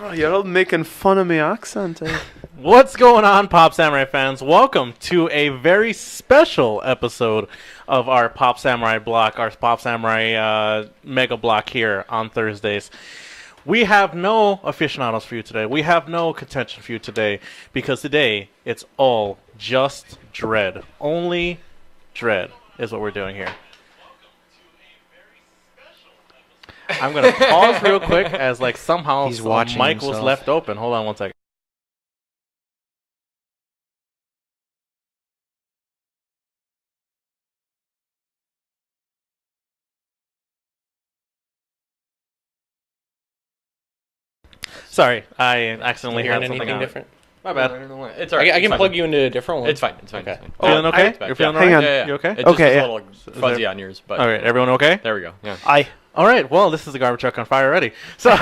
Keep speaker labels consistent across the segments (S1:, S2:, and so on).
S1: Oh, you're all making fun of my accent.
S2: What's going on, Pop Samurai fans? Welcome to a very special episode of our Pop Samurai block, our Pop Samurai mega block here on Thursdays. We have no aficionados for you today. We have no contention for you today because today it's all just dread. Only dread is what we're doing here. I'm going to pause real quick as somehow the mic was left open. Hold on one second. Sorry, I accidentally had something on.
S3: Different?
S2: My bad.
S3: I don't know why. It's all right. I can plug you into a different one. It's fine. It's fine.
S2: Okay.
S3: It's fine.
S2: Feeling okay? You're feeling all right?
S1: Hang on.
S3: Yeah.
S2: You okay?
S3: It's just a little fuzzy on yours. But
S2: all right, everyone okay?
S3: There we go. Yeah.
S2: All right, well, this is the Garbage Truck on Fire already. So,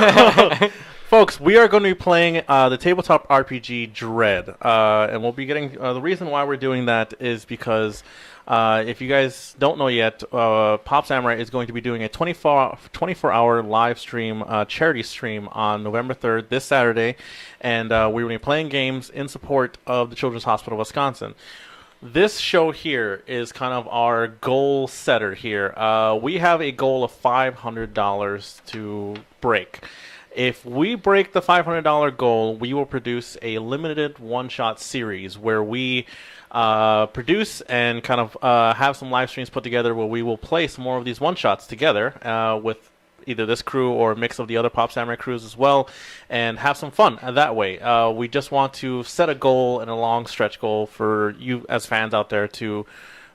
S2: folks, we are going to be playing the tabletop RPG Dread. And we'll be getting... the reason why we're doing that is because... if you guys don't know yet, Pop Samurai is going to be doing a 24-hour live stream, charity stream on November 3rd, this Saturday, and we will be playing games in support of the Children's Hospital of Wisconsin. This show here is kind of our goal setter here. We have a goal of $500 to break. If we break the $500 goal, we will produce a limited one-shot series where we... produce and kind of have some live streams put together where we will play some more of these one-shots together with either this crew or a mix of the other Pop Samurai crews as well, and have some fun that way. We just want to set a goal and a long stretch goal for you as fans out there to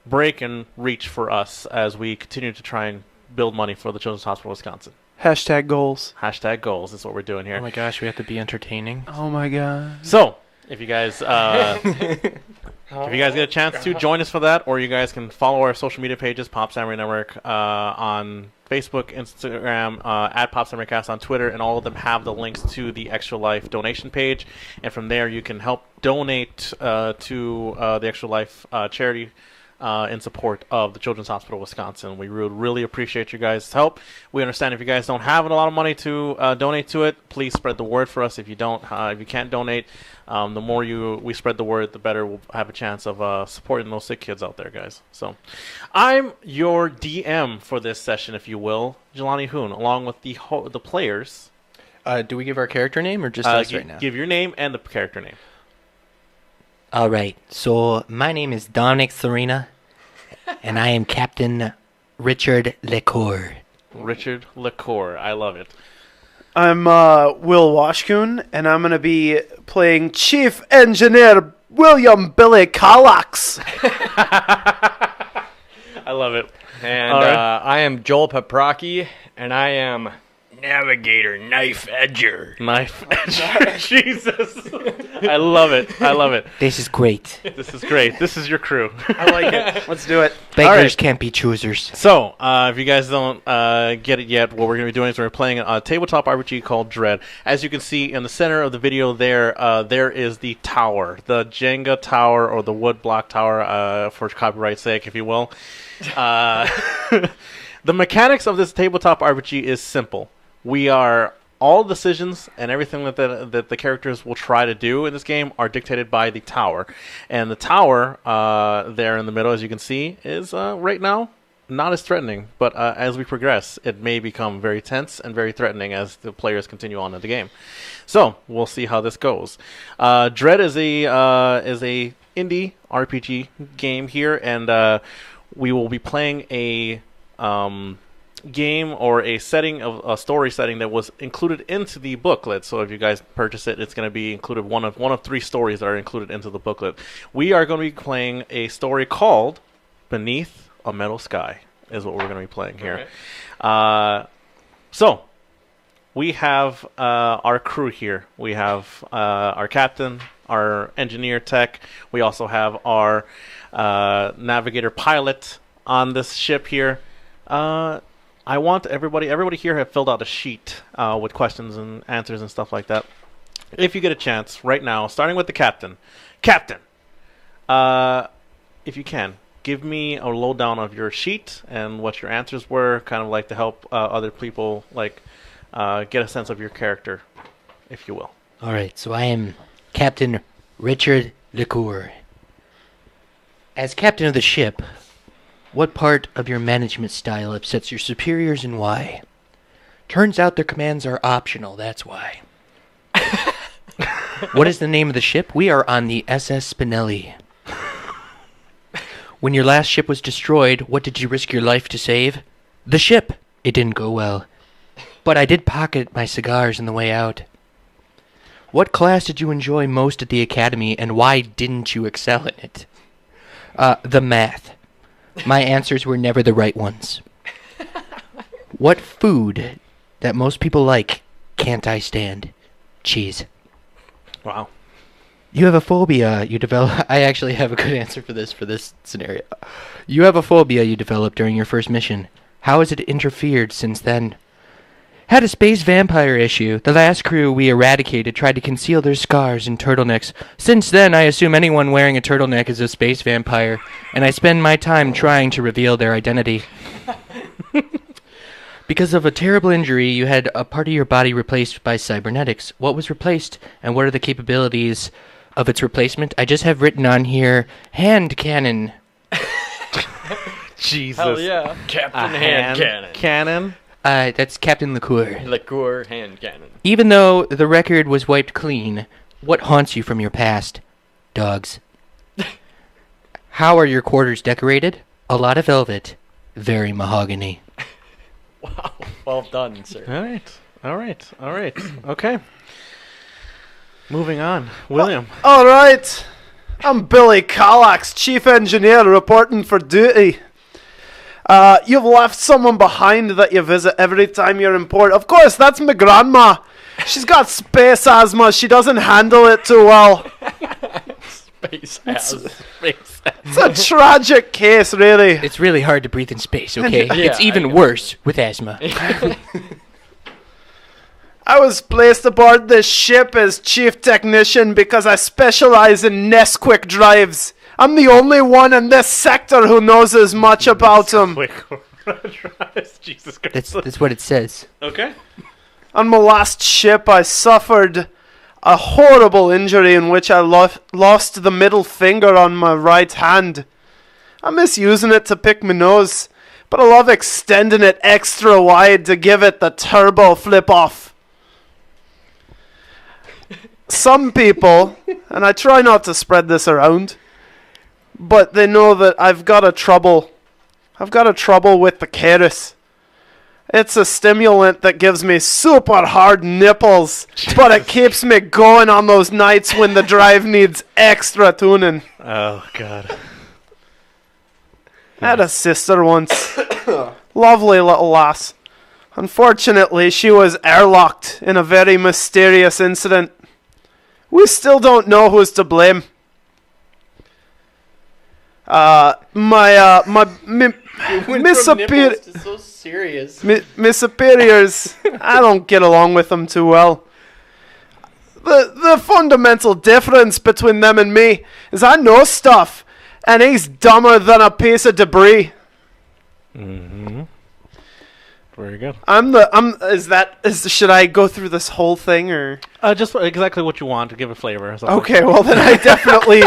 S2: break and reach for us as we continue to try and build money for the Children's Hospital of Wisconsin.
S1: Hashtag goals.
S2: Hashtag goals is what we're doing here.
S3: Oh my gosh, we have to be entertaining.
S1: Oh my god.
S2: So, if you guys... if you guys get a chance to join us for that, or you guys can follow our social media pages, Pop Samurai Network, on Facebook, Instagram, at Pop Samurai Cast on Twitter, and all of them have the links to the Extra Life donation page. And from there, you can help donate to the Extra Life charity in support of the Children's Hospital of Wisconsin. We would really appreciate you guys' help. We understand if you guys don't have a lot of money to donate to it, please spread the word for us. If you don't, if you can't donate, the more we spread the word, the better we'll have a chance of supporting those sick kids out there, guys. So, I'm your DM for this session, if you will, Jelani Hoon, along with the players.
S3: Do we give our character name or just us right now?
S2: Give your name and the character name.
S4: All right, so my name is Dominic Serena, and I am Captain Richard LeCour.
S2: Richard LeCour, I love it.
S1: I'm Will Washkoon, and I'm going to be playing Chief Engineer William Billy Kallax.
S2: I love it.
S3: And I am Joel Paprocki, and I am Navigator Knife Edger.
S2: Knife Edger. Jesus. I love it. I love it.
S4: This is great.
S2: This is great. This is your crew.
S1: I like it. Let's do it.
S4: Beggars can't be choosers.
S2: So, if you guys don't get it yet, what we're going to be doing is we're playing a tabletop RPG called Dread. As you can see in the center of the video there, there is the tower. The Jenga tower, or the wood block tower, for copyright's sake, if you will. The mechanics of this tabletop RPG is simple. All decisions and everything that the characters will try to do in this game are dictated by the tower. And the tower there in the middle, as you can see, is right now not as threatening. But as we progress, it may become very tense and very threatening as the players continue on in the game. So we'll see how this goes. Dread is a indie RPG game here, and we will be playing a game or a setting of a story setting that was included into the booklet. So if you guys purchase it, it's going to be included one of 3 stories that are included into the booklet. We are going to be playing a story called Beneath a Metal Sky is what we're going to be playing here. Okay. So we have our crew here. We have our captain, our engineer tech. We also have our navigator pilot on this ship here. I want everybody here have filled out a sheet with questions and answers and stuff like that. If you get a chance right now, starting with the captain. Captain, if you can, give me a lowdown of your sheet and what your answers were, kind of like to help other people get a sense of your character. if you will.
S4: All right, so I am Captain Richard Licour. As captain of the ship, what part of your management style upsets your superiors and why? Turns out their commands are optional, that's why. What is the name of the ship? We are on the SS Spinelli. When your last ship was destroyed, what did you risk your life to save? The ship. It didn't go well. But I did pocket my cigars on the way out. What class did you enjoy most at the academy, and why didn't you excel in it? The math. My answers were never the right ones. What food that most people like can't I stand? Cheese.
S2: Wow.
S4: You have a phobia you develop. I actually have a good answer for this scenario. You have a phobia you developed during your first mission. How has it interfered since then? Had a space vampire issue. The last crew we eradicated tried to conceal their scars in turtlenecks. Since then, I assume anyone wearing a turtleneck is a space vampire, and I spend my time trying to reveal their identity. Because of a terrible injury, you had a part of your body replaced by cybernetics. What was replaced, and what are the capabilities of its replacement? I just have written on here, hand cannon.
S2: Jesus.
S3: Hell yeah. Captain Hand Cannon.
S2: Cannon?
S4: That's Captain Licour.
S3: Liqueur Hand Cannon.
S4: Even though the record was wiped clean, what haunts you from your past? Dogs. How are your quarters decorated? A lot of velvet. Very mahogany.
S3: Wow. Well done, sir.
S2: All right. Okay. Moving on. William.
S1: All right. I'm Billy Kallax, Chief Engineer, reporting for duty. You've left someone behind that you visit every time you're in port. Of course, that's my grandma. She's got space asthma. She doesn't handle it too well.
S3: Space asthma.
S1: It's a tragic case, really.
S4: It's really hard to breathe in space, okay?
S3: Yeah,
S4: it's even worse with asthma.
S1: I was placed aboard this ship as chief technician because I specialize in Nesquik drives. I'm the only one in this sector who knows as much about them.
S2: Jesus Christ.
S4: That's what it says.
S2: Okay.
S1: On my last ship, I suffered a horrible injury in which I lost the middle finger on my right hand. I miss using it to pick my nose, but I love extending it extra wide to give it the turbo flip-off. Some people, and I try not to spread this around, but they know that I've got a trouble with the Keris. It's a stimulant that gives me super hard nipples, but it keeps me going on those nights when the drive needs extra tuning.
S2: Oh, God.
S1: I had a sister once. Lovely little lass. Unfortunately, she was airlocked in a very mysterious incident. We still don't know who's to blame.
S4: So serious.
S1: My superiors, I don't get along with them too well. The fundamental difference between them and me is I know stuff, and he's dumber than a piece of debris.
S2: Mm-hmm. Very good.
S1: Should I go through this whole thing, or?
S2: Just exactly what you want to give a flavor.
S1: Okay, well then I definitely...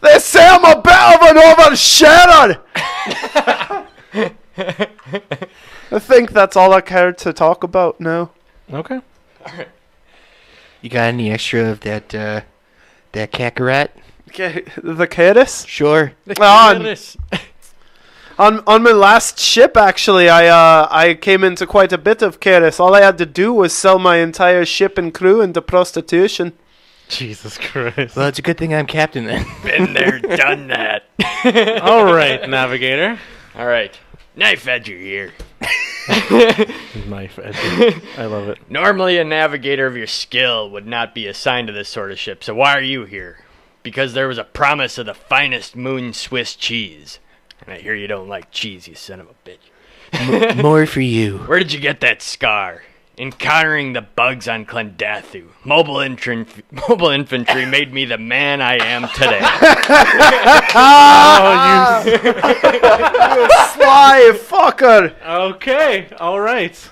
S1: They say I'm a bit of an oversharer! I think that's all I care to talk about now.
S2: Okay.
S3: All right.
S4: You got any extra of that Kakarot?
S1: Okay, the Keris?
S4: Sure.
S1: On my last ship, actually, I came into quite a bit of Keris. All I had to do was sell my entire ship and crew into prostitution.
S2: Jesus Christ.
S4: Well, it's a good thing I'm captain then.
S3: Been there, done that.
S2: All right, Navigator.
S3: All right. Knife Edger here.
S2: Knife Edger. I love it.
S3: Normally, a navigator of your skill would not be assigned to this sort of ship, so why are you here? Because there was a promise of the finest moon Swiss cheese. And I hear you don't like cheese, you son of a bitch.
S4: More for you.
S3: Where did you get that scar? Encountering the bugs on Clendathu. Mobile infantry made me the man I am today.
S1: You sly fucker!
S2: Okay, all right.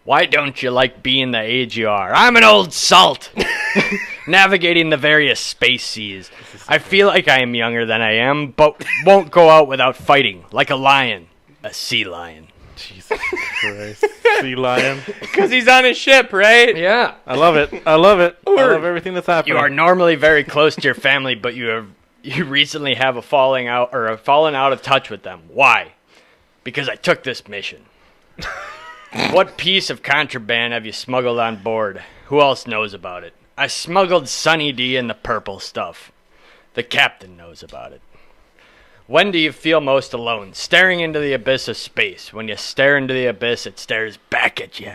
S3: Why don't you like being the age you are? I'm an old salt, navigating the various space seas. I feel like I am younger than I am, but won't go out without fighting, like a lion. A sea lion.
S2: Jesus Christ. Sea lion.
S4: Because he's on his ship, right?
S3: Yeah.
S2: I love it. I love everything that's happening.
S3: You are normally very close to your family, but you recently have a fallen out of touch with them. Why? Because I took this mission. What piece of contraband have you smuggled on board? Who else knows about it? I smuggled Sunny D and the purple stuff. The captain knows about it. When do you feel most alone? Staring into the abyss of space. When you stare into the abyss, it stares back at you.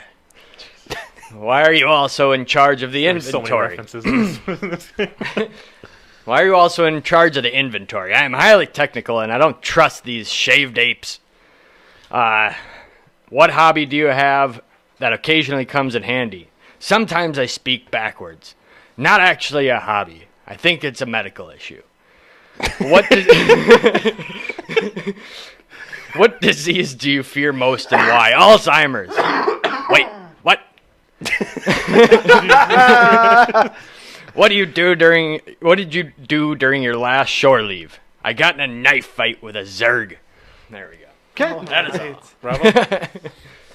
S3: Why are you also in charge of the inventory?
S2: So many references.
S3: Why are you also in charge of the inventory? I am highly technical, and I don't trust these shaved apes. What hobby do you have that occasionally comes in handy? Sometimes I speak backwards. Not actually a hobby. I think it's a medical issue. What disease do you fear most and why? Alzheimer's. Wait, what? What did you do during your last shore leave? I got in a knife fight with a Zerg. There we go.
S2: Okay.
S3: That is all.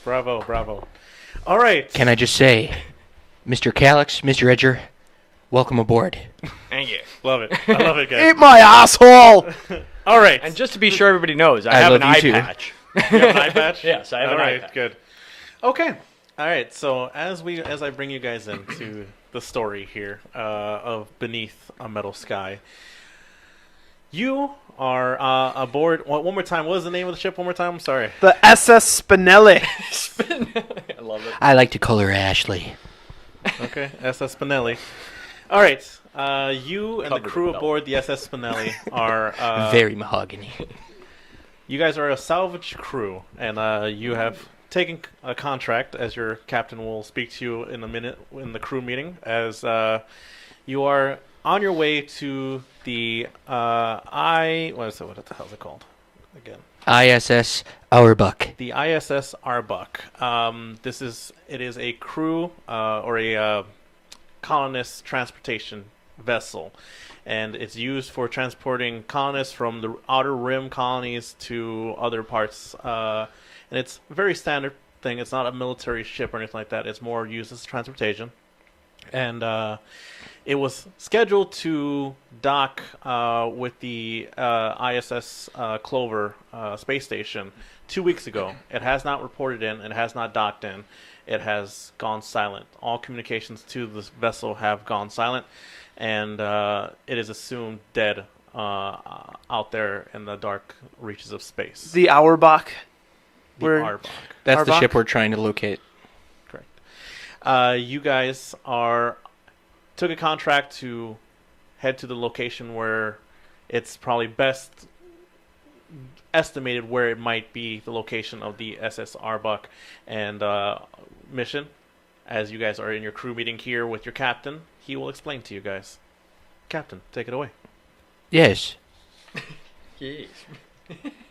S2: Bravo. All right.
S4: Can I just say, Mr. Calyx, Mr. Edger, welcome aboard.
S3: Thank you.
S2: Love it. I love it, guys.
S1: Eat my asshole!
S2: All right.
S3: And just to be sure everybody knows, I
S4: I
S3: have
S4: love
S3: an
S4: you
S3: eye
S4: too.
S3: patch.
S2: You have an eye patch?
S3: Yes, I have an eye patch.
S2: Good. Okay. All right. So as I bring you guys into the story here of Beneath a Metal Sky, you are aboard. One more time. What was the name of the ship? One more time. I'm sorry.
S1: The SS Spinelli.
S3: I love it.
S4: I like to call her Ashley.
S2: Okay. SS Spinelli. All right. You and the
S3: Covered in
S2: crew
S3: milk.
S2: aboard the SS Spinelli are
S4: Very mahogany.
S2: You guys are a salvage crew, and you have taken a contract, as your captain will speak to you in a minute in the crew meeting, as you are on your way to the what the hell is it called again?
S4: ISS Auerbach.
S2: The ISS Arbuck. It is a crew or a colonist transportation vessel, and it's used for transporting colonists from the outer rim colonies to other parts. And it's a very standard thing. It's not a military ship or anything like that. It's more used as transportation. And it was scheduled to dock with the ISS Clover space station 2 weeks ago. It has not reported in. It has not docked in. It has gone silent. All communications to this vessel have gone silent, and it is assumed dead out there in the dark reaches of space.
S1: The Auerbach.
S2: The
S1: We're-
S2: Arbok.
S4: That's the
S1: Auerbach?
S4: ship we're trying to locate.
S2: Correct. You guys took a contract to head to the location where it's probably best estimated where it might be the location of the SS Arbuck and mission. As you guys are in your crew meeting here with your captain, he will explain to you guys. Captain, take it away.
S4: Yes.
S3: Yes.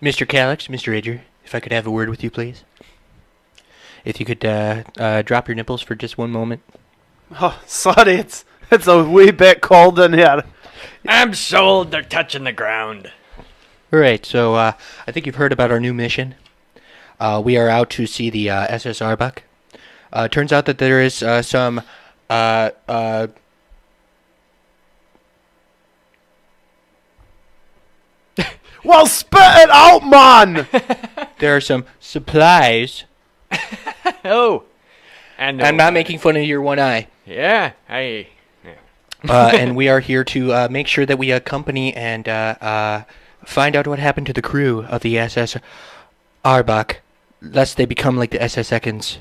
S4: Mr. Calyx, Mr. Edger, if I could have a word with you, please. If you could drop your nipples for just one moment.
S1: Oh, sorry, it's a wee bit cold in here.
S3: I'm sold. They're touching the ground.
S4: All right, so I think you've heard about our new mission. We are out to see the SS Arbuck. Turns out that there is some...
S1: Well, spit it out, man!
S4: there are some supplies.
S3: Oh. And
S4: I'm not making fun of your one eye.
S3: Yeah.
S4: And we are here to make sure that we accompany and find out what happened to the crew of the SS Arbuck, lest they become like the SS Ekans.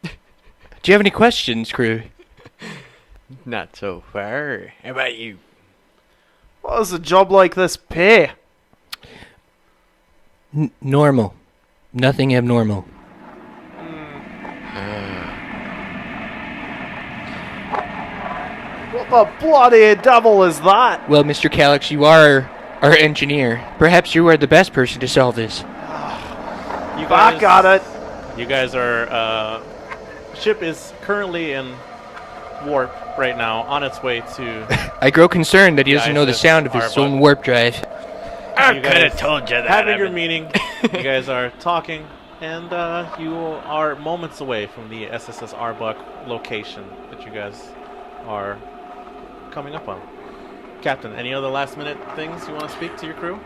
S4: Do you have any questions, crew?
S3: Not so far. How about you?
S1: What does a job like this pay?
S4: Normal. Nothing abnormal.
S1: What the bloody devil is that?
S4: Well, Mr. Calyx, you are our engineer. Perhaps you are the best person to solve this.
S2: You
S1: Back at it.
S2: You guys are. Ship is currently in warp right now, on its way to.
S4: I grow concerned that he doesn't know the
S2: ISS
S4: sound of his
S2: Arbok.
S4: own warp drive.
S3: I
S2: You
S3: could have
S2: guys
S3: told you that.
S2: Having your
S3: Evan.
S2: meeting, you guys are talking, and you are moments away from the SSS Arbok location that you guys are coming up on. Captain, any other last-minute things you want to speak to your crew?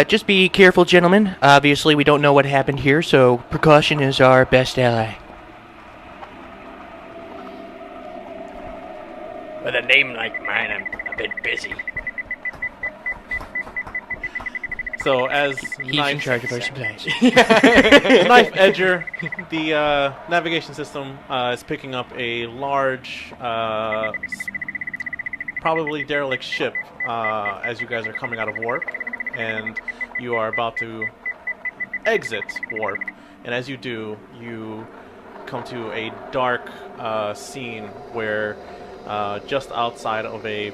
S4: Just be careful, gentlemen. Obviously, we don't know what happened here, so precaution is our best ally.
S3: With a name like mine, I'm a bit busy.
S2: So as
S4: He's in charge of our supplies.
S2: Knife Edger, the navigation system is picking up a large, probably derelict ship as you guys are coming out of warp, and you are about to exit warp. And as you do, you come to a dark scene where just outside of a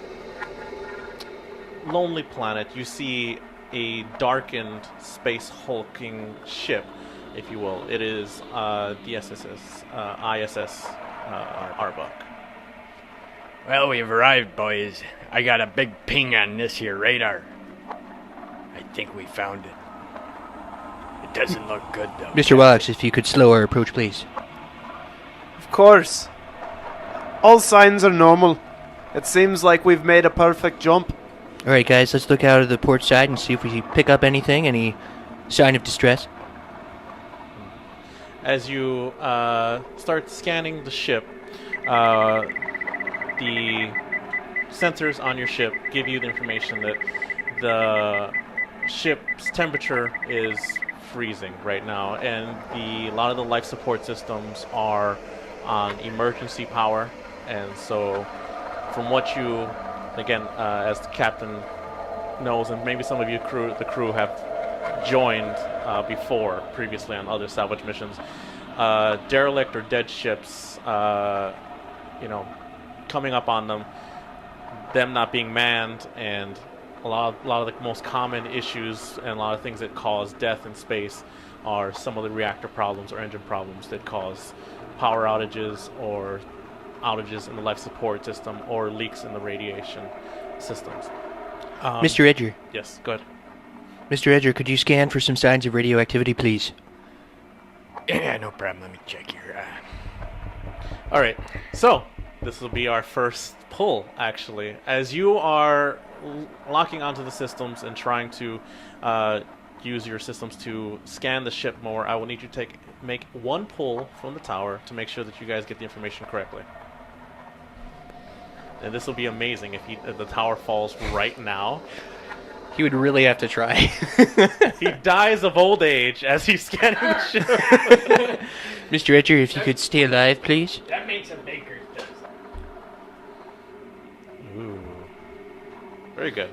S2: lonely planet, you see a darkened space hulking ship, if you will. It is the ISS Arbok.
S3: Well, we've arrived, boys. I got a big ping on this here radar. I think we found it. It doesn't look good, though.
S4: Mr. Wallace, if you could slow our approach, please.
S1: Of course. All signs are normal. It seems like we've made a perfect jump.
S4: Alright, guys, let's look out of the port side and see if we pick up anything, any sign of distress.
S2: As you start scanning the ship, the sensors on your ship give you the information that the ship's temperature is freezing right now, and a lot of the life support systems are on emergency power. And so, from what you, again, as the captain knows, and maybe some of you the crew have joined before, previously on other salvage missions, derelict or dead ships, coming up on them not being manned, and a lot of the most common issues and a lot of things that cause death in space are some of the reactor problems or engine problems that cause power outages or outages in the life support system or leaks in the radiation systems.
S4: Mr. Edger.
S2: Yes, go ahead.
S4: Mr. Edger, could you scan for some signs of radioactivity, please?
S3: Yeah, no problem. Let me check here.
S2: All right, so this will be our first pull, actually. As you are locking onto the systems and trying to use your systems to scan the ship more, I will need you to make one pull from the tower to make sure that you guys get the information correctly. And this will be amazing if the tower falls right now.
S4: He would really have to try.
S2: He dies of old age as he's scanning the ship.
S4: Mr. Edger, if you could stay alive, please.
S3: That makes a baker's dozen.
S2: Ooh. Very good.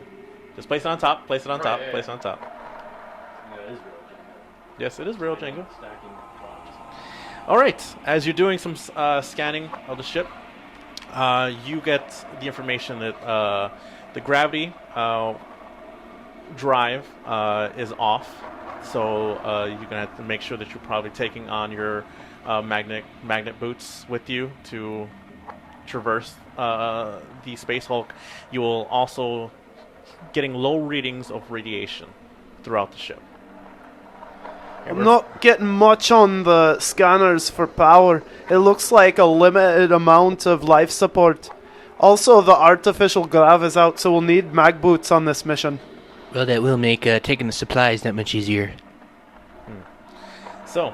S2: Just place it on top, place it on top,
S3: yeah,
S2: place it on top. Yes, it is real Jenga. All right, as you're doing some scanning of the ship, you get the information that the gravity drive is off, so you're gonna have to make sure that you're probably taking on your magnet boots with you to traverse the space hulk. You will also getting low readings of radiation throughout the ship.
S1: I'm not getting much on the scanners for power. It looks like a limited amount of life support. Also, the artificial grav is out, so we'll need mag boots on this mission.
S4: Well, that will make taking the supplies that much easier.
S2: So,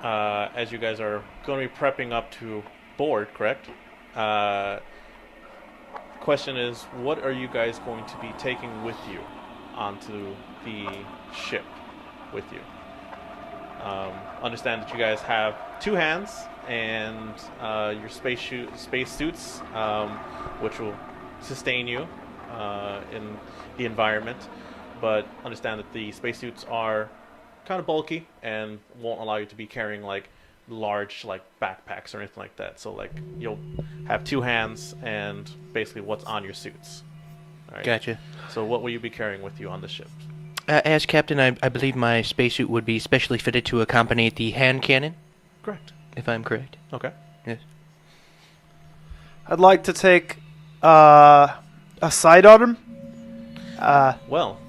S2: as you guys are going to be prepping up to board, correct? Question is, what are you guys going to be taking with you onto the ship with you? Understand that you guys have two hands and your space suits, which will sustain you in the environment. But understand that the spacesuits are kind of bulky and won't allow you to be carrying like large like backpacks or anything like that. So like you'll have two hands and basically what's on your suits. All right.
S4: Gotcha.
S2: So what will you be carrying with you on the ship?
S4: As captain, I believe my spacesuit would be specially fitted to accompany the hand cannon,
S2: Correct.
S4: if I'm correct.
S2: Okay.
S4: Yes.
S1: I'd like to take a sidearm.
S2: Well,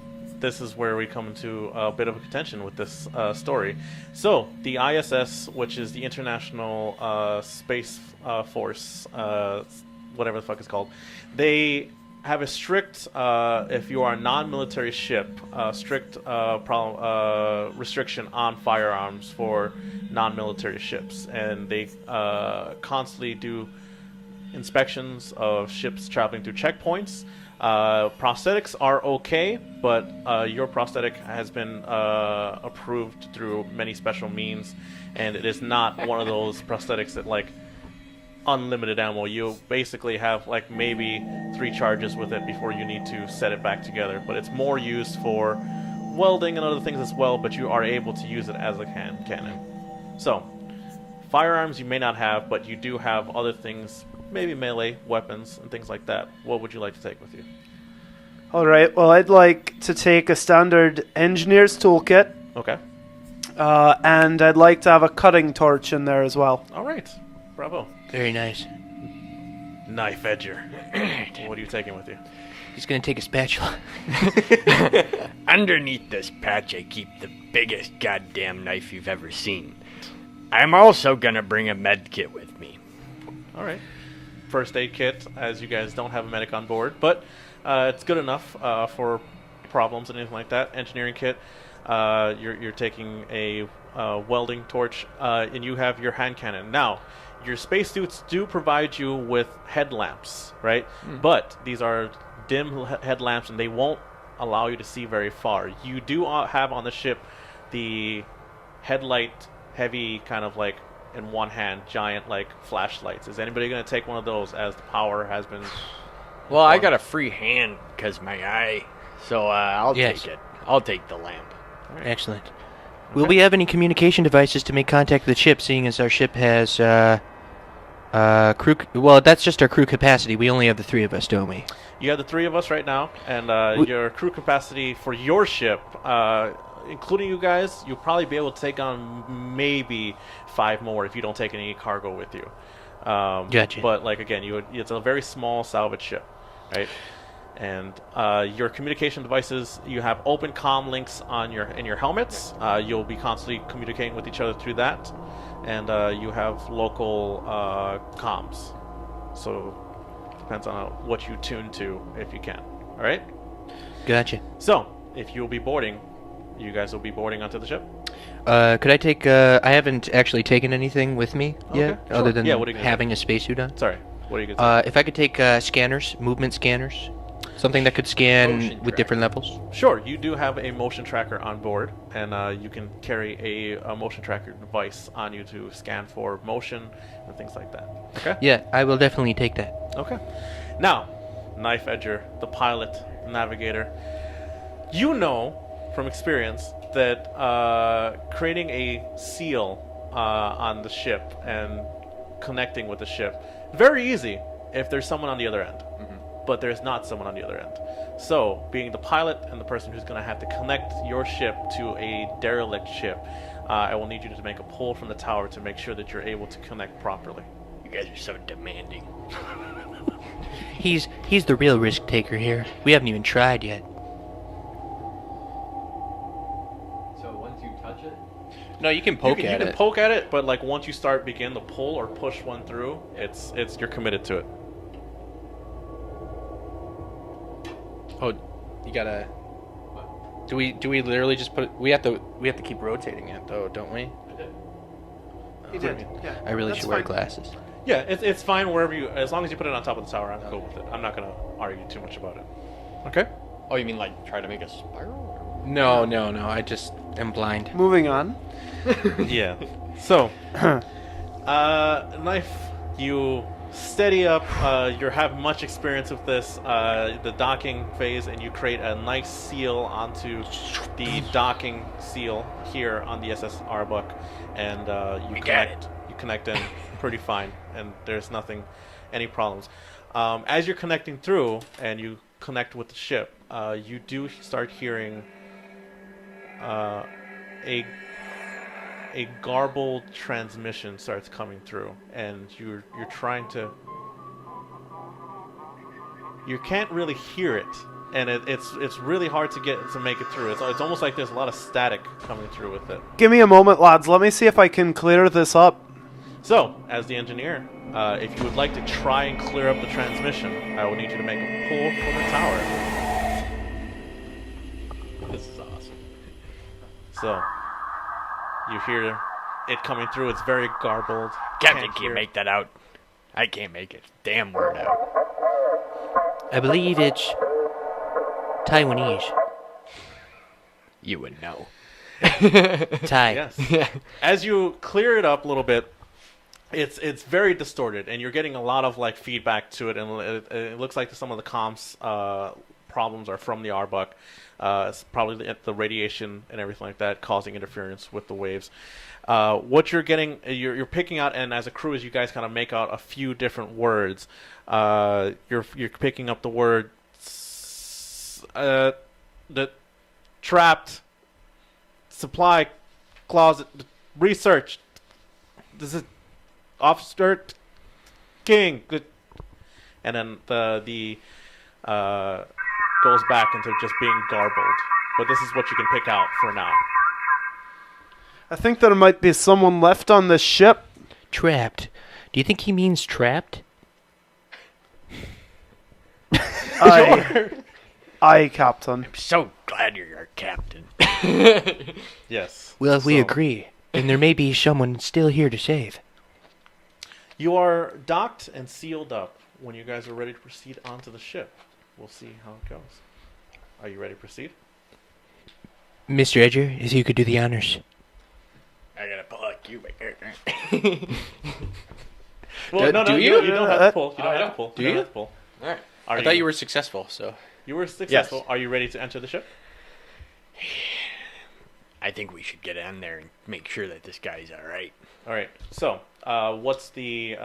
S2: this is where we come into a bit of a contention with this story. So, the ISS, which is the International Space Force, whatever the fuck it's called, they have a strict, if you are a non-military ship, strict restriction on firearms for non-military ships. And they constantly do inspections of ships traveling through checkpoints. Prosthetics are okay, but your prosthetic has been approved through many special means, and it is not one of those prosthetics that like unlimited ammo. You basically have like maybe 3 charges with it before you need to set it back together, but it's more used for welding and other things as well, but you are able to use it as a hand cannon. So firearms you may not have, but you do have other things, maybe melee weapons and things like that. What would you like to take with you?
S1: All right. Well, I'd like to take a standard engineer's toolkit,
S2: Okay.
S1: and I'd like to have a cutting torch in there as well.
S2: All right. Bravo.
S4: Very nice.
S2: Knife edger. What are you taking with you?
S4: He's gonna take a spatula.
S3: Underneath this patch, I keep the biggest goddamn knife you've ever seen. I'm also gonna bring a med kit with me.
S2: All right. First aid kit, as you guys don't have a medic on board, but it's good enough for problems and anything like that. Engineering kit. You're taking a welding torch, and you have your hand cannon. Now, your spacesuits do provide you with headlamps, right? But these are dim headlamps, and they won't allow you to see very far. You do have on the ship the headlight heavy kind of like in one hand giant like flashlights. Is anybody going to take one of those as the power has been
S3: Well, I got a free hand because my eye, so I'll
S4: Yes.
S3: take it. I'll take the lamp.
S4: Excellent. Will we have any communication devices to make contact with the ship, seeing as our ship has crew? Well, that's just our crew capacity. We only have the 3 of us, don't we?
S2: You have the 3 of us right now, and your crew capacity for your ship, including you guys, you'll probably be able to take on maybe 5 more if you don't take any cargo with you.
S4: Gotcha.
S2: But like again, it's a very small salvage ship, right? And your communication devices, you have open comm links on in your helmets. You'll be constantly communicating with each other through that, and you have local comms. So depends on what you tune to if you can. All right.
S4: Gotcha.
S2: So if you'll be boarding, you guys will be boarding onto the ship.
S4: Could I take? I haven't actually taken anything with me yet,
S2: sure.
S4: other than
S2: Yeah, what are you gonna
S4: having a spacesuit on.
S2: Sorry, what are you gonna say?
S4: If I could take scanners, movement scanners, something that could scan
S3: Motion
S4: with different levels.
S2: Sure, you do have a motion tracker on board, and you can carry a motion tracker device on you to scan for motion and things like that. Okay?
S4: Yeah, I will definitely take that.
S2: Okay. Now, Knife Edger, the pilot, the navigator, you know from experience that creating a seal on the ship and connecting with the ship, very easy if there's someone on the other end. But there's not someone on the other end. So, being the pilot and the person who's going to have to connect your ship to a derelict ship, I will need you to make a pull from the tower to make sure that you're able to connect properly.
S3: You guys are so demanding.
S4: He's the real risk taker here. We haven't even tried yet.
S5: So once you touch it,
S4: No, you can
S2: You can poke at it, but like once you begin to pull or push one through, you're committed to it.
S5: oh, you gotta. Do we literally just put it? We have to keep rotating it though, don't we?
S1: You did. Yeah.
S4: I really
S1: That's
S4: should wear
S1: fine.
S4: glasses.
S2: Yeah, it's fine wherever you, as long as you put it on top of the tower. I'm cool with it. I'm not gonna argue too much about it. Okay.
S3: Oh, you mean like try to make a spiral?
S5: No. I just am blind.
S1: Moving on.
S2: Yeah. So, Knife, you steady up. You have much experience with this, the docking phase, and you create a nice seal onto the docking seal here on the SS Arbuck, and you connect in pretty fine, and there's any problems. As you're connecting through and you connect with the ship, you do start hearing a garbled transmission starts coming through, and you're trying to. You can't really hear it, and it's really hard to make it through. It's almost like there's a lot of static coming through with it.
S1: Give me a moment, lads. Let me see if I can clear this up.
S2: So, as the engineer, if you would like to try and clear up the transmission, I will need you to make a pull from the tower. This is awesome. So, you hear it coming through. It's very garbled.
S3: Captain can't make that out. I can't make it. Damn word out.
S4: I believe it's Taiwanese.
S3: You would know.
S4: Thai.
S2: Yes. As you clear it up a little bit, it's very distorted, and you're getting a lot of like feedback to it, and it looks like some of the comms problems are from the Arbuck. It's probably the radiation and everything like that causing interference with the waves. What you're getting, you're picking out, and as a crew, as you guys kind of make out a few different words. You're picking up the word the trapped supply closet research. This is Officer King, and then the goes back into just being garbled. But this is what you can pick out for now.
S1: I think there might be someone left on this ship.
S4: Trapped. Do you think he means trapped?
S1: Aye, Captain.
S3: I'm so glad you're our captain.
S2: Yes.
S4: Well, if we agree, then there may be someone still here to save.
S2: You are docked and sealed up when you guys are ready to proceed onto the ship. We'll see how it goes. Are you ready to proceed?
S4: Mr. Edger, if you could do the honors.
S3: I gotta pull a cubic.
S2: Well, no, you don't have to pull. You don't have to pull.
S5: Do you?
S2: Have to pull.
S5: All right.
S2: I
S5: thought you were successful, so.
S2: You were successful.
S3: Yes.
S2: Are you ready to enter the ship?
S3: I think we should get in there and make sure that this guy's all right.
S2: All right. So, what's the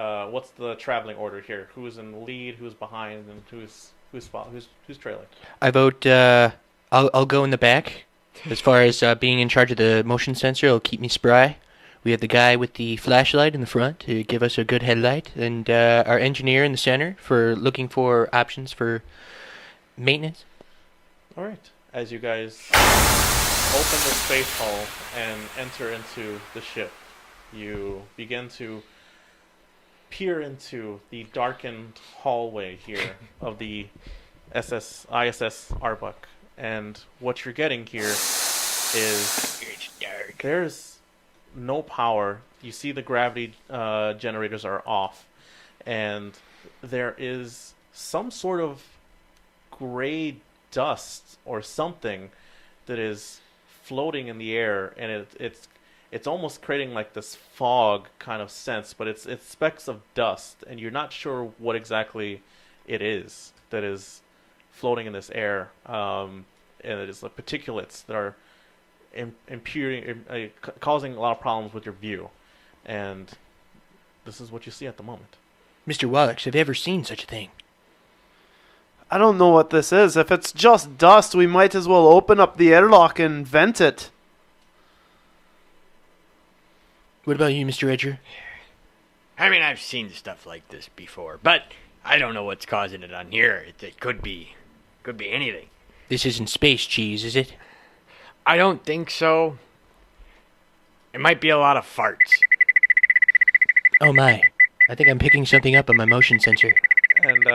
S2: traveling order here? Who's in the lead? Who's behind? And who's trailing?
S4: I vote, I'll go in the back. As far as being in charge of the motion sensor, it'll keep me spry. We have the guy with the flashlight in the front to give us a good headlight, and our engineer in the center for looking for options for maintenance.
S2: All right. As you guys open the space hull and enter into the ship, you begin to peer into the darkened hallway here of the ISS Arbuck. And what you're getting here is
S3: It's dark.
S2: there's no power. You see the gravity generators are off, and there is some sort of gray dust or something that is floating in the air, and it's almost creating like this fog kind of sense, but it's specks of dust, and you're not sure what exactly it is that is floating in this air, and it is the particulates that are causing a lot of problems with your view, and this is what you see at the moment.
S4: Mr. Wallach, have you ever seen such a thing?
S1: I don't know what this is. If it's just dust, we might as well open up the airlock and vent it.
S4: What about you, Mr. Edger?
S3: I mean, I've seen stuff like this before, but I don't know what's causing it on here. It could be anything.
S4: This isn't space cheese, is it?
S3: I don't think so. It might be a lot of farts.
S4: Oh my. I think I'm picking something up on my motion sensor.
S2: And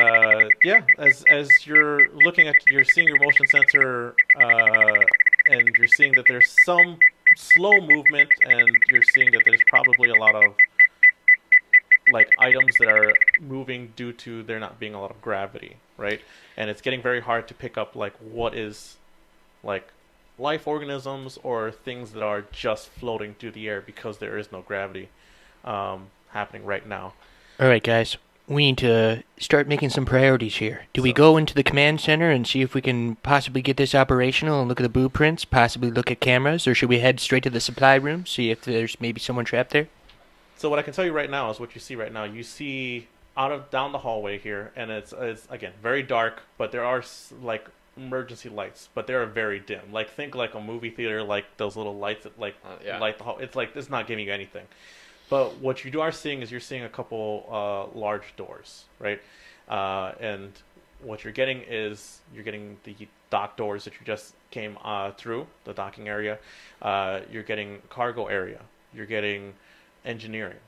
S2: as you're looking at, you're seeing your motion sensor, and you're seeing that there's some slow movement, and you're seeing that there's probably a lot of like items that are moving due to there not being a lot of gravity, right? And it's getting very hard to pick up like what is like life organisms or things that are just floating through the air because there is no gravity happening right now.
S4: All right, guys. We need to start making some priorities here. Do we go into the command center and see if we can possibly get this operational and look at the blueprints, possibly look at cameras, or should we head straight to the supply room, see if there's maybe someone trapped there?
S2: So what I can tell you right now is what you see right now. You see down the hallway here, and it's again very dark, but there are like emergency lights, but they're very dim. Like think like a movie theater, like those little lights that like
S3: Yeah.
S2: light the whole. It's like it's not giving you anything. But what you are seeing is you're seeing a couple large doors, right? And what you're getting is you're getting the dock doors that you just came through, the docking area. You're getting cargo area. You're getting engineering.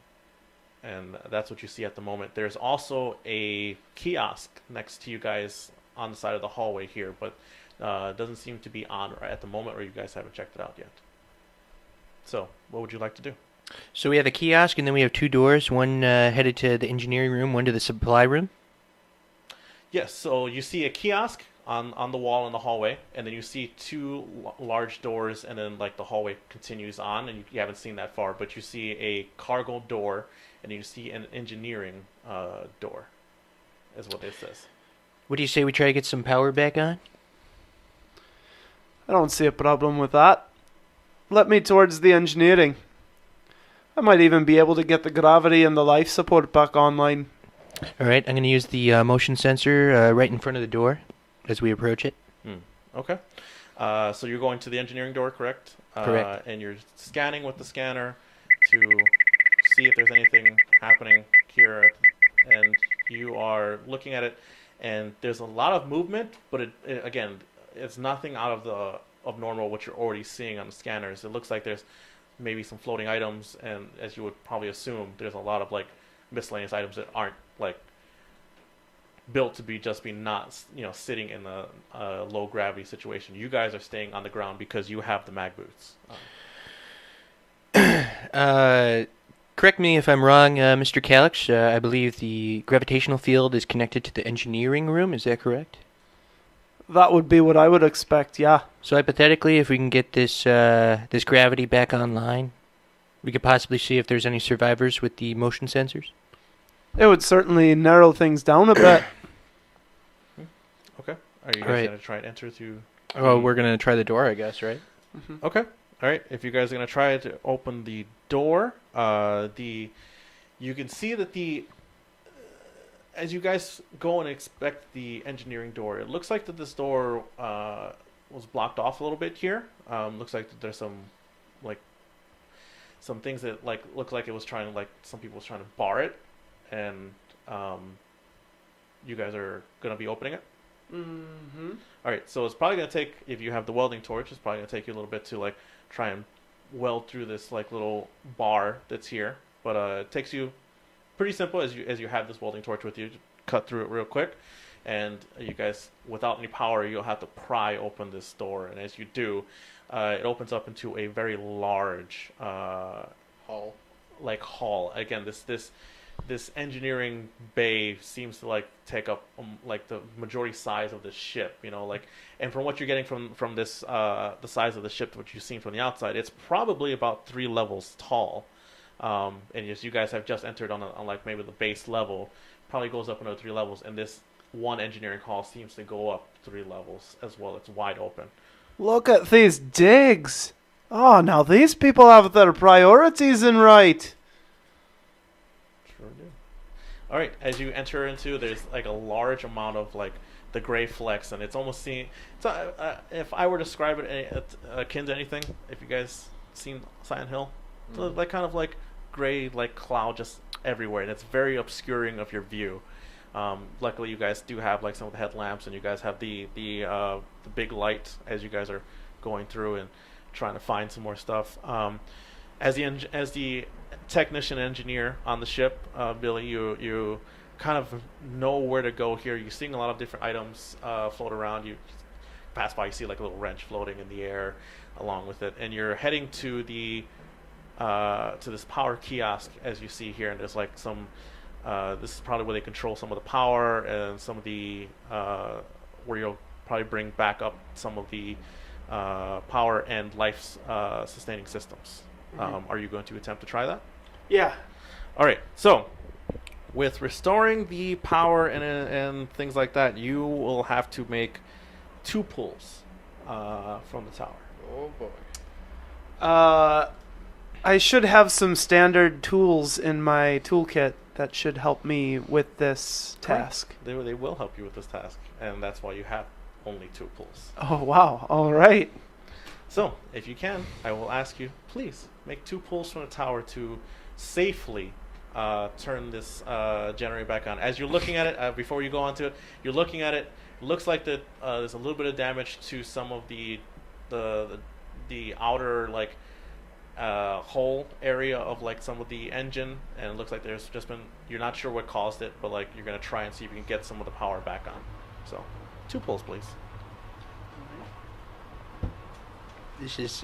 S2: And that's what you see at the moment. There's also a kiosk next to you guys on the side of the hallway here, but doesn't seem to be on right at the moment, or you guys haven't checked it out yet. So, what would you like to do?
S4: So we have a kiosk, and then we have 2 doors. One headed to the engineering room, one to the supply room.
S2: Yes, so you see a kiosk on the wall in the hallway, and then you see 2 large doors, and then like the hallway continues on, and you haven't seen that far, but you see a cargo door, and you see an engineering door, is what this says.
S4: What do you say we try to get some power back on?
S1: I don't see a problem with that. Let me towards the engineering. I might even be able to get the gravity and the life support back online.
S4: All right, I'm going to use the motion sensor right in front of the door as we approach it.
S2: Okay. So you're going to the engineering door, correct?
S4: Correct.
S2: And you're scanning with the scanner to see if there's anything happening here. And you are looking at it, and there's a lot of movement, but again, it's nothing out of normal what you're already seeing on the scanners. It looks like there's maybe some floating items, and as you would probably assume, there's a lot of like miscellaneous items that aren't like built to be not sitting in a low gravity situation. You guys are staying on the ground because you have the mag boots.
S4: Correct me if I'm wrong, Mr. Calix. I believe the gravitational field is connected to the engineering room. Is that correct?
S1: That would be what I would expect, yeah.
S4: So hypothetically, if we can get this this gravity back online, we could possibly see if there's any survivors with the motion sensors.
S1: It would certainly narrow things down a bit.
S2: Okay. Are you guys
S4: Right.
S2: going to try and enter through?
S4: Oh, we're going to try the door, I guess, right?
S2: Okay. All right. If you guys are going to try to open the door, you can see that as you guys go and expect the engineering door, it looks like that this door was blocked off a little bit here. Looks like that there's some things that look like it was trying to some people was trying to bar it, and you guys are gonna be opening it.
S1: Mm-hmm.
S2: All right, so it's probably gonna take, if you have the welding torch, it's probably gonna take you a little bit to try and weld through this little bar that's here, but it takes you pretty simple as you have this welding torch with you. Just cut through it real quick, and you guys, without any power, you'll have to pry open this door, and as you do, it opens up into a very large hall. Again, this engineering bay seems to take up the majority size of the ship, and from what you're getting from this the size of the ship, which you've seen from the outside, it's probably about 3 levels tall. And as you guys have just entered on maybe the base level, probably goes up another 3 levels, and this one engineering hall seems to go up 3 levels as well. It's wide open.
S1: Look at these digs. Oh, now these people have their priorities in right.
S2: Sure do. All right, as you enter into, there's a large amount of the gray flecks, and it's almost if I were to describe it akin to anything, if you guys seen Silent Hill, kind of gray cloud just everywhere, and it's very obscuring of your view. Luckily, you guys do have some of the headlamps, and you guys have the big light as you guys are going through and trying to find some more stuff. As the technician engineer on the ship, Billy, you kind of know where to go here. You're seeing a lot of different items float around. You pass by, you see a little wrench floating in the air along with it, and you're heading to to this power kiosk, as you see here, and there's some this is probably where they control some of the power and some of the where you'll probably bring back up some of the power and life sustaining systems. Are you going to attempt to try that?
S1: Yeah.
S2: All right, so with restoring the power and things like that, you will have to make 2 pulls from the tower.
S5: Oh boy.
S1: I should have some standard tools in my toolkit that should help me with this task.
S2: They will help you with this task, and that's why you have only 2 pulls.
S1: Oh, wow. All right.
S2: So, if you can, I will ask you, please, make 2 pulls from the tower to safely turn this generator back on. As you're looking at it, before you go on to it, you're looking at it. Looks like that there's a little bit of damage to some of the outer like hole area of like some of the engine, and it looks like there's just been, you're not sure what caused it, but like you're gonna try and see if you can get some of the power back on. So 2 pulls, please.
S4: This is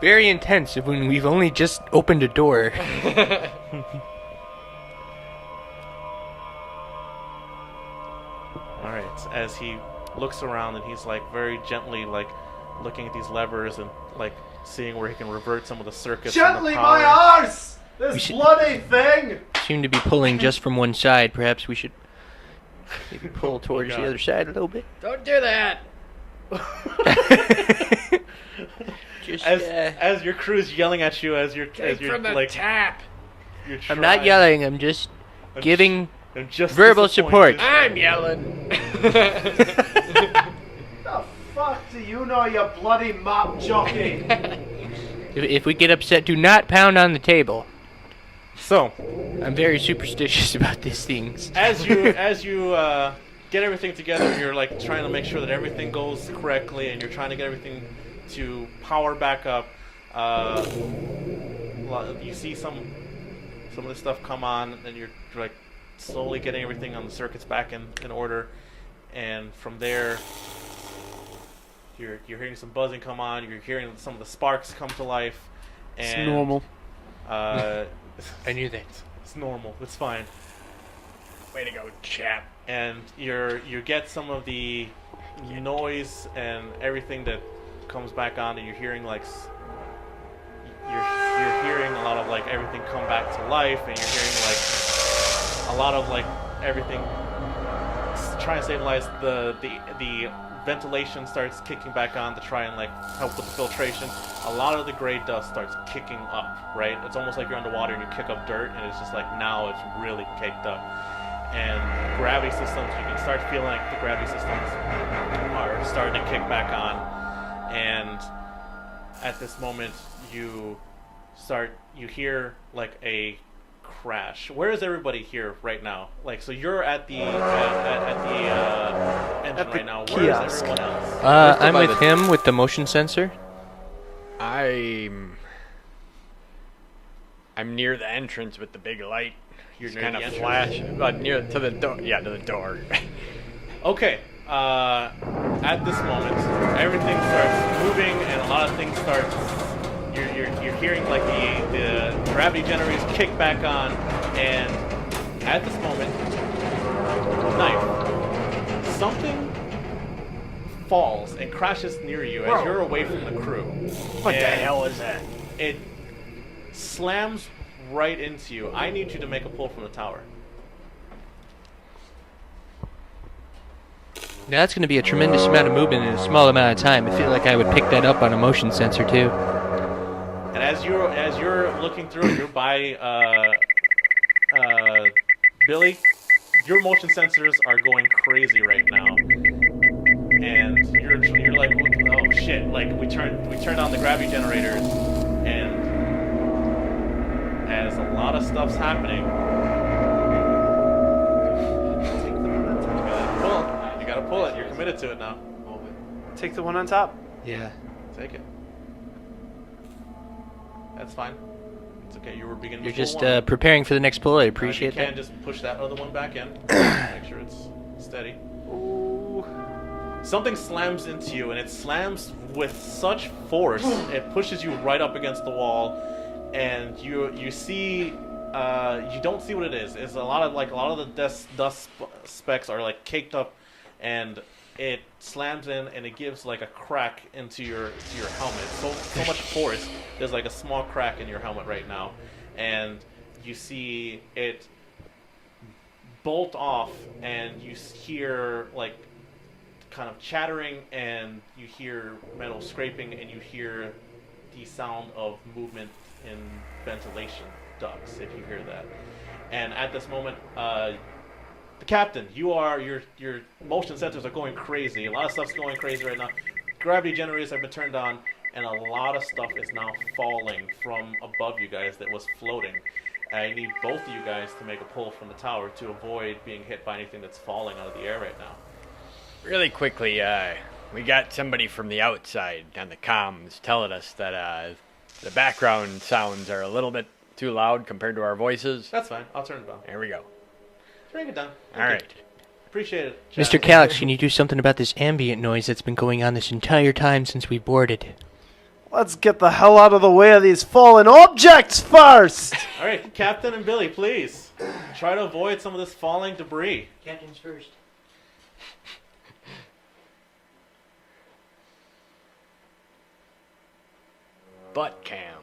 S4: very intense when we've only just opened a door.
S2: All right. As he looks around and he's like very gently like looking at these levers and like seeing where he can revert some of the circuits.
S1: Gently,
S2: and the power.
S1: my arse! This
S4: should-
S1: bloody thing!
S4: Seem to be pulling just from one side. Perhaps we should maybe pull towards
S2: God.
S4: the other side a little bit.
S3: Don't do that.
S4: Just,
S2: As your crew's yelling at you as you're
S3: Take from the
S2: like
S3: tap.
S2: you're
S4: I'm not
S2: trying-
S4: yelling. I'm just
S2: I'm
S4: giving
S2: I'm just
S4: verbal
S2: disappointed.
S4: support.
S3: I'm yelling.
S1: The fuck do you know, you bloody mop jockey?
S4: If we get upset, do not pound on the table.
S2: So,
S4: I'm very superstitious about these things.
S2: as you get everything together, you're like trying to make sure that everything goes correctly, and you're trying to get everything to power back up. You see some of this stuff come on, and you're like slowly getting everything on the circuits back in order, and from there you're hearing some buzzing come on. You're hearing some of the sparks come to life.
S1: It's
S2: And,
S1: normal.
S4: I knew that.
S2: It's normal. It's fine.
S3: Way to go, chap.
S2: And you get some of the noise and everything that comes back on, and you're hearing like you're hearing a lot of like everything come back to life, and you're hearing like a lot of like everything trying to stabilize. The ventilation starts kicking back on to try and like help with the filtration. A lot of the gray dust starts kicking up, right? It's almost like you're underwater and you kick up dirt, and it's just like now it's really caked up. And gravity systems, you can start feeling like the gravity systems are starting to kick back on. And at this moment, you hear like a crash. Where is everybody here right now? Like, so you're at the engine right now. Where is
S1: kiosk.
S2: everyone else?
S4: I'm with him with the motion sensor.
S3: I'm near the entrance with the big light.
S2: You're
S3: It's
S2: near
S3: kind
S2: the
S3: of
S2: entrance?
S3: flash near to the door. Yeah, to the door.
S2: Okay. At this moment, everything starts moving, and a lot of things start. You're hearing like the gravity generators kick back on, and at this moment, Knife, something falls and crashes near you as you're away from the crew.
S3: What the
S2: And
S3: hell is that?
S2: It slams right into you. I need you to make a pull from the tower.
S4: Now that's going to be a tremendous amount of movement in a small amount of time. I feel like I would pick that up on a motion sensor too.
S2: And as you're looking through it, you're by Billy. Your motion sensors are going crazy right now, and you're like, oh shit! Like we turned on the gravity generators, and as a lot of stuff's happening, you gotta pull it. You're committed to it now.
S1: Take the one on top.
S4: Yeah.
S2: Take it. That's fine. It's okay. You were beginning.
S4: You're
S2: to pull
S4: just
S2: one.
S4: preparing for the next pull. I
S2: You
S4: appreciate
S2: can
S4: that.
S2: just push that other one back in. Make sure it's steady. Ooh. Something slams into you, and it slams with such force. It pushes you right up against the wall, and you see. You don't see what it is. It's a lot of the dust specks are like caked up, and it slams in, and it gives like a crack into your helmet. So much force. There's like a small crack in your helmet right now, and you see it bolt off, and you hear like kind of chattering, and you hear metal scraping, and you hear the sound of movement in ventilation ducts, if you hear that. And at this moment, The captain, your motion sensors are going crazy. A lot of stuff's going crazy right now. Gravity generators have been turned on, and a lot of stuff is now falling from above you guys that was floating. I need both of you guys to make a pull from the tower to avoid being hit by anything that's falling out of the air right now.
S3: Really quickly, we got somebody from the outside on the comms telling us that the background sounds are a little bit too loud compared to our voices.
S2: That's fine. I'll turn it down.
S3: There we go.
S2: Turn it down.
S3: All right.
S2: Appreciate it,
S4: Mr. Calyx, can you do something about this ambient noise that's been going on this entire time since we boarded?
S1: Let's get the hell out of the way of these fallen objects first!
S2: All right, Captain and Billy, please try to avoid some of this falling debris.
S4: Captain's first.
S3: Butt cam.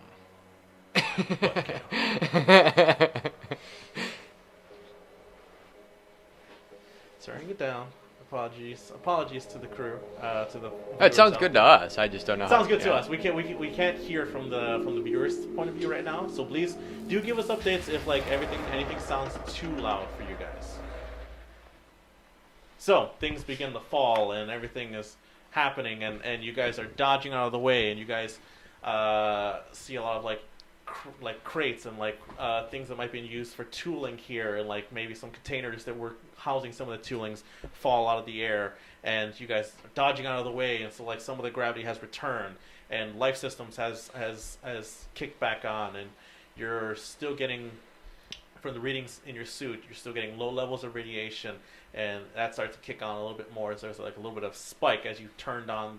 S2: Turning it down. Apologies to the crew. To the.
S3: It sounds good to us. I just don't know.
S2: Sounds good to us. We can't hear from the viewers' point of view right now. So please do give us updates if anything sounds too loud for you guys. So things begin to fall and everything is happening and you guys are dodging out of the way and you guys see a lot of crates and things that might be used for tooling here and maybe some containers that were housing some of the toolings fall out of the air and you guys are dodging out of the way and so some of the gravity has returned and life systems has kicked back on and you're still getting from the readings in your suit you're still getting low levels of radiation and that starts to kick on a little bit more as there's a little bit of spike as you turned on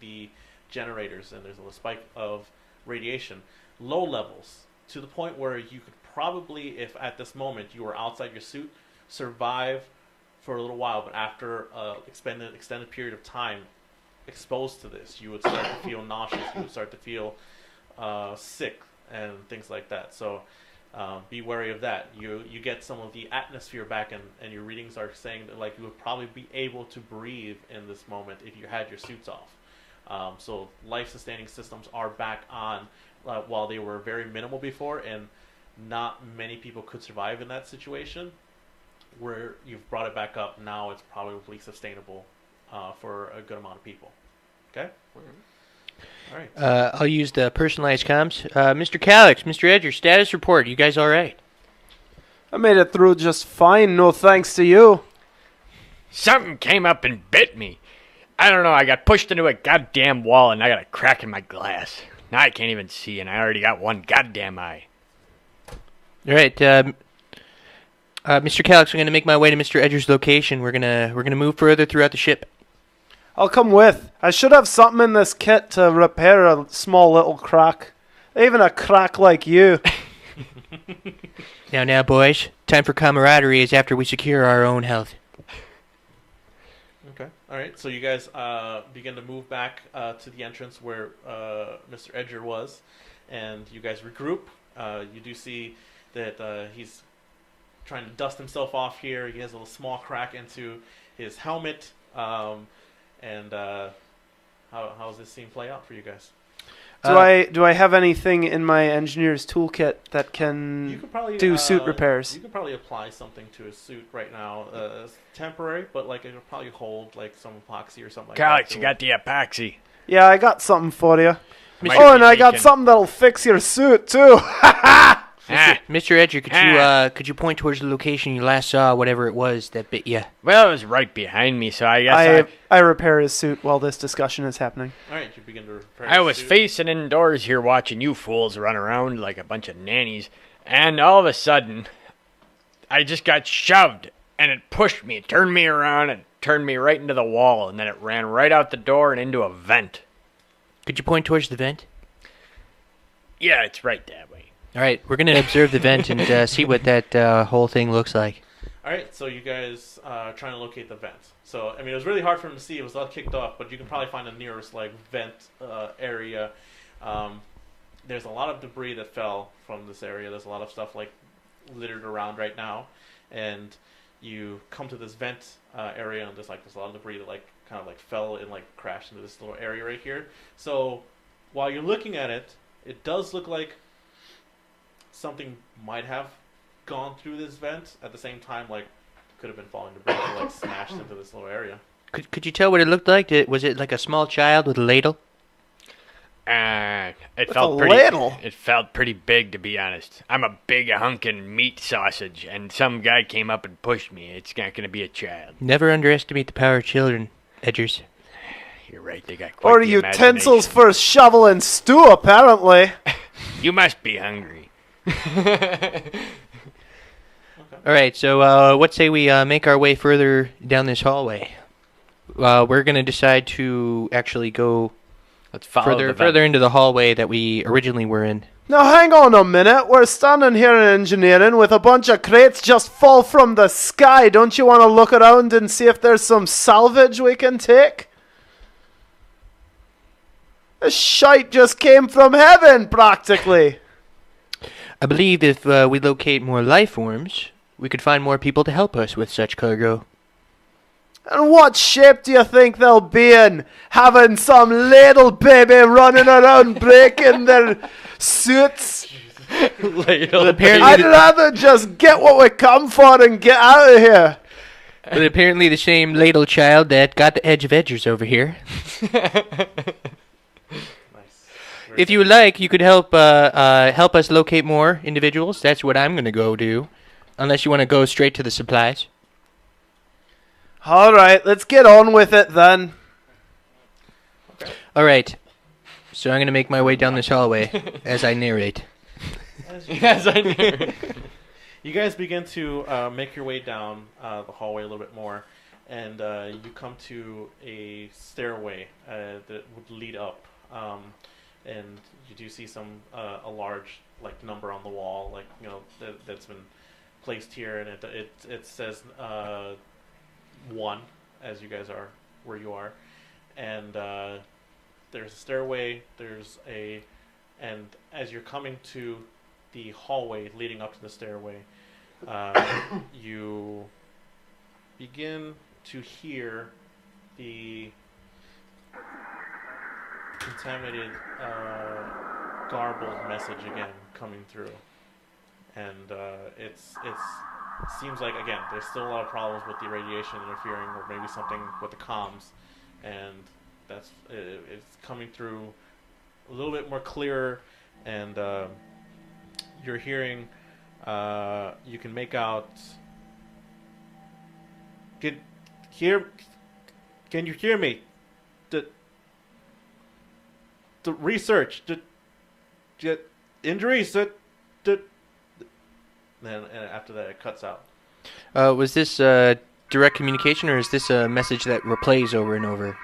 S2: the generators and there's a spike of radiation. Low levels to the point where you could probably, if at this moment you were outside your suit, survive for a little while, but after an extended period of time exposed to this, you would start to feel nauseous, you would start to feel sick and things like that. So be wary of that. You get some of the atmosphere back and your readings are saying that you would probably be able to breathe in this moment if you had your suits off. So life-sustaining systems are back on while they were very minimal before, and not many people could survive in that situation. Where you've brought it back up, now it's probably sustainable for a good amount of people. Okay? All right.
S4: I'll use the personalized comms. Mr. Calyx, Mr. Edger, status report. You guys all right?
S1: I made it through just fine, no thanks to you.
S3: Something came up and bit me. I don't know, I got pushed into a goddamn wall and I got a crack in my glass. Now I can't even see and I already got one goddamn eye.
S4: All right, Mr. Calyx, I'm going to make my way to Mr. Edger's location. We're gonna move further throughout the ship.
S1: I'll come with. I should have something in this kit to repair a small little crack. Even a crack like you.
S4: Now, boys, time for camaraderie is after we secure our own health.
S2: Okay. All right. So you guys begin to move back to the entrance where Mr. Edger was, and you guys regroup. You do see that he's trying to dust himself off here. He has a little small crack into his helmet. And how does this scene play out for you guys?
S1: Do I have anything in my engineer's toolkit that can
S2: you could probably,
S1: do suit repairs?
S2: You can probably apply something to his suit right now. It's temporary, but it'll probably hold some epoxy or something like that.
S3: Calyx, you got the epoxy.
S1: Yeah, I got something for you.
S3: Might
S1: Oh,
S3: be
S1: and I got
S3: leaking.
S1: something that'll fix your suit too.
S4: Mr. Edger, could you point towards the location you last saw, whatever it was that bit you?
S3: Well, it was right behind me, so I guess
S1: I repair his suit while this discussion is happening.
S2: All right, you begin to repair
S3: I
S2: his
S3: was
S2: suit.
S3: facing indoors here watching you fools run around like a bunch of nannies, and all of a sudden, I just got shoved, and it pushed me, turned me around, and turned me right into the wall, and then it ran right out the door and into a vent.
S4: Could you point towards the vent?
S3: Yeah, it's right that way.
S4: All right, we're going to observe the vent and see what that whole thing looks like.
S2: All right, so you guys are trying to locate the vent. So, I mean, it was really hard for him to see. It was all kicked off, but you can probably find the nearest, vent area. There's a lot of debris that fell from this area. There's a lot of stuff, littered around right now. And you come to this vent area, and there's a lot of debris that, kind of fell and, crashed into this little area right here. So, while you're looking at it, it does look like something might have gone through this vent. At the same time, could have been falling debris that like smashed into this little area.
S4: Could you tell what it looked like? Was it like a small child with a ladle?
S3: It
S1: With
S3: felt
S1: a
S3: pretty.
S1: ladle?
S3: It felt pretty big, to be honest. I'm a big hunkin' meat sausage, and some guy came up and pushed me. It's not gonna be a child.
S4: Never underestimate the power of children, Edgers.
S3: You're right. They got quite
S1: Or
S3: the
S1: utensils
S3: imagination.
S1: for shoveling stew, apparently.
S3: You must be hungry.
S4: All right, so what say we make our way further down this hallway? We're going to decide to actually go
S3: Let's follow the
S4: further into the hallway that we originally were in.
S1: Now hang on a minute. We're standing here in engineering with a bunch of crates just fall from the sky. Don't you want to look around and see if there's some salvage we can take? This shite just came from heaven, practically.
S4: I believe if we locate more life forms, we could find more people to help us with such cargo.
S1: And what shape do you think they'll be in? Having some little baby running around breaking their suits?
S3: Ladle.
S4: Apparently,
S1: I'd rather just get what we come for and get out of here.
S4: but apparently the same ladle child that got the edge of Edgers over here.
S2: Nice.
S4: If you would like, you could help us locate more individuals. That's what I'm going to go do. Unless you want to go straight to the supplies.
S1: Alright, let's get on with it then.
S4: All right. So I'm going to make my way down this hallway as I narrate.
S3: Yes, I knew.
S2: You guys begin to make your way down the hallway a little bit more, and you come to a stairway that would lead up, and you do see some a large like number on the wall, like that's been placed here, and it says 1 as you guys are where you are, and there's a stairway. And as you're coming to the hallway leading up to the stairway, you begin to hear the contaminated, garbled message again coming through, and it seems like again there's still a lot of problems with the radiation interfering, or maybe something with the comms, and it's coming through a little bit more clearer, and you're hearing, you can make out. Can you hear me? The research, the injuries, then after that it cuts out.
S4: Was this direct communication, or is this a message that replays over and over?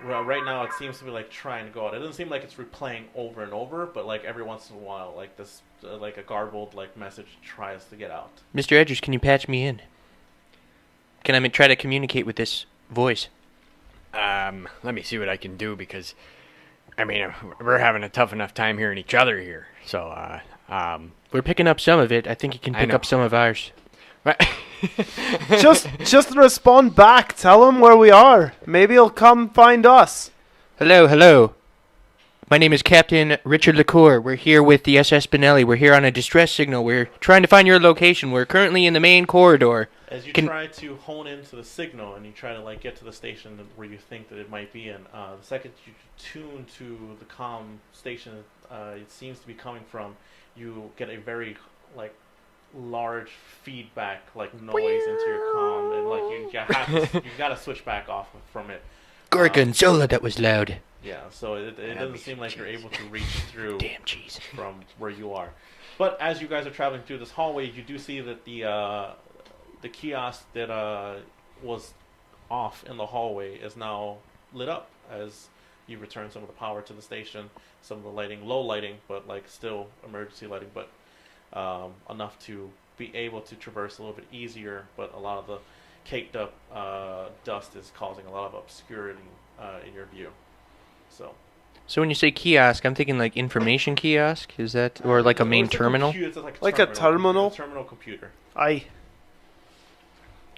S2: Well, right now it seems to be like trying to go out. It doesn't seem like it's replaying over and over, but like every once in a while, like this, like a garbled like message tries to get out.
S4: Mr. Edgers, can you patch me in? Can I try to communicate with this voice?
S3: Let me see what I can do, because I mean we're having a tough enough time hearing each other here. So
S4: We're picking up some of it. I think you can pick up some of ours.
S1: Just respond back. Tell him where we are. Maybe he'll come find us.
S4: Hello. My name is Captain Richard LaCour. We're here with the SS Benelli. We're here on a distress signal. We're trying to find your location. We're currently in the main corridor.
S2: As you try to hone into the signal and you try to like get to the station where you think that it might be in, the second you tune to the comm station it seems to be coming from, you get a very like large feedback like noise into your comm, and like you gotta switch back off from it.
S4: Gorgonzola, that was loud.
S2: Yeah, so it doesn't seem like you're able to reach through
S4: Damn cheese.
S2: from where you are. But as you guys are traveling through this hallway, you do see that the kiosk that was off in the hallway is now lit up as you return some of the power to the station, some of the lighting, low lighting, but like still emergency lighting, but enough to be able to traverse a little bit easier. But a lot of the caked up dust is causing a lot of obscurity in your view. So
S4: when you say kiosk, I'm thinking like information kiosk. Is that, or like a main terminal?
S2: It's
S1: Like a terminal?
S2: Terminal computer.
S1: Aye.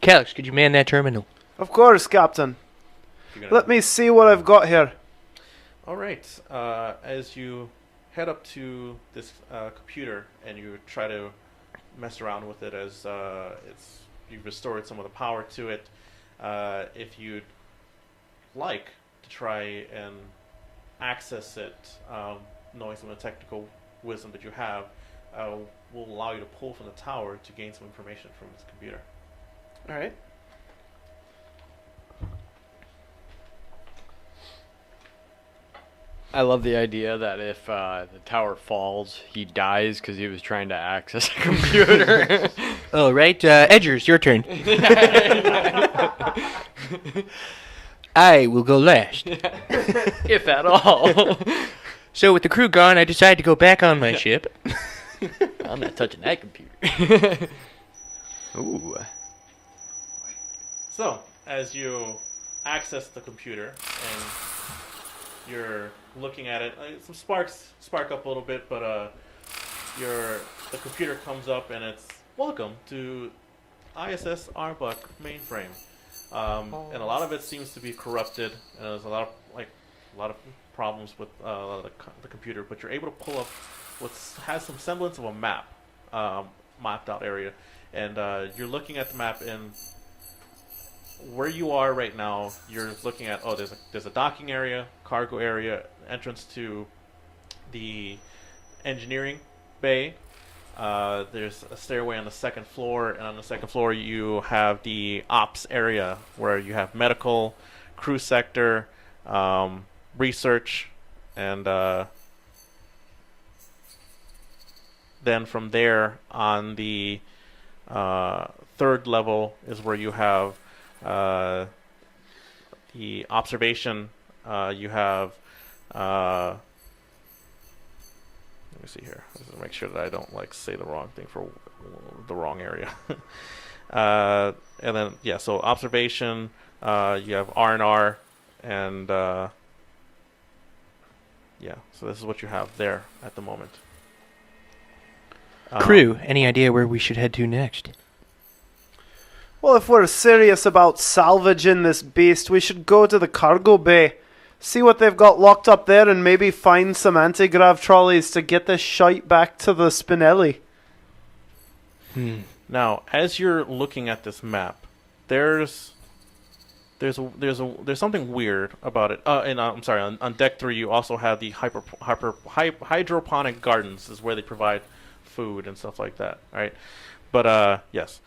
S4: Calix, could you man that terminal?
S1: Of course, Captain. Let me see what I've got here.
S2: All right. As you head up to this computer and you try to mess around with it, as it's you've restored some of the power to it. If you'd like to try and access it, knowing some of the technical wisdom that you have, will allow you to pull from the tower to gain some information from its computer.
S1: All right.
S3: I love the idea that if the tower falls, he dies because he was trying to access a computer.
S4: Oh, right. Edgers, your turn. I will go last.
S3: If at all.
S4: So with the crew gone, I decided to go back on my ship.
S3: I'm not touching that computer. Ooh.
S2: So, as you access the computer and you're looking at it, some sparks spark up a little bit, but the computer comes up and it's welcome to ISS Arbuck mainframe, and a lot of it seems to be corrupted, and there's a lot of problems with the computer. But you're able to pull up what has some semblance of a map, mapped out area, and you're looking at the map and. Where you are right now, you're looking at there's a docking area, cargo area, entrance to the engineering bay. There's a stairway on the second floor, and on the second floor you have the ops area where you have medical, crew sector, research, and then from there on the third level is where you have the observation. You have let me see here. Just to make sure that I don't say the wrong thing for the wrong area. And then so observation. You have R&R, and so this is what you have there at the moment.
S4: Crew, any idea where we should head to next?
S1: Well, if we're serious about salvaging this beast, we should go to the cargo bay, see what they've got locked up there, and maybe find some anti-grav trolleys to get this shite back to the Spinelli.
S2: Now, as you're looking at this map, there's something weird about it. And I'm sorry, on deck 3 you also have the hydroponic gardens, is where they provide food and stuff like that, right? But yes.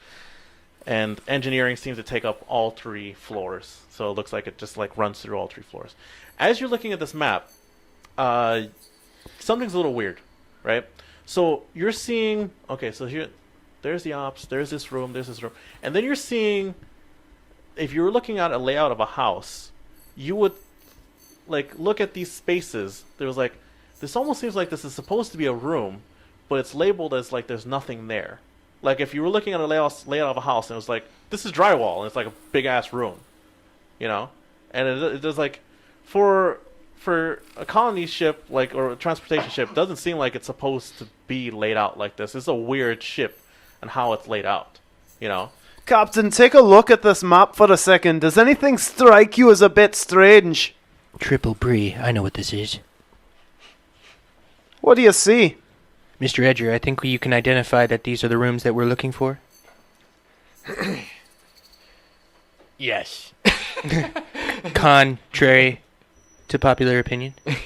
S2: And engineering seems to take up all 3 floors, so it looks like it just runs through all 3 floors. As you're looking at this map, something's a little weird, right? So you're seeing, so there's the ops, there's this room, and then you're seeing, if you were looking at a layout of a house, you would look at these spaces. There's this almost seems like this is supposed to be a room, but it's labeled as there's nothing there. If you were looking at a layout of a house and it was this is drywall and it's a big ass room, and it does for a colony ship or a transportation ship, it doesn't seem like it's supposed to be laid out like this. It's a weird ship and how it's laid out,
S1: Captain, take a look at this map for a second. Does anything strike you as a bit strange?
S4: Triple Brie, I know what this is.
S1: What do you see?
S4: Mr. Edger, I think you can identify that these are the rooms that we're looking for.
S3: Yes.
S4: Contrary to popular opinion.
S1: I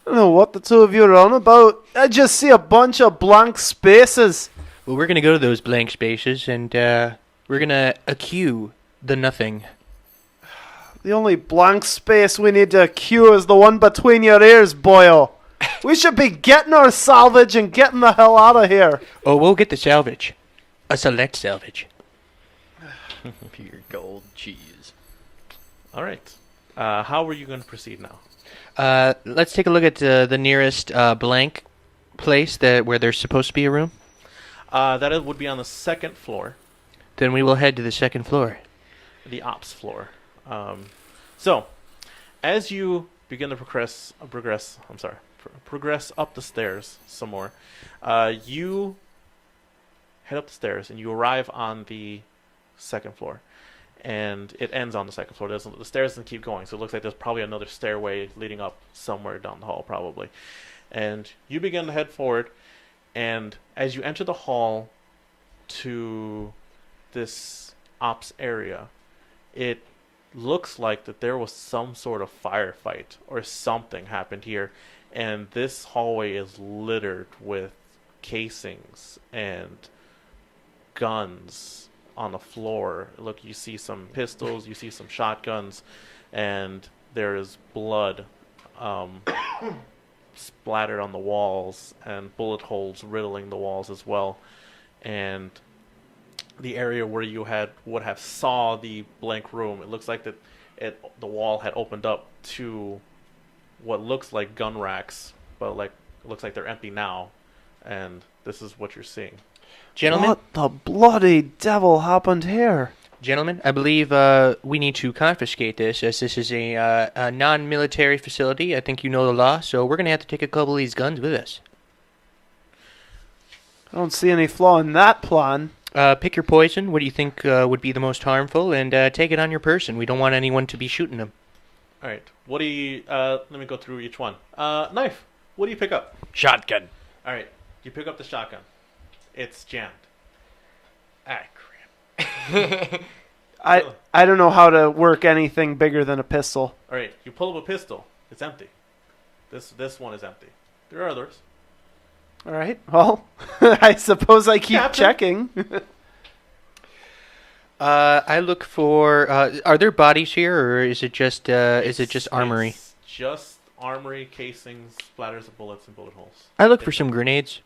S1: don't know what the two of you are on about. I just see a bunch of blank spaces.
S4: Well, we're going to go to those blank spaces, and we're going to accue the nothing.
S1: The only blank space we need to accue is the one between your ears, boyo. We should be getting our salvage and getting the hell out of here.
S4: Oh, we'll get the salvage. A select salvage.
S3: Pure gold cheese.
S2: All right. How are you going to proceed now?
S4: Let's take a look at the nearest blank place where there's supposed to be a room.
S2: That would be on the second floor.
S4: Then we will head to the second floor.
S2: The ops floor. So, as you begin to progress up the stairs some more, you head up the stairs and you arrive on the second floor, and it ends on the second floor. The stairs doesn't keep going, so it looks like there's probably another stairway leading up somewhere down the hall, probably. And you begin to head forward, and as you enter the hall, to this ops area, it looks like that there was some sort of firefight or something happened here, and this hallway is littered with casings and guns on the floor. Look, you see some pistols, you see some shotguns, and there is blood splattered on the walls and bullet holes riddling the walls as well. And the area where you would have saw the blank room, it looks like that the wall had opened up to what looks like gun racks, but it looks like they're empty now. And this is what you're seeing.
S4: Gentlemen,
S1: What the bloody devil happened here?
S4: Gentlemen, I believe we need to confiscate this, as this is a non-military facility. I think you know the law, so we're going to have to take a couple of these guns with us.
S1: I don't see any flaw in that plan.
S4: Pick your poison. What do you think would be the most harmful? And take it on your person. We don't want anyone to be shooting them.
S2: All right. What do you... let me go through each one. Knife. What do you pick up?
S3: Shotgun.
S2: All right. You pick up the shotgun. It's jammed.
S3: Ah, crap.
S1: I don't know how to work anything bigger than a pistol.
S2: All right. You pull up a pistol. It's empty. This one is empty. There are others.
S1: All right. Well, I suppose I keep
S2: Captain.
S1: checking.
S4: I look for... are there bodies here, or is it just armory?
S2: It's just armory, casings, splatters of bullets, and bullet holes.
S4: I look for some grenades.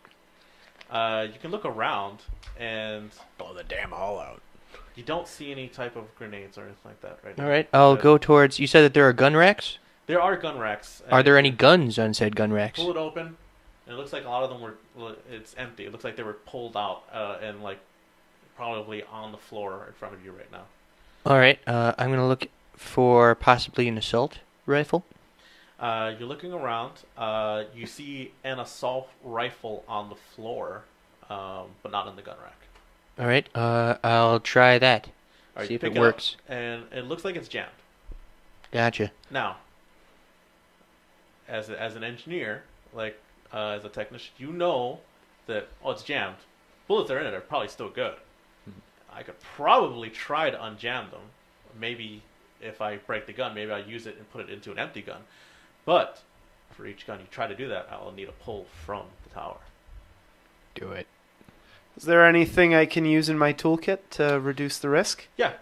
S2: You can look around, and
S3: Blow the damn hall out.
S2: you don't see any type of grenades or anything like that right now.
S4: All right, I'll go towards... You said that there are gun racks?
S2: There are gun racks.
S4: Are
S2: and
S4: there any guns on said gun racks?
S2: Pull it open, and it looks like a lot of them were... It's empty. It looks like they were pulled out and probably on the floor in front of you right now.
S4: All right, I'm going to look for possibly an assault rifle.
S2: You're looking around. You see an assault rifle on the floor, but not in the gun rack.
S4: All right, I'll try that.
S2: All right,
S4: See
S2: you
S4: if
S2: pick
S4: it
S2: up,
S4: works.
S2: and it looks like it's jammed.
S4: Gotcha.
S2: Now, as an engineer, as a technician, you know that it's jammed. Bullets that are in it are probably still good. I could probably try to unjam them. Maybe if I break the gun, maybe I'll use it and put it into an empty gun. But for each gun you try to do that, I'll need a pull from the tower.
S3: Do it.
S1: Is there anything I can use in my toolkit to reduce the risk?
S2: Yeah,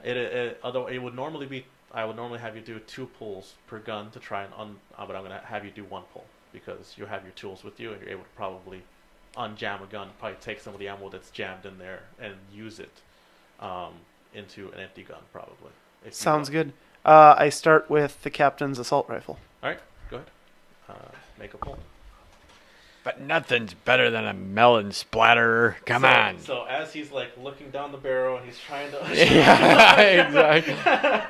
S2: although it would normally be, I would normally have you do 2 pulls per gun to try and but I'm going to have you do 1 pull because you have your tools with you and you're able to probably unjam a gun, probably take some of the ammo that's jammed in there and use it into an empty gun probably.
S1: Sounds good. I start with the captain's assault rifle.
S2: All right, go ahead. Make a pull.
S3: But nothing's better than a melon splatterer. Come on.
S2: So as he's looking down the barrel and he's trying to...
S3: Yeah, exactly.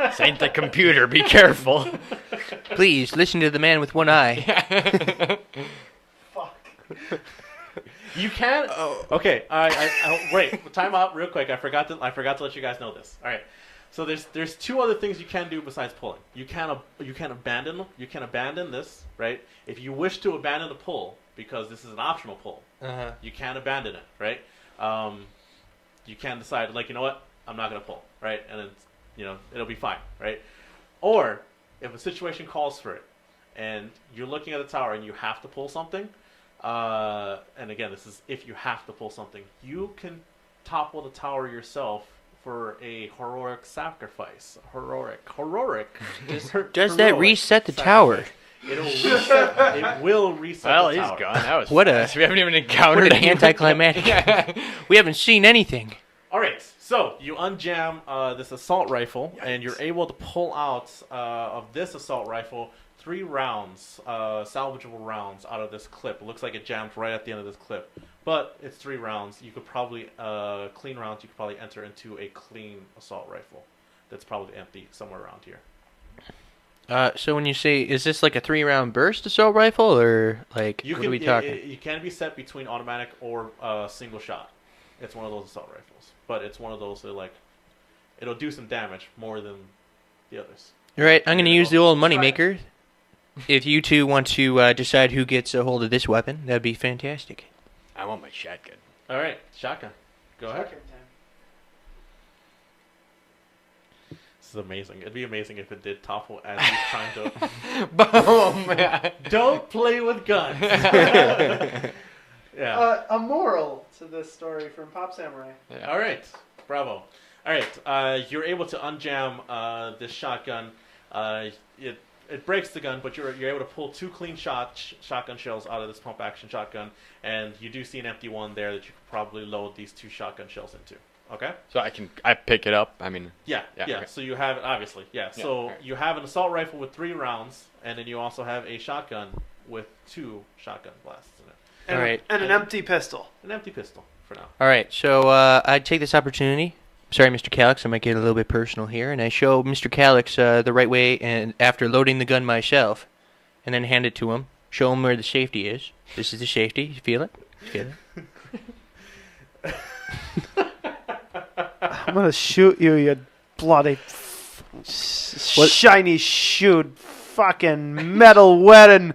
S3: This ain't the computer. Be careful.
S4: Please, listen to the man with one eye.
S2: Fuck. You can... Okay, wait. Time out real quick. I forgot to let you guys know this. All right. So there's 2 other things you can do besides pulling. You can abandon this, right? If you wish to abandon the pull, because this is an optional pull, you can abandon it, right? You can decide, you know what, I'm not gonna pull, right? And then, it'll be fine, right? Or if a situation calls for it, and you're looking at the tower and you have to pull something, and again, this is if you have to pull something, you can topple the tower yourself for a heroic sacrifice. Heroic.
S4: Does that reset the tower?
S2: It'll reset. It will reset
S3: Well,
S2: the tower.
S3: he's gone. That was
S4: What
S3: fast. We haven't even
S4: What
S3: encountered
S4: an
S3: anyone.
S4: anticlimactic. We haven't seen anything.
S2: All right, so you unjam this assault rifle, and you're able to pull out of this assault rifle 3 rounds, salvageable rounds out of this clip. It looks like it jammed right at the end of this clip, but it's 3 rounds. You could probably clean rounds. You could probably enter into a clean assault rifle that's probably empty somewhere around here.
S4: So when you say, is this like a 3-round burst assault rifle, or what are we talking?
S2: You can be set between automatic or single shot. It's one of those assault rifles, but it's one of those that it'll do some damage more than the others.
S4: All right, I'm going to use the old moneymaker. If you 2 want to decide who gets a hold of this weapon, that'd be fantastic.
S3: I want my shotgun.
S2: All right, shotgun. Go ahead.
S1: Second time.
S2: is amazing. It'd be amazing if it did topple as he's trying to.
S3: Boom!
S2: Don't play with guns. Yeah.
S1: A moral to this story from Pop Samurai.
S2: All right. Bravo. All right. You're able to unjam this shotgun. It breaks the gun, but you're able to pull 2 clean shotgun shells out of this pump action shotgun, and you do see an empty one there that you could probably load these 2 shotgun shells into. Okay.
S3: So I pick it up. I mean.
S2: Yeah.
S3: Okay.
S2: So you have it, obviously. Yeah. So
S3: right.
S2: you have an assault rifle with 3 rounds, and then you also have a shotgun with 2 shotgun blasts in it.
S1: And,
S4: All right.
S1: and an empty pistol.
S2: An empty pistol for now.
S4: All right, so I take this opportunity. Sorry, Mr. Calyx, I might get a little bit personal here, and I show Mr. Calyx the right way, and after loading the gun myself, and then hand it to him, show him where the safety is. This is the safety. You feel it? You feel it?
S1: I'm gonna shoot you, you bloody shiny shoot, fucking metal wearing,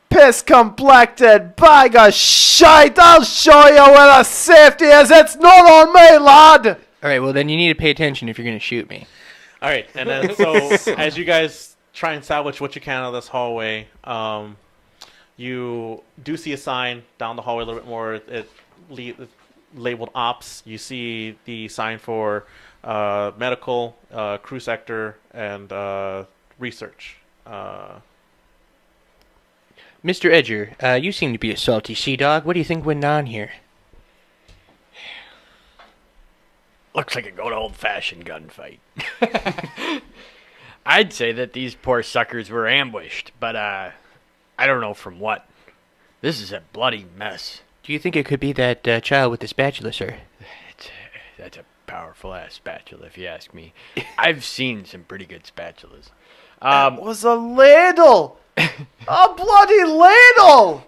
S1: piss complected bag of shite. I'll show you where the safety is. It's not on me, lad.
S4: All right, well, then you need to pay attention if you're going to shoot me.
S2: All right, and then so as you guys try and salvage what you can out of this hallway, you do see a sign down the hallway a little bit more. It's labeled ops. You see the sign for medical, crew sector, and research.
S4: Mr. Edger, you seem to be a salty sea dog. What do you think went on here?
S3: Looks like a good old-fashioned gunfight. I'd say that these poor suckers were ambushed, but I don't know from what. This is a bloody mess.
S4: Do you think it could be that child with the spatula, sir?
S3: That's a powerful-ass spatula, if you ask me. I've seen some pretty good spatulas.
S1: It was a ladle. A bloody ladle.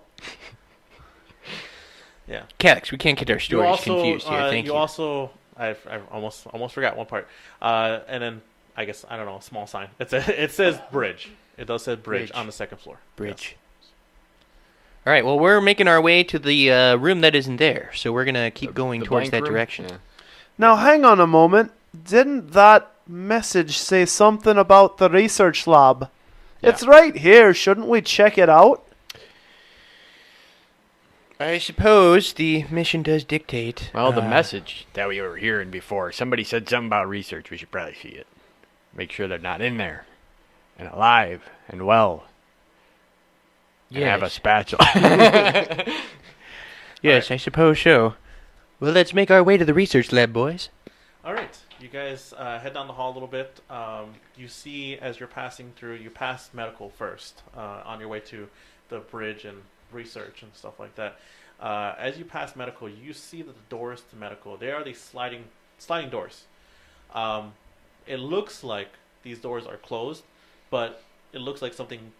S2: Yeah.
S4: Calyx, we can't get our stories confused here. Thank you.
S2: You also, I almost forgot one part. And then I guess I don't know, a small sign. It says bridge. It does say bridge on the second floor.
S4: Bridge. Yes. All right. Well, we're making our way to the room that isn't there, so we're gonna keep going towards that direction.
S3: Yeah.
S1: Now, hang on a moment. Didn't that message say something about the research lab?
S3: Yeah.
S1: It's right here. Shouldn't we check it out?
S4: I suppose the mission does dictate.
S3: Well, the message that we were hearing before, somebody said something about research. We should probably see it. Make sure they're not in there. And alive and well. And have a spatula.
S4: Yes, I suppose so. Well, let's make our way to the research lab, boys.
S2: All right. You guys head down the hall a little bit. You see, as you're passing through, you pass medical first on your way to the bridge and research and stuff like that. As you pass medical, you see that the doors to medical, they are these sliding doors. It looks like these doors are closed, but it looks like something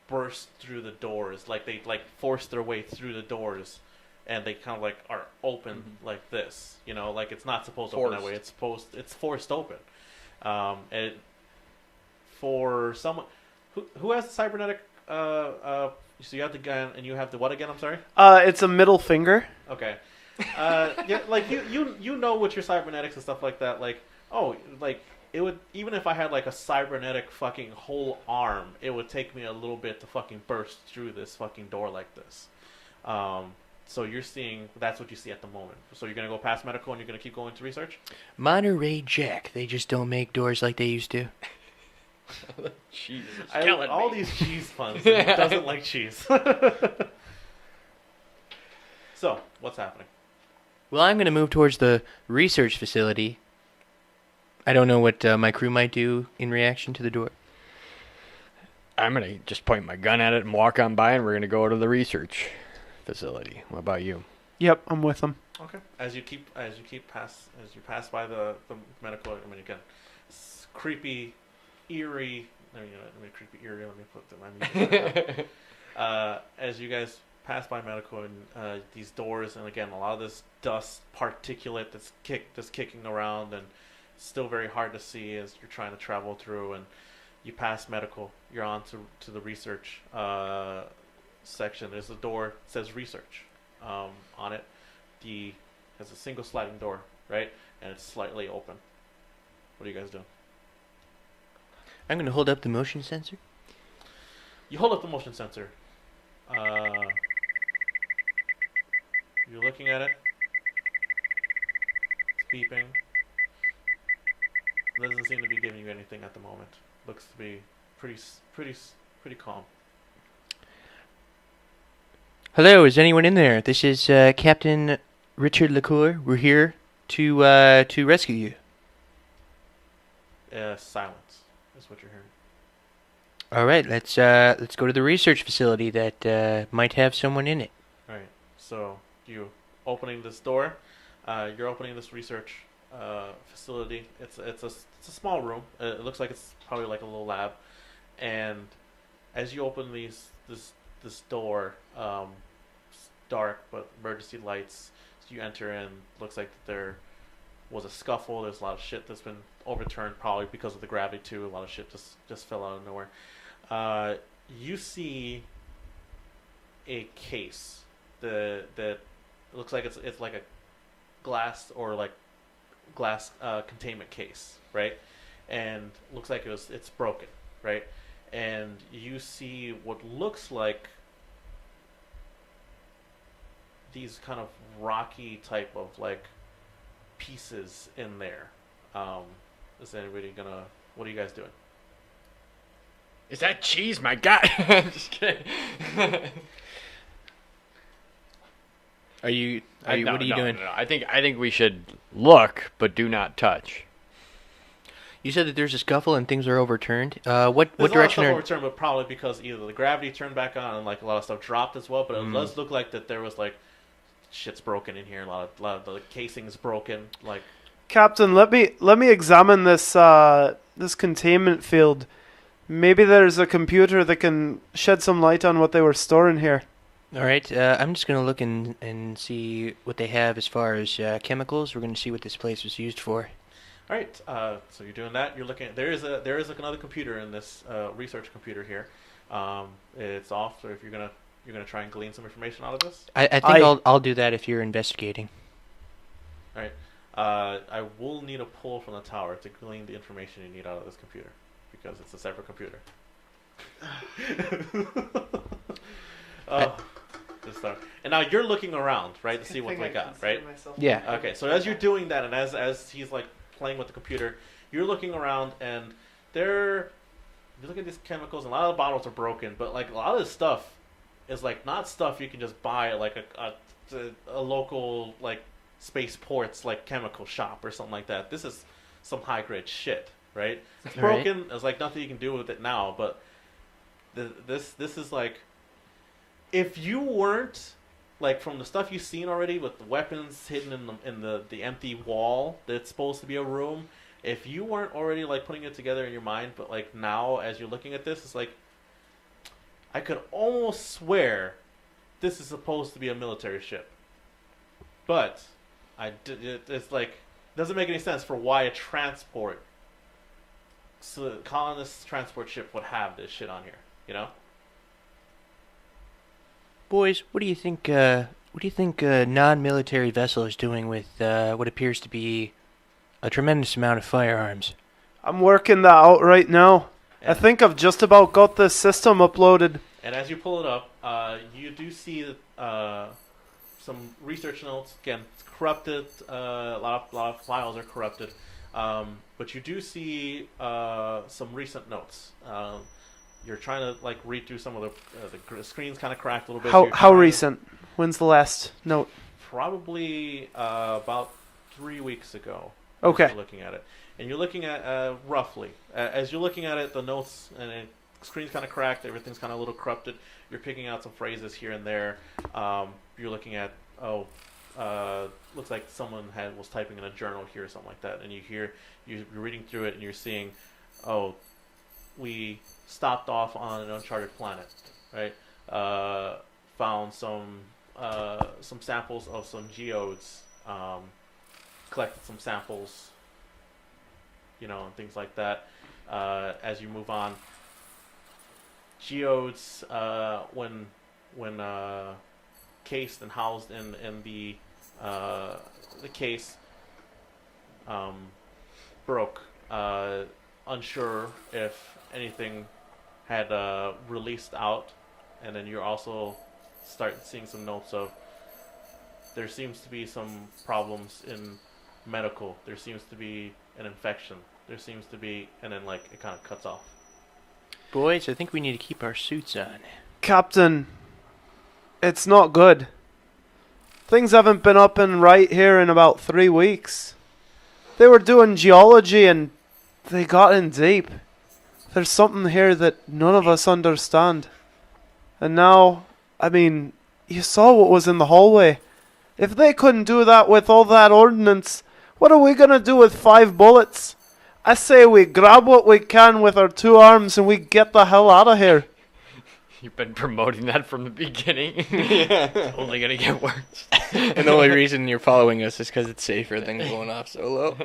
S2: burst through the doors, like they forced their way through the doors, and they kind of like are open like this, you know, like it's not supposed to open that way. It's forced open. And for someone who has the cybernetic, so you have the gun and you have the what again? I'm sorry.
S1: It's a middle finger.
S2: Okay. Yeah, like you know with your cybernetics and stuff like that, like it would, even if I had like a cybernetic fucking whole arm, it would take me a little bit to fucking burst through this fucking door like this. So you're seeing, that's what you see at the moment. So you're gonna go past medical and you're gonna keep going to research.
S4: Monterey Jack. They just don't make doors like they used to.
S3: Jesus,
S2: all these cheese puns. He doesn't like cheese. So what's happening?
S4: Well, I'm going to move towards the research facility. I don't know what my crew might do in reaction to the door.
S3: I'm going to just point my gun at it and walk on by, and we're going to go to the research facility. What about you?
S1: Yep, I'm with him.
S2: Okay. As you pass by the medical, I mean, again, it's creepy, eerie. Let me put the as you guys pass by medical and these doors, and again, a lot of this dust particulate that's kicking around, and it's still very hard to see as you're trying to travel through. And you pass medical, you're on to the research section. There's a door that says research on it. Has a single sliding door, right? And it's slightly open. What are you guys doing?
S4: I'm going to hold up the motion sensor.
S2: You hold up the motion sensor. You're looking at it. It's beeping. It doesn't seem to be giving you anything at the moment. Looks to be pretty calm.
S4: Hello, is anyone in there? This is Captain Richard LaCour. We're here to rescue you.
S2: Silence is what you're hearing.
S4: All right, let's go to the research facility that might have someone in it.
S2: All right. So you opening this door. You're opening this research facility. It's a small room. It looks like it's probably like a little lab. And as you open this door, it's dark but emergency lights. So you enter in. Looks like there was a scuffle. There's a lot of shit that's been overturned, probably because of the gravity too. A lot of shit just fell out of nowhere. You see a case that looks like it's like a glass or like glass containment case, right? And looks like it's broken, right? And you see what looks like these kind of rocky type of like pieces in there. Is anybody gonna? What are you guys doing?
S3: Is that cheese? My God! Just kidding.
S4: Are you? What are you doing?
S3: No. I think we should look, but do not touch.
S4: You said that there's a scuffle and things are overturned. What
S2: There's
S4: direction
S2: a lot
S4: are?
S2: of stuff overturned, but probably because either the gravity turned back on and like a lot of stuff dropped as well. But it does look like that there was like shit's broken in here. A lot of the casing's broken. Like,
S1: Captain, let me examine this this containment field. Maybe there's a computer that can shed some light on what they were storing here.
S4: All right, I'm just gonna look and see what they have as far as chemicals. We're gonna see what this place was used for.
S2: all right. So you're doing that. You're looking. There is like another computer in this research computer here. It's off. So if you're gonna try and glean some information out of this.
S4: I think I'll do that if you're investigating.
S2: All right. I will need a pull from the tower to glean the information you need out of this computer because it's a separate computer. Good stuff. And now you're looking around, right, to see what we got, right?
S4: Yeah.
S2: Okay. So as you're doing that, and as he's like playing with the computer, you're looking around, and you look at these chemicals, and a lot of the bottles are broken, but like a lot of this stuff is like not stuff you can just buy at like a local like spaceports like chemical shop or something like that. This is some high grade shit, right? It's broken. Right. There's like nothing you can do with it now, but this is like, if you weren't like from the stuff you've seen already with the weapons hidden in the empty wall that's supposed to be a room, if you weren't already like putting it together in your mind, but like now as you're looking at this, it's like I could almost swear this is supposed to be a military ship, but it's like doesn't make any sense for why a colonist transport ship would have this shit on here, you know?
S4: Boys, what do you think? What do you think a non-military vessel is doing with what appears to be a tremendous amount of firearms?
S1: I'm working that out right now.
S2: And
S1: I think I've just about got this system uploaded.
S2: And as you pull it up, you do see some research notes. Again, it's corrupted. A lot of files are corrupted. But you do see some recent notes. You're trying to like read through some of the screen's kind of cracked a little bit.
S1: How recent? When's the last note?
S2: Probably about 3 weeks ago.
S1: Okay.
S2: You're looking at it, and you're looking at roughly as you're looking at it, the notes and the screen's kind of cracked. Everything's kind of a little corrupted. You're picking out some phrases here and there. You're looking at looks like someone was typing in a journal here or something like that, and you're reading through it and you're seeing, we stopped off on an uncharted planet, right? Found some samples of some geodes, collected some samples, and things like that. As you move on, geodes, when cased and housed in the case, broke. unsure if anything had released out, and then you're also start seeing some notes of there seems to be some problems in medical. There seems to be an infection. There seems to be, and then like it kind of cuts off.
S4: Boys, I think we need to keep our suits on.
S1: Captain, it's not good. Things haven't been up and right here in about 3 weeks. They were doing geology and they got in deep. There's something here that none of us understand. And now, I mean, you saw what was in the hallway. If they couldn't do that with all that ordnance, what are we gonna do with 5 bullets? I say we grab what we can with our 2 arms and we get the hell out of here.
S3: You've been promoting that from the beginning. It's only gonna get worse.
S4: And the only reason you're following us is because it's safer than going off solo.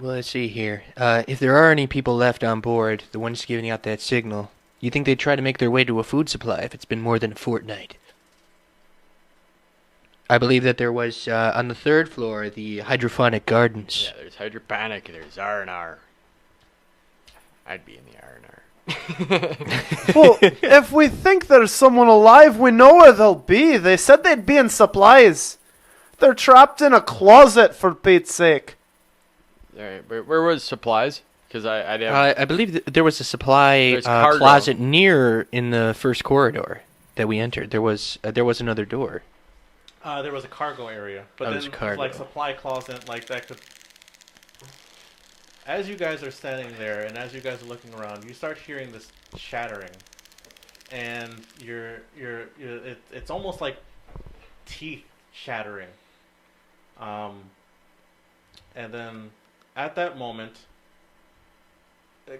S4: Well, let's see here. If there are any people left on board, the ones giving out that signal, you think they'd try to make their way to a food supply if it's been more than a fortnight? I believe that there was, on the 3rd floor, the hydroponic gardens.
S3: Yeah, there's hydroponic, there's R&R. I'd be in the R&R.
S1: Well, if we think there's someone alive, we know where they'll be. They said they'd be in supplies. They're trapped in a closet, for Pete's sake.
S3: Alright, where was supplies? Because I didn't...
S4: I believe there was a supply closet near in the first corridor that we entered. There was another door.
S2: There was a cargo area, but then like supply closet, like that could. As you guys are standing there, and as you guys are looking around, you start hearing this shattering, and it's almost like teeth shattering. And then at that moment,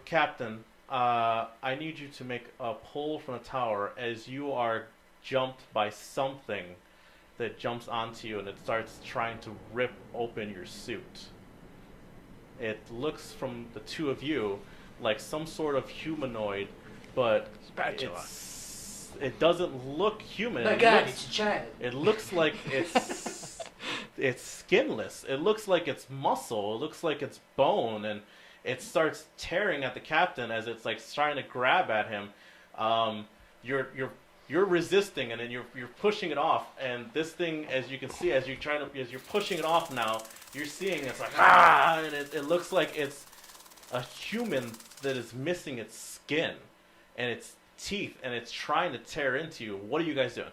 S2: Captain, I need you to make a pull from the tower as you are jumped by something that jumps onto you and it starts trying to rip open your suit. It looks from the two of you like some sort of humanoid, but it doesn't look human.
S4: My God, it's a child.
S2: It looks like it's it's skinless. It looks like it's muscle. It looks like it's bone, and it starts tearing at the captain as it's like trying to grab at him. You're resisting, and then you're pushing it off. And this thing, as you can see, as you're pushing it off now, you're seeing it's like and it looks like it's a human that is missing its skin and its teeth, and it's trying to tear into you. What are you guys doing?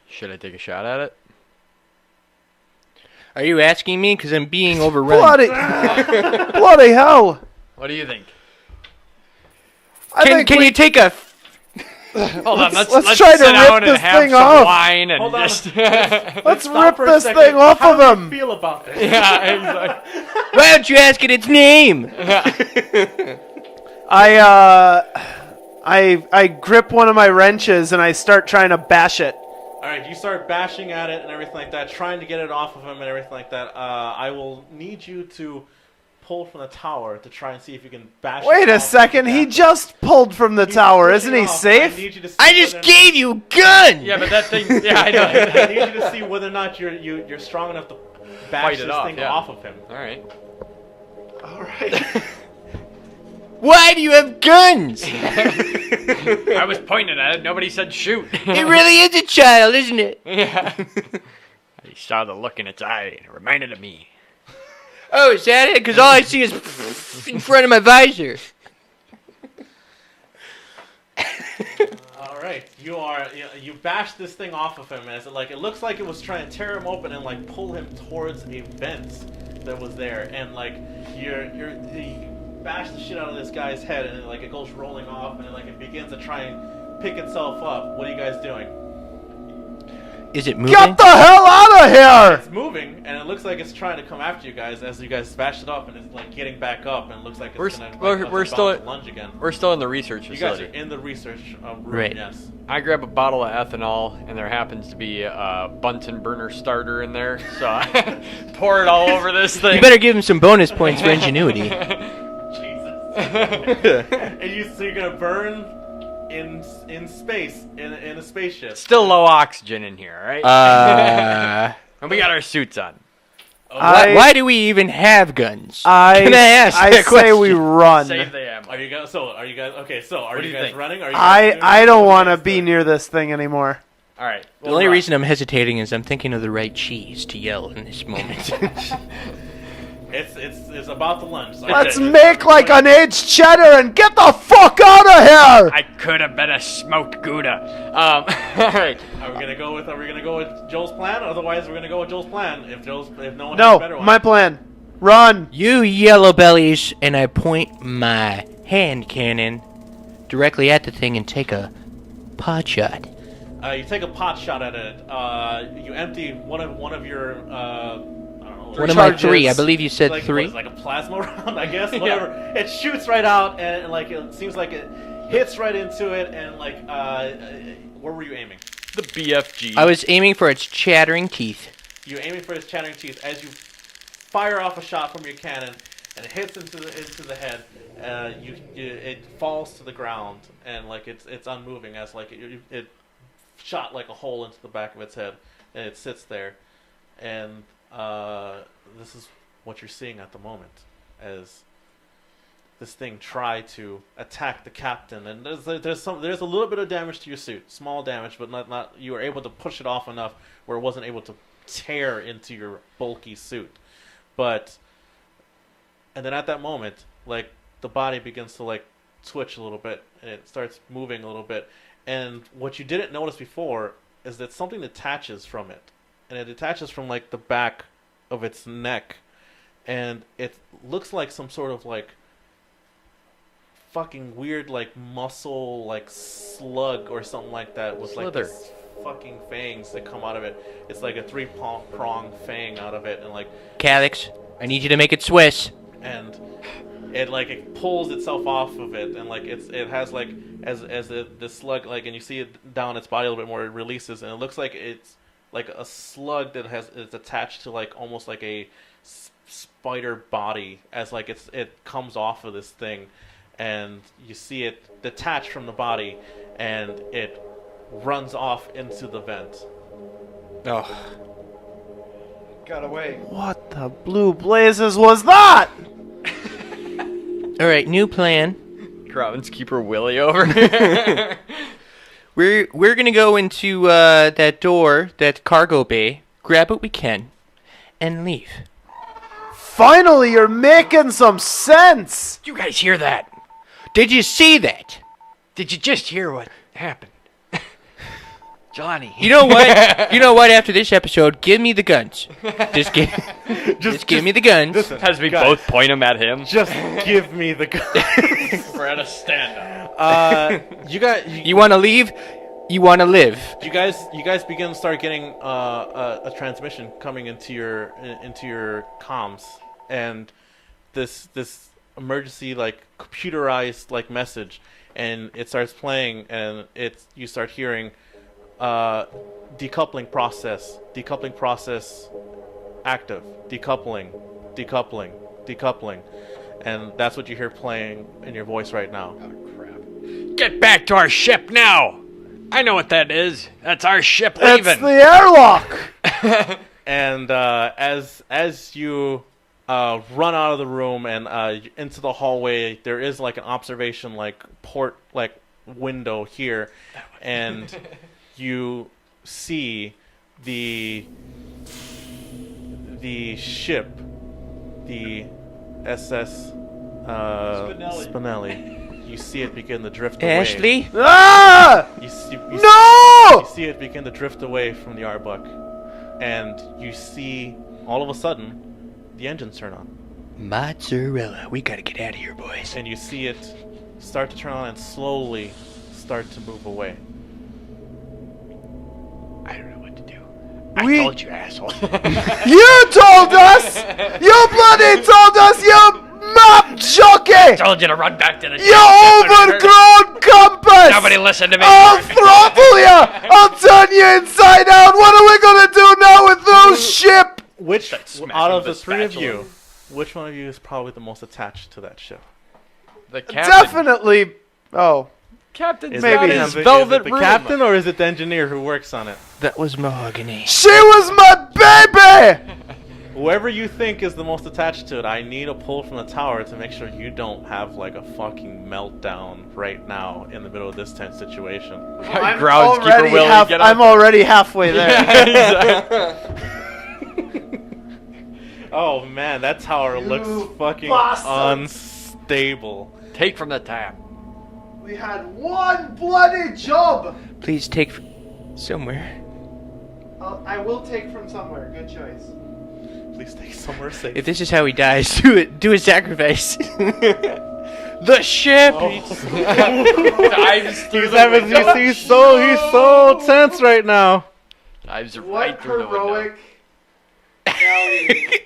S3: Should I take a shot at it?
S4: Are you asking me? Because I'm being overrun.
S1: Bloody hell!
S3: What do you think?
S4: Can you take a...
S3: Hold on, let's
S1: try to
S3: sit down
S1: rip
S3: and
S1: this
S3: have
S1: thing
S3: some
S1: off.
S3: wine and
S2: Hold on.
S3: just...
S1: Let's
S2: Stop
S1: rip
S2: for a
S1: this
S2: second.
S1: thing off
S2: How
S1: of
S2: do
S1: him!
S2: you feel about this?
S3: yeah, exactly.
S4: Why don't you ask it its name?
S1: I grip one of my wrenches and I start trying to bash it.
S2: Alright, you start bashing at it and everything like that, trying to get it off of him and everything like that. I will need you to pull from the tower to try and see if you can bash it
S1: Wait a
S2: off
S1: second,
S2: the
S1: he
S2: captain.
S1: just pulled from the
S2: He's
S1: tower.
S2: pushing
S1: Isn't he
S2: off.
S1: safe?
S2: I need you to see
S4: I just
S2: whether-
S4: gave you gun!
S3: Yeah, but that thing... Yeah, I know.
S2: I need you to see whether or not you're strong enough to bash
S3: Fight
S2: this
S3: it off,
S2: thing
S3: yeah.
S2: off of him.
S3: Alright.
S1: Alright.
S4: Why do you have guns?
S3: I was pointing at it. Nobody said shoot.
S4: It really is a child, isn't it?
S3: Yeah. I saw the look in its eye, and it reminded of me.
S4: Oh, is that it? Because all I see is in front of my visor.
S2: Alright, you bash this thing off of him as it looks like it was trying to tear him open and like pull him towards a vent that was there, and like you bash the shit out of this guy's head, and it goes rolling off, and it begins to try and pick itself up. What are you guys doing?
S4: Is it moving?
S1: Get the hell out of here!
S2: It's moving, and it looks like it's trying to come after you guys as you guys bash it up, and it's like getting back up, and it looks like it's
S3: we're still
S2: to lunge again.
S3: We're still in the research
S2: You guys
S3: facility.
S2: are in the research room,
S4: Right.
S2: yes.
S3: I grab a bottle of ethanol, and there happens to be a Bunsen burner starter in there, so I pour it all over this thing.
S4: You better give him some bonus points for ingenuity.
S2: Jesus. So you're gonna burn in space in a spaceship.
S3: Still low oxygen in here, all right? And we got our suits on.
S4: Why do we even have guns? Can I ask
S1: I
S4: that
S1: say we
S4: question?
S1: run.
S3: Save the ammo.
S2: Are you guys? Are you guys? Okay. So are
S3: What do
S2: you
S3: you
S2: guys
S3: think?
S2: running? Are you guys doing
S1: I don't
S2: what
S1: want to
S2: you guys
S1: be
S2: doing?
S1: near this thing anymore.
S3: All right.
S4: The only reason I'm hesitating is I'm thinking of the right cheese to yell in this moment.
S2: It's about the lunch. So
S1: Let's make like an aged cheddar and get the fuck out of here!
S3: I could have been a smoked Gouda. All right.
S2: Are we gonna go with Joel's plan? Otherwise, we're gonna go with Joel's plan. If no one has a better
S1: No,
S2: one.
S1: my plan. Run.
S4: You yellow bellies, and I point my hand cannon directly at the thing and take a pot shot.
S2: You take a pot shot at it. You empty one of your I don't know.
S4: One of my
S1: charges.
S4: 3. I believe you said
S2: like,
S4: 3.
S2: what is it, like a plasma round, I guess. Whatever. It shoots right out, and like it seems like it hits right into it, and like where were you aiming?
S3: The BFG.
S4: I was aiming for its chattering teeth.
S2: You're aiming for his chattering teeth as you fire off a shot from your cannon, and it hits into the head. It falls to the ground, and like it's unmoving as like it shot like a hole into the back of its head, and it sits there, and this is what you're seeing at the moment as this thing tried to attack the captain, and there's a little bit of damage to your suit, small damage, but not you were able to push it off enough where it wasn't able to tear into your bulky suit, and then at that moment, like the body begins to like twitch a little bit, and it starts moving a little bit, and what you didn't notice before is that something detaches from it, and it detaches from like the back of its neck, and it looks like some sort of like fucking weird like muscle like slug or something like that with like
S3: Slither.
S2: this fucking fangs that come out of it. It's like a 3-prong fang out of it, and like
S4: Calyx, I need you to make it Swiss.
S2: and it pulls itself off of it, and like it has like as the slug, like, and you see it down its body a little bit more, it releases, and it looks like it's like a slug that is attached to like almost like a spider body, as like it comes off of this thing, and you see it detach from the body, and it runs off into the vent.
S4: Oh.
S3: Got away.
S1: What the blue blazes was that?
S4: All right, new plan.
S3: Groundskeeper Willie over.
S4: We're gonna go into that door, that cargo bay, grab what we can, and leave.
S1: Finally, you're making some sense.
S3: You guys hear that?
S4: Did you see that?
S3: Did you just hear what happened? Johnny.
S4: You know what? You know what? After this episode, give me the guns. Just give me the guns.
S3: As we
S2: Guys.
S3: both point them at him.
S2: Just give me the gun.
S3: We're at a stand-up.
S4: You want to leave? You want to live?
S2: You guys begin to start getting a transmission coming into your comms, and this emergency like computerized like message, and it starts playing, and you start hearing decoupling process active, decoupling, and that's what you hear playing in your voice right now.
S3: Get back to our ship now! I know what that is. That's our ship leaving.
S1: It's the airlock.
S2: And as you run out of the room and into the hallway, there is like an observation like port like window here, and you see the ship, the SS Spinelli. You see it begin to drift away.
S4: Ashley?
S1: Ah!
S2: You
S1: No!
S2: see it begin to drift away from the Arbuck, and you see all of a sudden the engines turn on,
S4: Mozzarella. We gotta get out of here, boys.
S2: and you see it start to turn on and slowly start to move away.
S3: I don't know what to do.
S1: We-
S3: I told you, asshole.
S1: You told us! You bloody told us, you map jockey!
S3: told you to run back to the
S1: You overgrown compass!
S3: Nobody listened to me.
S1: I'll throttle you! I'll turn you inside out! What are we gonna do now with those ship?
S2: Which
S3: Smack
S2: out
S3: him
S2: of
S3: with
S2: the
S3: a
S2: three of
S3: spatula.
S2: you, which one of you is probably the most attached to that ship?
S3: The captain.
S1: Definitely. Oh.
S3: Captain's
S1: Maybe
S3: got
S1: him.
S3: his
S2: Is it
S3: velvet
S2: the
S3: room.
S2: captain or is it the engineer who works on it?
S4: That was mahogany.
S1: She was my baby!
S2: Whoever you think is the most attached to it, I need a pull from the tower to make sure you don't have like a fucking meltdown right now in the middle of this tense situation.
S1: I'm already halfway there.
S2: Oh man, that tower looks fucking unstable.
S3: Take from the tap.
S1: We had one bloody job.
S4: Please take somewhere.
S1: I will take from somewhere. Good choice.
S2: Please take somewhere safe.
S4: If this is how he dies, do it. Do a sacrifice. The ship.
S2: He's so tense right now.
S3: Dives right
S1: What
S3: through the window.
S1: heroic valley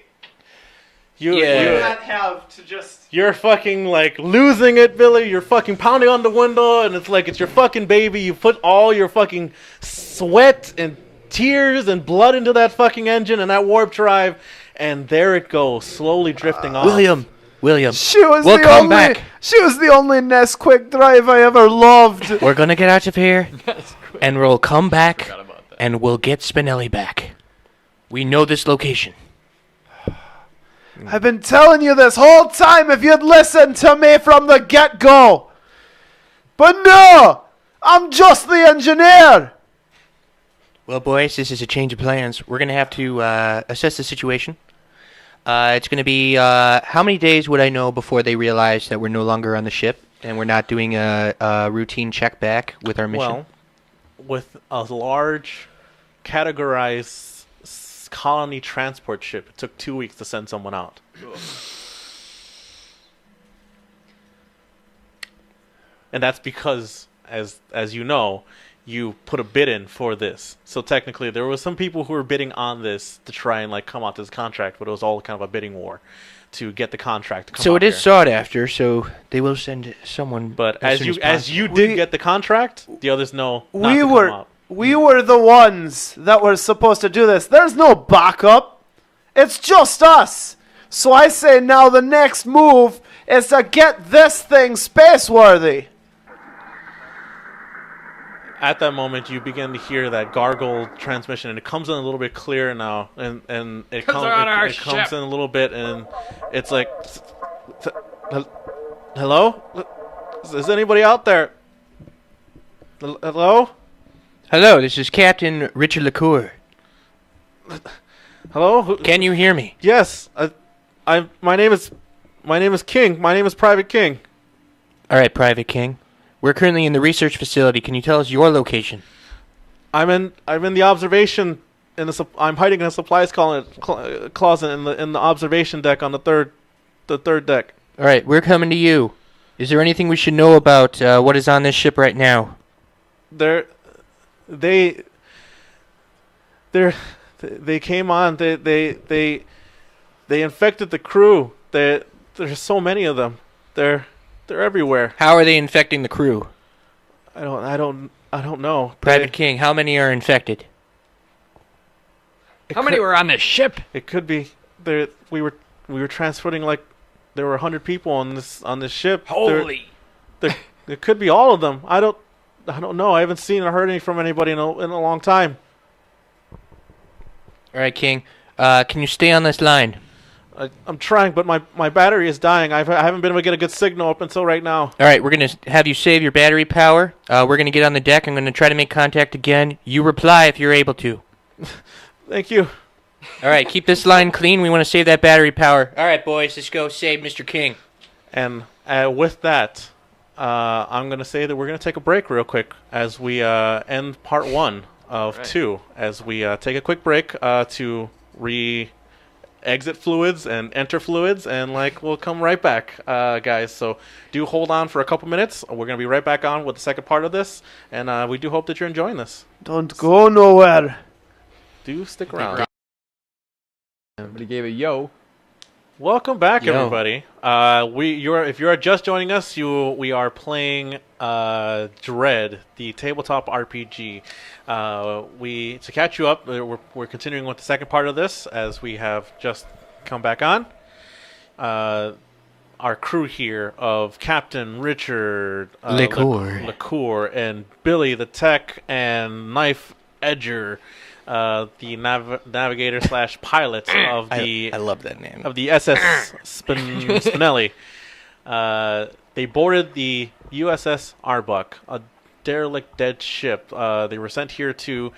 S2: You
S1: do not have to just...
S2: You're fucking like losing it, Billy. You're fucking pounding on the window, and it's like it's your fucking baby. You put all your fucking sweat and tears and blood into that fucking engine and that warp drive, and there it goes, slowly drifting off.
S4: William.
S1: She was
S4: We'll
S1: the
S4: come
S1: only.
S4: back.
S1: She was the only Nesquik drive I ever loved.
S4: We're gonna get out of here, and we'll come back, and we'll get Spinelli back. We know this location.
S1: I've been telling you this whole time if you'd listened to me from the get-go. But no! I'm just the engineer!
S4: Well, boys, this is a change of plans. We're gonna have to assess the situation. It's gonna be how many days would I know before they realize that we're no longer on the ship and we're not doing a routine check back with our mission?
S2: Well, with a large categorized colony transport ship, it took 2 weeks to send someone out. And that's because, as you know, you put a bid in for this. So technically, there was some people who were bidding on this to try and like come out this contract, but it was all kind of a bidding war to get the contract to come
S4: So
S2: out
S4: it is
S2: here.
S4: sought after. So they will send someone.
S2: But
S4: as
S2: as you did get the contract, the others know not to come out.
S1: We were the ones that were supposed to do this. There's no backup. It's just us. So I say now the next move is to get this thing space-worthy.
S2: At that moment, you begin to hear that gargle transmission, and it comes in a little bit clearer now, and it comes in a little bit, and it's like, hello? Is anybody out there? Hello?
S4: Hello, this is Captain Richard LaCour.
S2: Hello?
S4: Can you hear me?
S2: Yes. My name is King. My name is Private King.
S4: All right, Private King. We're currently in the research facility. Can you tell us your location?
S2: I'm in the observation. I'm hiding in a supplies closet in the observation deck on the third deck.
S4: All right, we're coming to you. Is there anything we should know about what is on this ship right now?
S2: They came on. They infected the crew. There's so many of them. They're everywhere.
S4: How are they infecting the crew?
S2: I don't know.
S4: Private King, how many are infected?
S3: How many were on this ship?
S2: It could be we were transporting like there were 100 people on this ship.
S3: Holy!
S2: It could be all of them. I don't know. I haven't seen or heard any from anybody in a long time.
S4: All right, King. Can you stay on this line?
S2: I'm trying, but my battery is dying. I haven't been able to get a good signal up until right now.
S4: All right, we're going to have you save your battery power. We're going to get on the deck. I'm going to try to make contact again. You reply if you're able to.
S2: Thank you.
S4: All right, keep this line clean. We want to save that battery power. All right, boys, let's go save Mr. King.
S2: And with that, I'm going to say that we're going to take a break real quick as we end part 1 of 2. As we take a quick break to exit fluids and enter fluids, and we'll come right back, guys. So do hold on for a couple minutes. We're going to be right back on with the second part of this, and we do hope that you're enjoying this.
S1: Don't go nowhere.
S2: Do stick around.
S3: Everybody gave a yo.
S2: Welcome back,
S4: Yo.
S2: everybody. If you are just joining us, we are playing Dread, the tabletop RPG. To catch you up, we're continuing with the second part of this as we have just come back on. Our crew here of Captain Richard
S4: LaCour.
S2: LaCour and Billy the Tech and Knife Edger. the navigator slash pilot of the
S4: I love that name.
S2: of the SS Spinelli. They boarded the USS Arbuck, a derelict dead ship. They were sent here to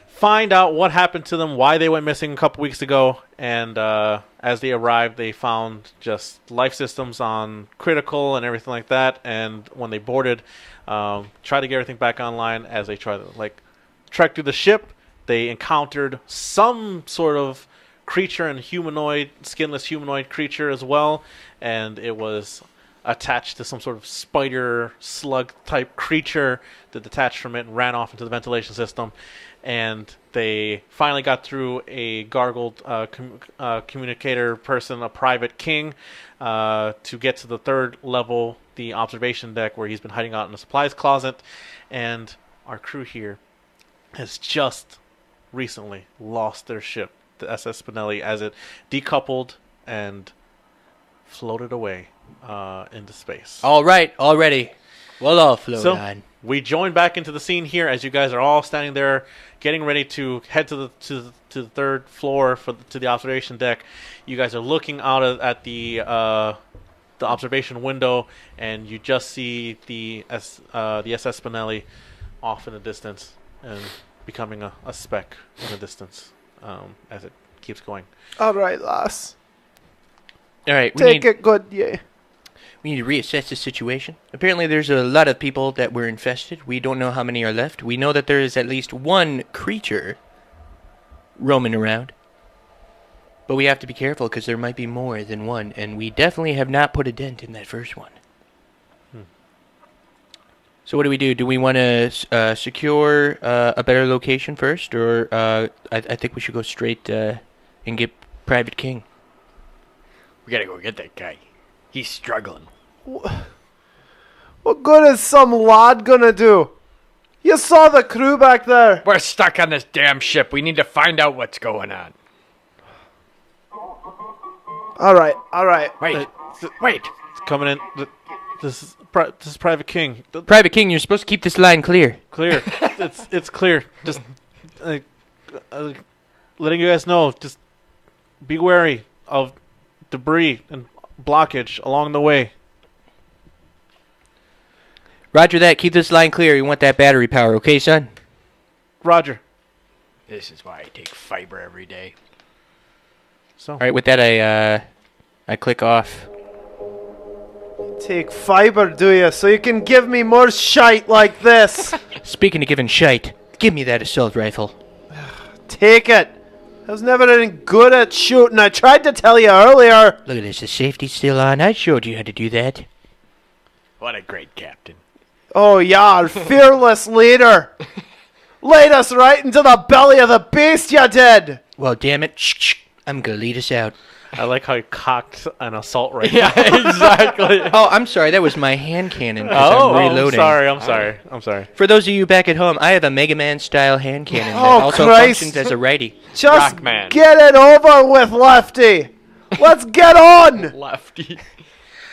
S2: find out what happened to them, why they went missing a couple weeks ago, and as they arrived, they found just life systems on critical and everything like that. And when they boarded, tried to get everything back online. As they tried to trek through the ship, they encountered some sort of creature and skinless humanoid creature as well, and it was attached to some sort of spider slug type creature that detached from it and ran off into the ventilation system. And they finally got through a gargled communicator person, a private king, to get to the third level, the observation deck, where he's been hiding out in the supplies closet. And our crew here has just recently lost their ship, the SS Spinelli, as it decoupled and floated away into space.
S4: All right, already. We'll all float
S2: So
S4: on.
S2: we join back into the scene here as you guys are all standing there, getting ready to head to the third floor to the observation deck. You guys are looking out at the observation window, and you just see the SS Spinelli off in the distance and becoming a speck in the distance as it keeps going.
S1: All right, lass.
S4: All right,
S1: Take it good, yeah.
S4: We need to reassess the situation. Apparently there's a lot of people that were infested. We don't know how many are left. We know that there is at least one creature roaming around. But we have to be careful because there might be more than one. And we definitely have not put a dent in that first one. So what do? Do we want to secure a better location first? Or I think we should go straight and get Private King.
S3: We gotta go get that guy. He's struggling.
S1: What good is some lad gonna do? You saw the crew back there.
S3: We're stuck on this damn ship. We need to find out what's going on.
S1: All right.
S3: Wait. Wait.
S2: It's coming in. This is Private King.
S4: Private King, you're supposed to keep this line clear.
S2: Clear. it's clear. Just letting you guys know. Just be wary of debris and blockage along the way.
S4: Roger that. Keep this line clear. You want that battery power, okay, son?
S2: Roger.
S3: This is why I take fiber every day.
S2: So,
S4: All right, with that, I click off.
S1: Take fiber, do you? So you can give me more shite like this.
S4: Speaking of giving shite, give me that assault rifle.
S1: Take it. I was never any good at shooting. I tried to tell you earlier.
S4: Look at this. The safety's still on. I showed you how to do that.
S3: What a great captain.
S1: Oh, yeah, our fearless leader. Laid us right into the belly of the beast, you did.
S4: Well, damn it. Shh. I'm going to lead us out.
S2: I like how you cocked an assault rifle.
S3: Yeah, exactly.
S4: Oh, I'm sorry. That was my hand cannon. I'm reloading.
S2: I'm sorry.
S4: For those of you back at home, I have a Mega Man-style hand cannon that
S1: Oh,
S4: also
S1: Christ.
S4: functions as a righty.
S1: Just
S3: Rockman.
S1: get it over with, Lefty. Let's get on.
S3: Lefty.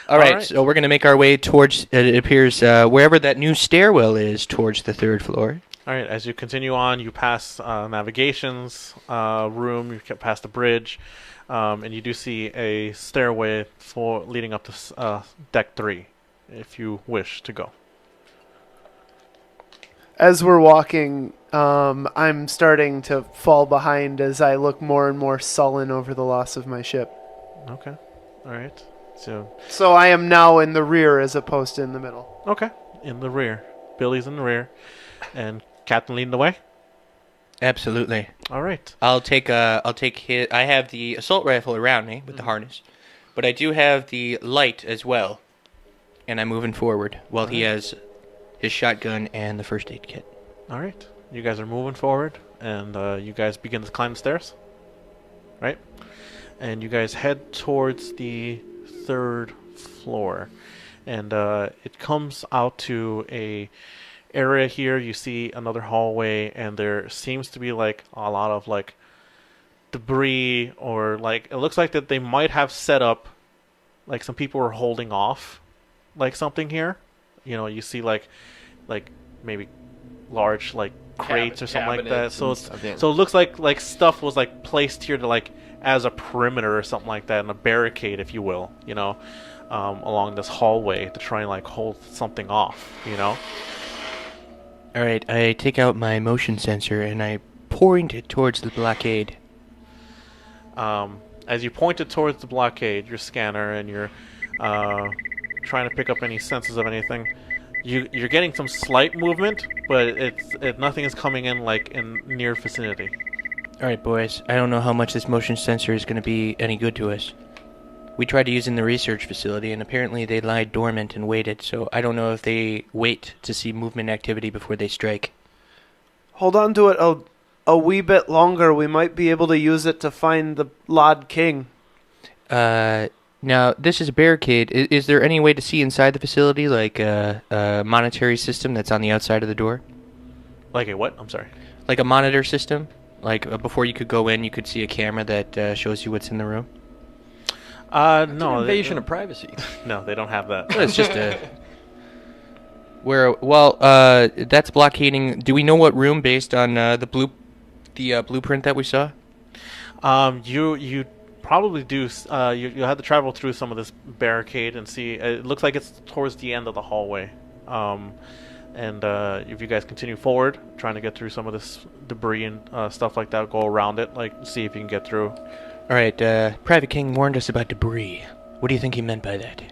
S4: All right,
S2: right.
S4: so we're going to make our way towards, it appears, wherever that new stairwell is, towards the third floor.
S2: All right, as you continue on, you pass navigation's room, you get past the bridge, and you do see a stairway leading up to deck 3, if you wish to go.
S1: As we're walking, I'm starting to fall behind as I look more and more sullen over the loss of my ship.
S2: Okay, all right.
S1: So I am now in the rear as opposed to in the middle.
S2: Okay, in the rear. Billy's in the rear, and Captain leading the way.
S4: Absolutely.
S2: All right.
S4: I'll take his. I have the assault rifle around me with the harness, but I do have the light as well, and I'm moving forward while he has his shotgun and the first aid kit.
S2: All right. You guys are moving forward, and you guys begin to climb the stairs, right? And you guys head towards the third floor, and it comes out to a area here. You see another hallway, and there seems to be like a lot of like debris, or like it looks like that they might have set up, like some people were holding off like something here. You know, you see like maybe large like crates or something like that.
S3: cabinets
S2: So
S3: and
S2: it's,
S3: stuff, yeah.
S2: so it looks like stuff was like placed here to like as a perimeter or something like that, and a barricade, if you will, along this hallway to try and like hold something off,
S4: All right, I take out my motion sensor and I point it towards the blockade.
S2: As you point it towards the blockade, your scanner, and you're trying to pick up any senses of anything, you're getting some slight movement, but nothing is coming in like in near vicinity.
S4: All right, boys, I don't know how much this motion sensor is going to be any good to us. We tried to use it in the research facility, and apparently they lied dormant and waited, so I don't know if they wait to see movement activity before they strike.
S1: Hold on to it a wee bit longer. We might be able to use it to find the Lord King.
S4: Now, this is a barricade. Is there any way to see inside the facility, like a monetary system that's on the outside of the door?
S2: Like a what? I'm sorry.
S4: Like a monitor system? Like before you could go in, you could see a camera that shows you what's in the room?
S2: No.
S3: It's an invasion of privacy.
S2: No, they don't have that.
S4: Well, it's just a... that's blockading... Do we know what room based on the blueprint that we saw?
S2: You probably do. You have to travel through some of this barricade and see. It looks like it's towards the end of the hallway. And if you guys continue forward, trying to get through some of this debris and stuff like that, go around it, like see if you can get through.
S4: All right, Private King warned us about debris. What do you think he meant by that?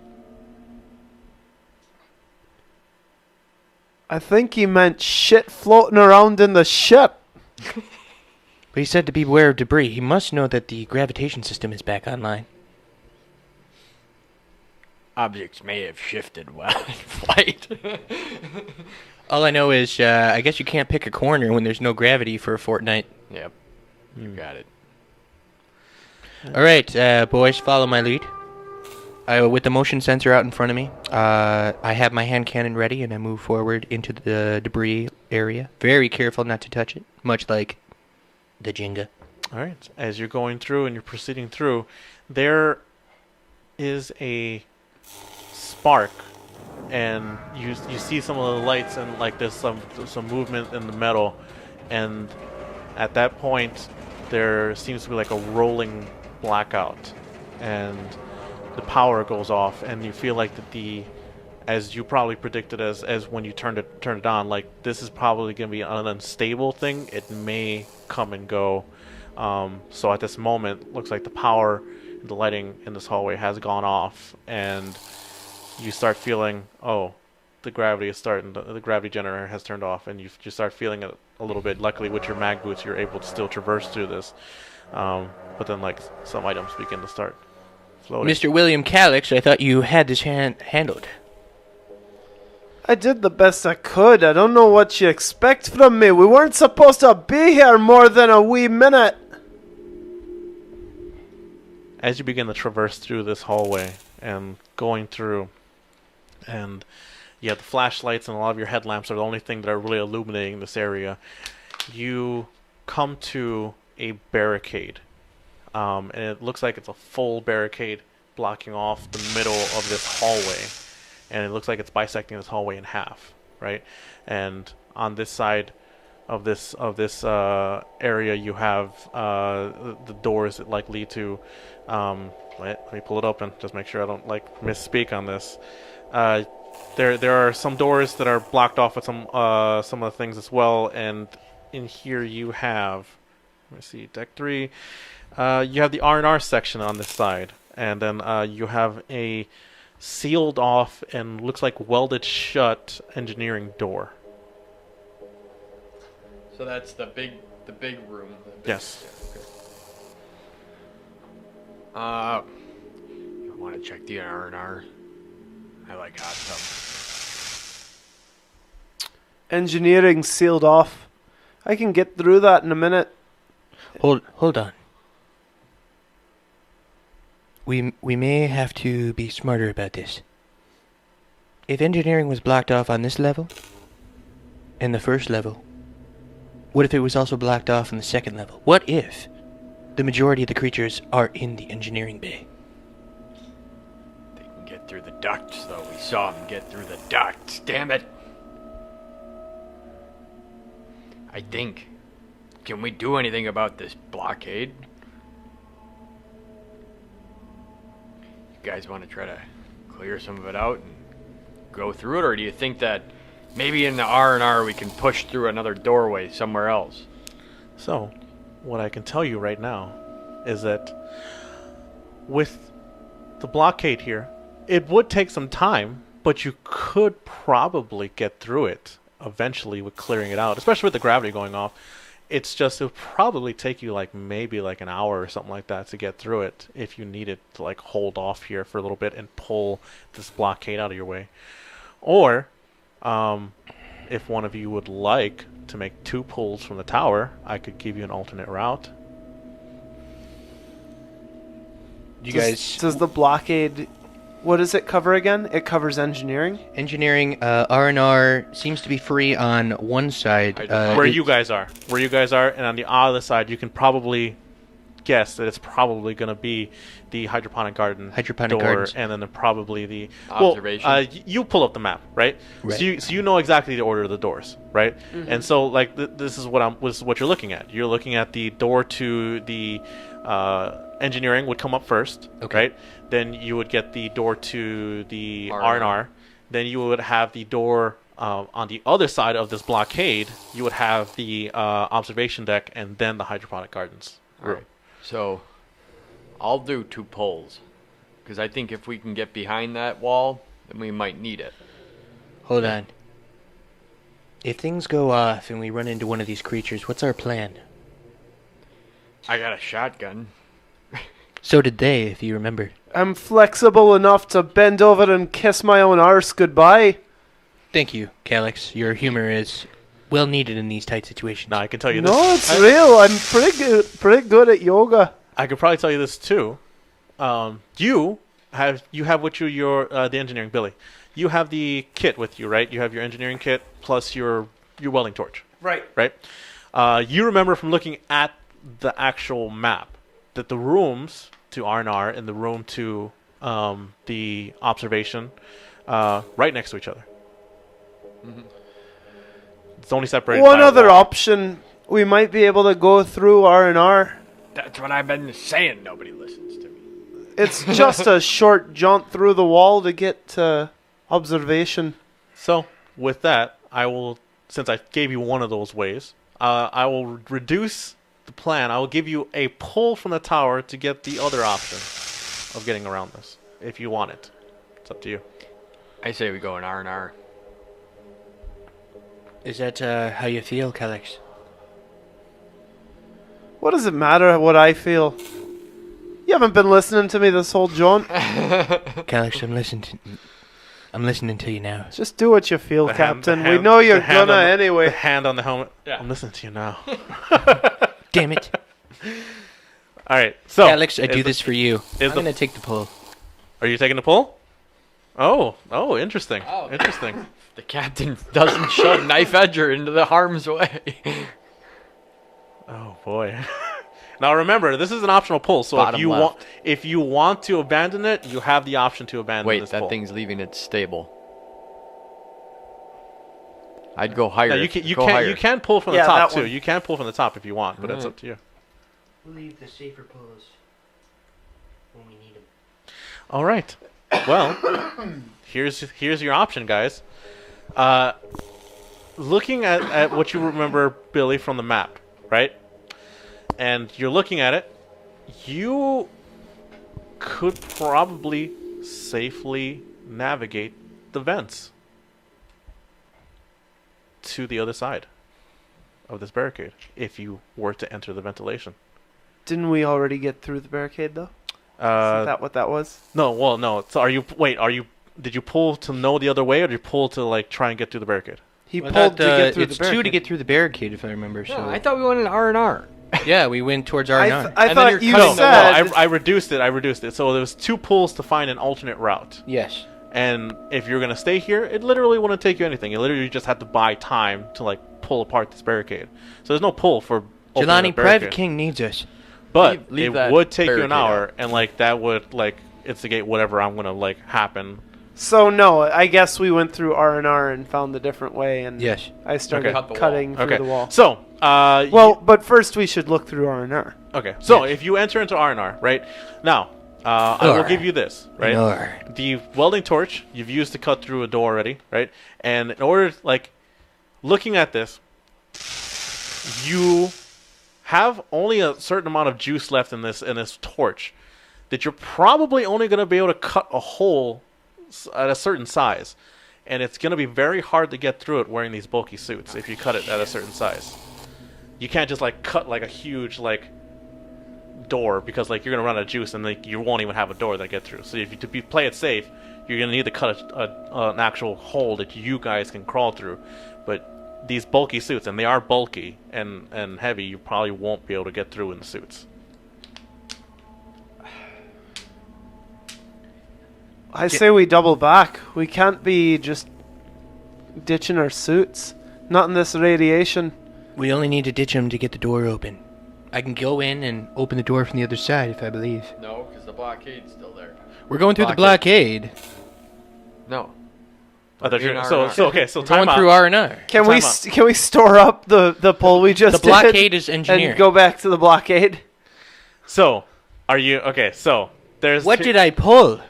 S1: I think he meant shit floating around in the ship.
S4: But he said to beware of debris. He must know that the gravitation system is back online.
S3: Objects may have shifted while in flight.
S4: All I know is, I guess you can't pick a corner when there's no gravity for a fortnight.
S3: Yep. You got it.
S4: All right, boys, follow my lead. With the motion sensor out in front of me, I have my hand cannon ready, and I move forward into the debris area. Very careful not to touch it, much like the Jenga.
S2: All right. As you're going through and you're proceeding through, there is a spark, and you see some of the lights, and like there's some movement in the metal, and at that point there seems to be like a rolling blackout, and the power goes off, and you feel like as you probably predicted, as when you turned it on, like this is probably going to be an unstable thing. It may come and go. So at this moment, looks like the power and the lighting in this hallway has gone off, and you start feeling, the gravity is starting. The gravity generator has turned off, and you start feeling it a little bit. Luckily, with your mag boots, you're able to still traverse through this. But then, like, some items begin to start floating.
S4: Mr. William Calix, I thought you had this handled.
S1: I did the best I could. I don't know what you expect from me. We weren't supposed to be here more than a wee minute.
S2: As you begin to traverse through this hallway and going through, and you have the flashlights and a lot of your headlamps are the only thing that are really illuminating this area, you come to a barricade. And it looks like it's a full barricade blocking off the middle of this hallway. And it looks like it's bisecting this hallway in half, right? And on this side of this area, you have the doors that like lead to. Let me pull it open. Just make sure I don't like misspeak on this. There are some doors that are blocked off with some of the things as well. And in here you have, let me see, deck 3. You have the R&R section on this side, and then you have a sealed off and looks like welded shut engineering door.
S3: So that's the big room.
S2: Yes.
S3: I want to check the R&R. I like hot tub.
S1: Engineering sealed off. I can get through that in a minute.
S4: Hold on. We may have to be smarter about this. If engineering was blocked off on this level, and the first level, what if it was also blocked off in the second level? What if the majority of the creatures are in the engineering bay?
S3: They can get through the ducts, though. We saw them get through the ducts. Damn it! I think. Can we do anything about this blockade? You guys want to try to clear some of it out and go through it, or do you think that maybe in the R&R we can push through another doorway somewhere else?
S2: So, what I can tell you right now is that with the blockade here, it would take some time, but you could probably get through it eventually with clearing it out, especially with the gravity going off. It's just, it'll probably take you maybe an hour or something like that to get through it if you needed to hold off here for a little bit and pull this blockade out of your way. Or, if one of you would like to make 2 pulls from the tower, I could give you an alternate route.
S1: Does the blockade... What does it cover again? It covers engineering?
S4: Engineering, R&R seems to be free on one side.
S2: Where you guys are. And on the other side, you can probably guess that it's probably going to be the hydroponic garden door,
S4: gardens.
S2: and then probably the...
S3: Observation.
S2: Well, you pull up the map, right?
S4: Right.
S2: So you know exactly the order of the doors, right?
S1: Mm-hmm.
S2: And so, this is what you're looking at. You're looking at the door to the... engineering would come up first,
S4: Okay.
S2: right? Then you would get the door to the
S3: R&R.
S2: R&R. Then you would have the door on the other side of this blockade. You would have the observation deck, and then the hydroponic gardens.
S3: All right. So, I'll do 2 pulls. Because I think if we can get behind that wall, then we might need it.
S4: Hold on. If things go off and we run into one of these creatures, what's our plan?
S3: I got a shotgun.
S4: So did they, if you remember.
S1: I'm flexible enough to bend over and kiss my own arse goodbye.
S4: Thank you, Calix. Your humor is well needed in these tight situations.
S2: Now I can tell you
S1: No,
S2: this.
S1: it's real. I'm pretty good at yoga.
S2: I could probably tell you this too. You have with you your the engineering, Billy. You have the kit with you, right? You have your engineering kit plus your welding torch.
S1: Right.
S2: Right? You remember from looking at the actual map that the rooms to R&R and the room to the observation right next to each other.
S3: Mm-hmm.
S2: It's only separated
S1: One
S2: by a
S1: other
S2: wall.
S1: option, we might be able to go through R&R.
S3: That's what I've been saying. Nobody listens to me.
S1: It's just a short jaunt through the wall to get to observation.
S2: So, with that, I will, since I gave you one of those ways, I will reduce the plan. I will give you a pull from the tower to get the other option of getting around this, if you want it. It's up to you.
S3: I say we go in R&R.
S4: Is that how you feel, Calix?
S1: What does it matter what I feel? You haven't been listening to me this whole jaunt.
S4: Calix, I'm listening to you now.
S1: Just do what you feel,
S2: The hand-
S1: Captain.
S2: the
S1: We
S2: hand-
S1: know you're
S2: the hand
S1: gonna
S2: on the-
S1: anyway.
S2: The hand on the helmet.
S3: Yeah.
S2: I'm listening to you now.
S4: Damn it.
S2: All right. So,
S4: Calix, I
S2: is
S4: do
S2: the-
S4: this for you. I'm
S2: the-
S4: going to take the pull.
S2: Are you taking the pull? Oh, interesting.
S3: Oh.
S2: Interesting.
S3: The captain doesn't shove Knife Edger into the harm's way.
S2: Oh boy. Now remember, this is an optional pull, so
S3: Bottom left.
S2: if you want to abandon it, you have the option to abandon
S3: Wait,
S2: this
S3: that
S2: pull.
S3: thing's leaving its stable. I'd go higher.
S2: No, you can pull from the
S1: Yeah,
S2: top
S1: that
S2: too.
S1: one.
S2: You can pull from the top if you want, but it's
S3: Alright.
S2: up to you.
S4: We'll leave the safer pulls when we need them.
S2: All right. Well, here's your option, guys. Looking at what you remember, Billy, from the map, right? And you're looking at it, you could probably safely navigate the vents to the other side of this barricade if you were to enter the ventilation.
S1: Didn't we already get through the barricade, though? Isn't that what that was?
S2: No, well, no. So did you pull to know the other way, or did you pull to try and get through the barricade?
S1: He
S4: Well,
S1: pulled
S4: that,
S1: to get through
S4: it's
S1: the barricade.
S4: 2 to get through the barricade, if I remember.
S3: No,
S4: So
S3: I thought we went in R&R.
S4: yeah, we went towards R&R.
S1: I
S3: And then
S1: thought
S3: you're
S1: you
S3: cutting the
S1: said...
S2: I reduced it. So there was 2 pulls to find an alternate route.
S4: yes.
S2: And if you're gonna stay here, it literally wouldn't take you anything. You literally just have to buy time to pull apart this barricade. So there's no pull for opening
S4: Jelani,
S2: the
S4: Private
S2: barricade.
S4: King needs us.
S2: But
S3: Leave
S2: it
S3: that
S2: would take you an
S3: barricade
S2: hour, and that would instigate whatever I'm gonna happen
S1: So no, I guess we went through R&R and found the different way, and
S4: Yes.
S1: I started
S2: Okay.
S1: cutting through
S2: Okay.
S1: the wall.
S2: So,
S1: But first we should look through R&R.
S2: okay. So if you enter into R&R, right now, I will
S4: R.
S2: give you this, right?
S4: R.
S2: The welding torch you've used to cut through a door already, right? And in order, like, looking at this, you have only a certain amount of juice left in this torch that you're probably only going to be able to cut a hole at a certain size, and it's going to be very hard to get through it wearing these bulky suits if you cut it at a certain size. You can't just like cut like a huge like door, because like you're going to run out of juice and like you won't even have a door that get through. So if you play it safe, you're going to need to cut an actual hole that you guys can crawl through. But these bulky suits, and they are bulky and heavy, you probably won't be able to get through in the suits.
S1: I say we double back. We can't be just ditching our suits. Not in this radiation.
S4: We only need to ditch him to get the door open. I can go in and open the door from the other side if I believe.
S3: No, because the blockade's still there.
S4: We're going through the blockade.
S3: No.
S2: I thought you
S3: In
S2: were,
S3: R&R.
S2: so okay, so
S4: We're
S2: time
S4: going
S2: out.
S4: through R&R.
S1: Can we
S2: Time out.
S1: can we store up the pull we just
S4: The blockade
S1: did
S4: is engineered.
S1: and go back to the blockade?
S2: So, are you okay? So there's
S4: What did I pull?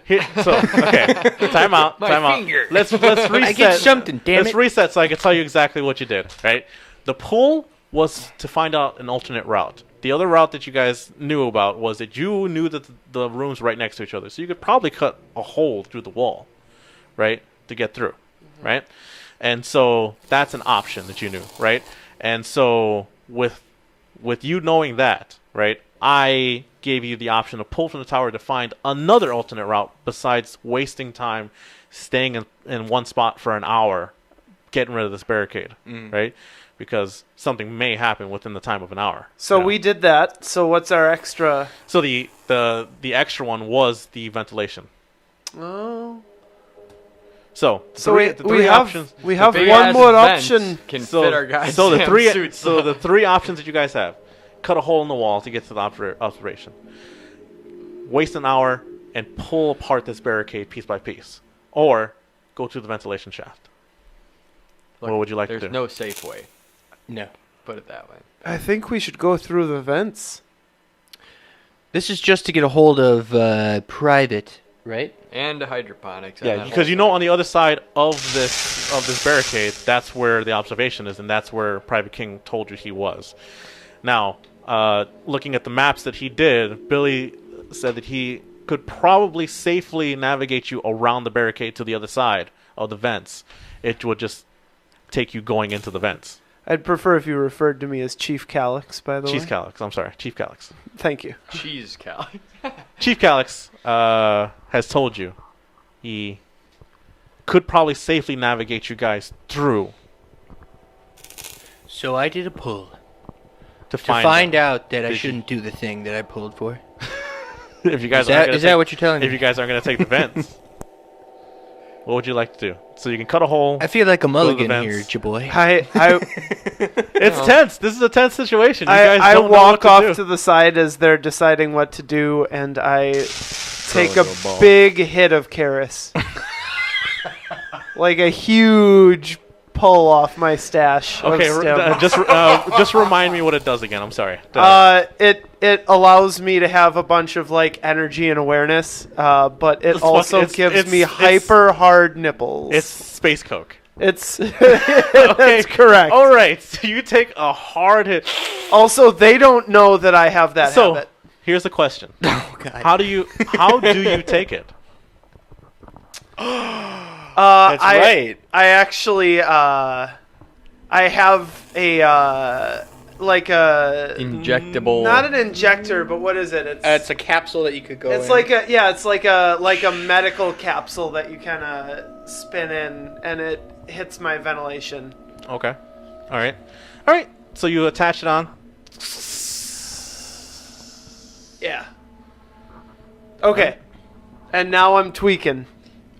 S2: So okay, time out.
S3: My
S2: Time
S3: finger.
S2: out. Let's reset.
S4: I get something, damn
S2: Let's
S4: it.
S2: reset so I can tell you exactly what you did. Right. The pull was to find out an alternate route. The other route that you guys knew about was that you knew that the rooms were right next to each other, so you could probably cut a hole through the wall, right, to get through, right? And so that's an option that you knew, right? And so with you knowing that, right, I gave you the option to pull from the tower to find another alternate route besides wasting time staying in one spot for an hour, getting rid of this barricade, right? Because something may happen within the time of an hour.
S1: So
S2: you know?
S1: we did that. So what's our extra?
S2: So the extra one was the ventilation.
S1: Oh.
S2: So
S1: So
S2: the three
S1: we have
S2: options.
S1: we have
S3: Big
S1: one
S3: ass
S1: more
S3: vents
S1: option.
S3: Can
S2: So,
S3: fit our guys.
S2: so the three
S3: suits.
S2: so the three options that you guys have: cut a hole in the wall to get to the observation, waste an hour and pull apart this barricade piece by piece, or go through the ventilation shaft.
S3: Look,
S2: What would you like to
S3: There's
S2: do?
S3: no safe way.
S4: No.
S3: Put it that way.
S1: I think we should go through the vents.
S4: This is just to get a hold of private, right?
S3: And hydroponics. and
S2: Yeah,
S3: that
S2: because
S3: whole
S2: you know on the other side of this barricade, that's where the observation is, and that's where Private King told you he was. Now, looking at the maps that he did, Billy said that he could probably safely navigate you around the barricade to the other side of the vents. It would just take you going into the vents.
S1: I'd prefer if you referred to me as Chief Calyx, by the
S2: Chief
S1: way.
S2: Calyx, I'm sorry, Chief Calyx.
S1: Thank you.
S3: cheese cow.
S2: Chief Calyx has told you he could probably safely navigate you guys through
S4: So I did a pull
S2: to
S4: to
S2: find
S4: find out that I
S2: Did you-
S4: shouldn't do the thing that I pulled for.
S2: if you guys
S4: Is
S2: aren't
S4: that,
S2: gonna
S4: is that what you're telling
S2: if
S4: me?
S2: you guys aren't going to take the vents. What would you like to do? So you can cut a hole.
S4: I feel like a
S2: the
S4: mulligan
S2: vents.
S4: here, jaboy.
S2: It's tense. This is a tense situation. You guys
S1: I
S2: don't know
S1: walk
S2: what to
S1: off
S2: do.
S1: to the side as they're deciding what to do, and I take a
S2: into a ball.
S1: big hit of Karis. Like a huge pull off my stash
S2: Okay,
S1: of stem.
S2: just remind me what it does again. I'm sorry.
S1: It allows me to have a bunch of like energy and awareness, but it
S2: It's
S1: also
S2: fuck-
S1: gives me
S2: it's-
S1: hyper hard nipples.
S2: it's space coke.
S1: It's that's correct.
S2: All right, so you take a hard hit.
S1: Also, they don't know that I have that
S2: So
S1: habit.
S2: here's the question:
S4: Oh, God.
S2: How do you take it?
S4: That's right.
S1: I actually I have a like a
S3: Injectable.
S1: not an injector, but what is it?
S4: It's a capsule that you could go
S1: It's
S4: in.
S1: like a medical capsule that you kind of spin in, and it hits my ventilation.
S2: Okay. All right. So you attach it on.
S1: Yeah. Okay. And now I'm tweaking.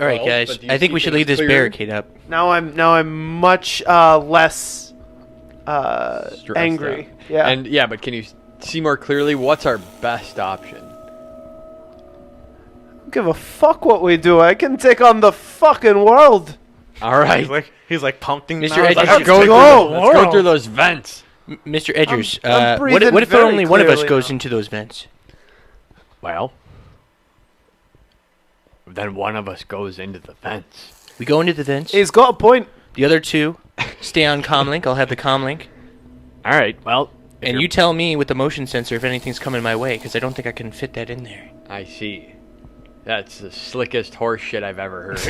S4: All right,
S3: Well,
S4: guys.
S3: but do you
S4: I think we
S3: see
S4: should leave
S3: things
S4: this
S3: clear?
S4: barricade up.
S1: Now I'm much less
S3: Stressed
S1: angry.
S3: out.
S1: Yeah.
S3: And yeah, but can you see more clearly what's our best option?
S1: give a fuck what we do. I can take on the fucking world.
S3: All right.
S2: He's like pumping.
S4: Mr.
S2: now. He's like,
S4: Edges,
S2: "Let's go."
S3: Let's go through those vents.
S4: Mr. Edgers,
S1: I'm
S4: what
S1: breathing
S4: if
S1: very
S4: only one of us
S1: clearly
S4: goes
S1: now.
S4: into those vents?
S3: Well, then one of us goes into the vents.
S4: We go into the vents.
S1: He's got a point.
S4: The other two stay on comlink. I'll have the comlink.
S3: All right. Well, if
S4: And
S3: you're-
S4: you tell me with the motion sensor if anything's coming my way, because I don't think I can fit that in there.
S3: I see. That's the slickest horse shit I've ever heard.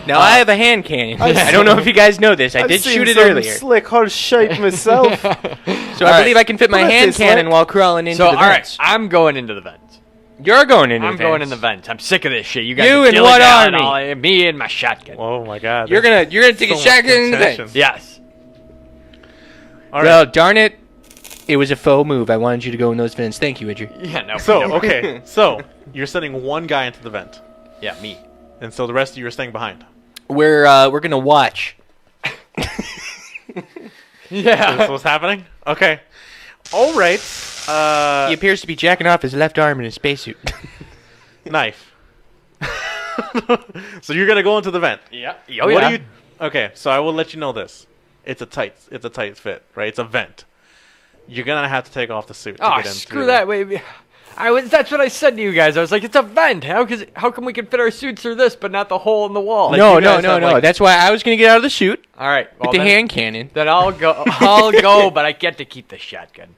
S4: Now, I have a hand cannon.
S1: I've
S4: I don't know if you guys know this. I
S1: I've
S4: did
S1: seen
S4: shoot it
S1: some
S4: earlier.
S1: slick horse shape myself.
S4: So I believe I can fit my
S1: Put it
S4: hand
S1: this way.
S4: cannon while crawling into
S3: So,
S4: the
S3: all right,
S4: vents.
S3: I'm going into the vents.
S4: You're going into
S3: I'm
S4: the
S3: going
S4: vents.
S3: in the vents. I'm sick of this shit. You guys
S4: You
S3: are
S4: and what
S3: dilly-dallying
S4: army?
S3: all- me and my shotgun.
S2: Oh my God.
S4: You're
S2: there's
S4: gonna take
S2: so
S4: a
S2: much
S4: shotgun in the
S2: contention.
S4: vents.
S3: Yes.
S2: All
S4: Well,
S2: right.
S4: darn it. It was a faux move. I wanted you to go in those vents. Thank you, Idger.
S3: Yeah, no.
S2: So
S3: no.
S2: okay. So you're sending one guy into the vent,
S3: Yeah, me.
S2: and so the rest of you are staying behind.
S4: We're gonna watch.
S3: Yeah.
S2: That's what's happening. Okay. All right.
S4: He appears to be jacking off his left arm in his spacesuit.
S2: Knife. So you're gonna go into the vent.
S3: Yeah.
S2: What do you? Okay, so I will let you know this. It's a tight fit, right? It's a vent. You're gonna have to take off the suit. To
S3: Oh,
S2: get in
S3: screw
S2: through
S3: that. Wait. That's what I said to you guys. I was like, it's a vent. How come we can fit our suits through this, but not the hole in the wall?
S2: Like,
S4: no.
S2: you guys have, like-
S4: That's why I was gonna get out of the suit
S3: All right.
S4: with
S3: Well,
S4: the
S3: then,
S4: hand cannon.
S3: Then I'll go. I'll go, but I get to keep the shotgun.